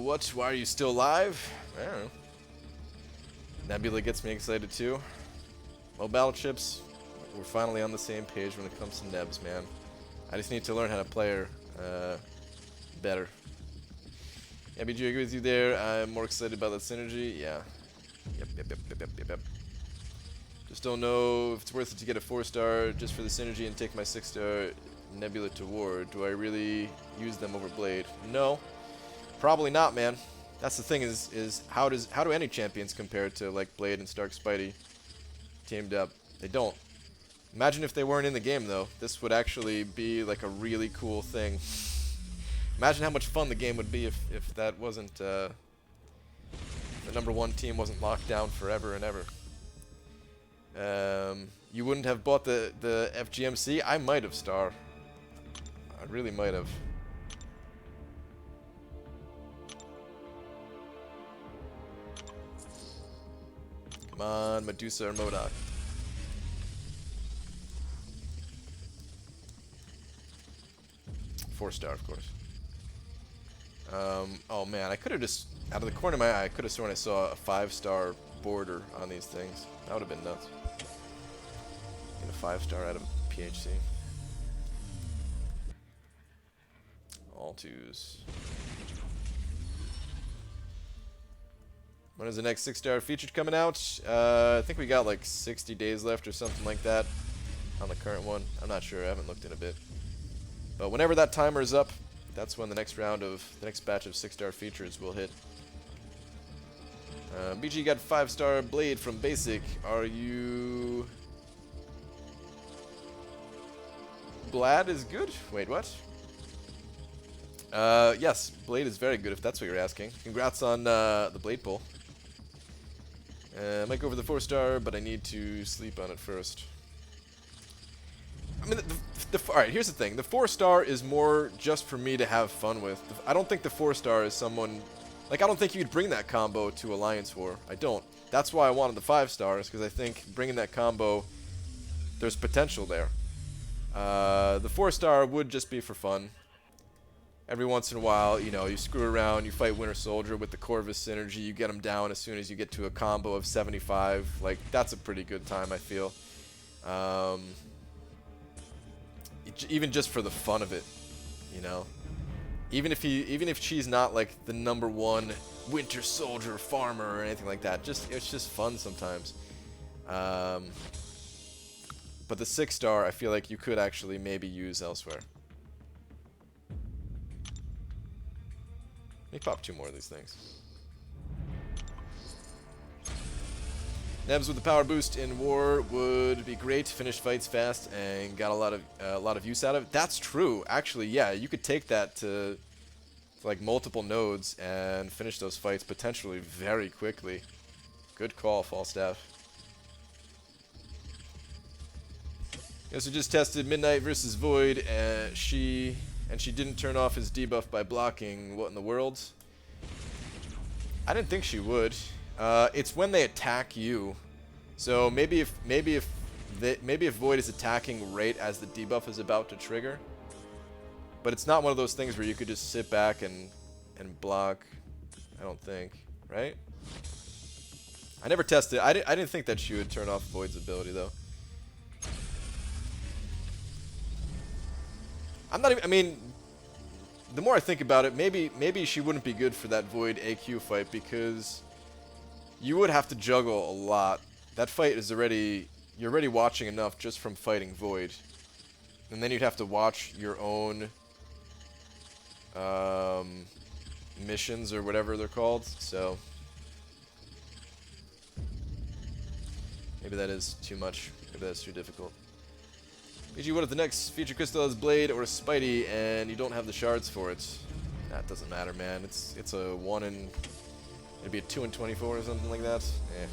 What? Why are you still alive? I don't know. Nebula gets me excited too. Well, battleships, we're finally on the same page when it comes to Nebs, man. I just need to learn how to play her better. Yeah, BG, I agree with you there. I'm more excited about that synergy. Yeah. Yep. Just don't know if it's worth it to get a 4-star just for the synergy and take my 6-star Nebula to war. Do I really use them over Blade? No. Probably not, man. That's the thing is how do any champions compare to like Blade and Stark Spidey teamed up? They don't. Imagine if they weren't in the game though. This would actually be like a really cool thing. Imagine how much fun the game would be if that wasn't the #1 team wasn't locked down forever and ever. You wouldn't have bought the FGMC? I might have, Star. I really might have. Come on, Medusa or MODOK. Four-star, of course. Oh man, I could have just, out of the corner of my eye, I could have sworn I saw a 5-star border on these things. That would have been nuts. Get a 5-star out of a PHC. All 2s. When is the next 6-star feature coming out? I think we got like 60 days left or something like that on the current one. I'm not sure. I haven't looked in a bit. But whenever that timer is up, that's when the next batch of 6-star features will hit. BG got 5-star Blade from Basic. Are you... Blad is good? Wait, what? Yes, Blade is very good if that's what you're asking. Congrats on the Blade pull. I might go for the 4-star, but I need to sleep on it first. I mean, alright, here's the thing. The 4-star is more just for me to have fun with. I don't think the 4-star is someone... Like, I don't think you'd bring that combo to Alliance War. I don't. That's why I wanted the 5-stars, because I think bringing that combo, there's potential there. The 4-star would just be for fun. Every once in a while, you know, you screw around, you fight Winter Soldier with the Corvus synergy, you get him down as soon as you get to a combo of 75. Like, that's a pretty good time, I feel. Even just for the fun of it, you know. Even if she's not like the #1 Winter Soldier farmer or anything like that, it's just fun sometimes. But the 6-star, I feel like you could actually maybe use elsewhere. Let me pop 2 more of these things. Nebs with the power boost in war would be great. Finished fights fast and got a lot of use out of it. That's true. Actually, yeah, you could take that to like multiple nodes and finish those fights potentially very quickly. Good call, Falstaff. He also just tested Midnight versus Void, and she didn't turn off his debuff by blocking. What in the world? I didn't think she would. It's when they attack you. So maybe if Void is attacking right as the debuff is about to trigger. But it's not one of those things where you could just sit back and block. I don't think, right? I never tested. I didn't think that she would turn off Void's ability though. I'm not even. I mean, the more I think about it, maybe she wouldn't be good for that Void AQ fight because you would have to juggle a lot. That fight is already, you're already watching enough just from fighting Void. And then you'd have to watch your own missions or whatever they're called, so maybe that is too much. Maybe that's too difficult. PG, what if the next feature crystal is Blade or Spidey and you don't have the shards for it? That doesn't matter, man. It's a 1 in... It'd be a 2 in 24 or something like that. Eh.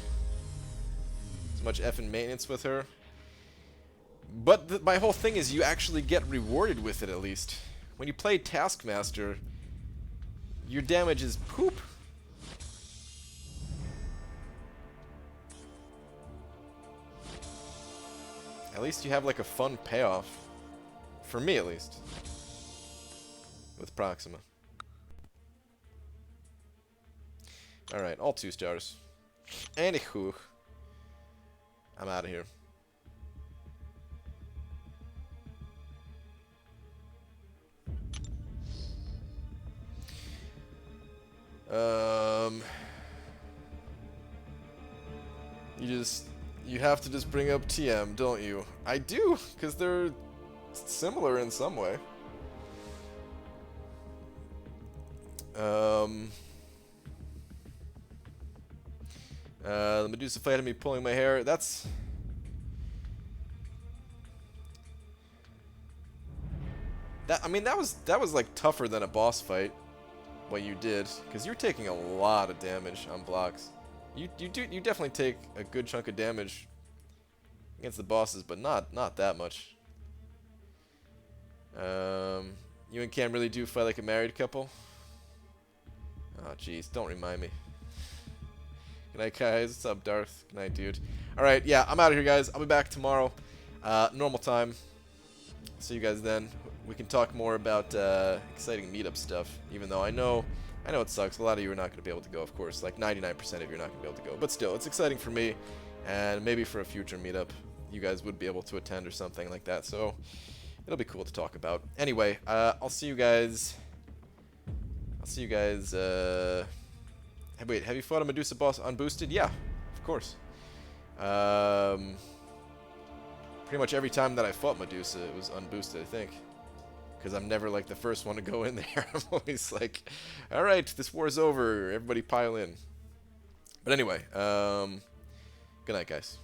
As much effing maintenance with her. But my whole thing is you actually get rewarded with it at least. When you play Taskmaster, your damage is poop. At least you have like a fun payoff. For me at least. With Proxima. Alright, all 2 stars. Anywho. I'm out of here. You have to just bring up TM, don't you? I do, because they're similar in some way. The Medusa fight had me pulling my hair. That's... I mean, that was like tougher than a boss fight. What you did, because you're taking a lot of damage on blocks. You definitely take a good chunk of damage against the bosses, but not that much. You and Cam really do fight like a married couple. Oh jeez, don't remind me. Good night, guys. What's up, Darth? Good night, dude. All right, yeah, I'm out of here, guys. I'll be back tomorrow, normal time. See you guys then. We can talk more about exciting meetup stuff, even though I know it sucks. A lot of you are not going to be able to go, of course. Like 99% of you are not going to be able to go. But still, it's exciting for me, and maybe for a future meetup, you guys would be able to attend or something like that. So it'll be cool to talk about. Anyway, I'll see you guys. Wait, have you fought a Medusa boss unboosted? Yeah, of course. Pretty much every time that I fought Medusa, it was unboosted, I think. Because I'm never like the first one to go in there. I'm always like, alright, this war's over. Everybody pile in. But anyway, good night, guys.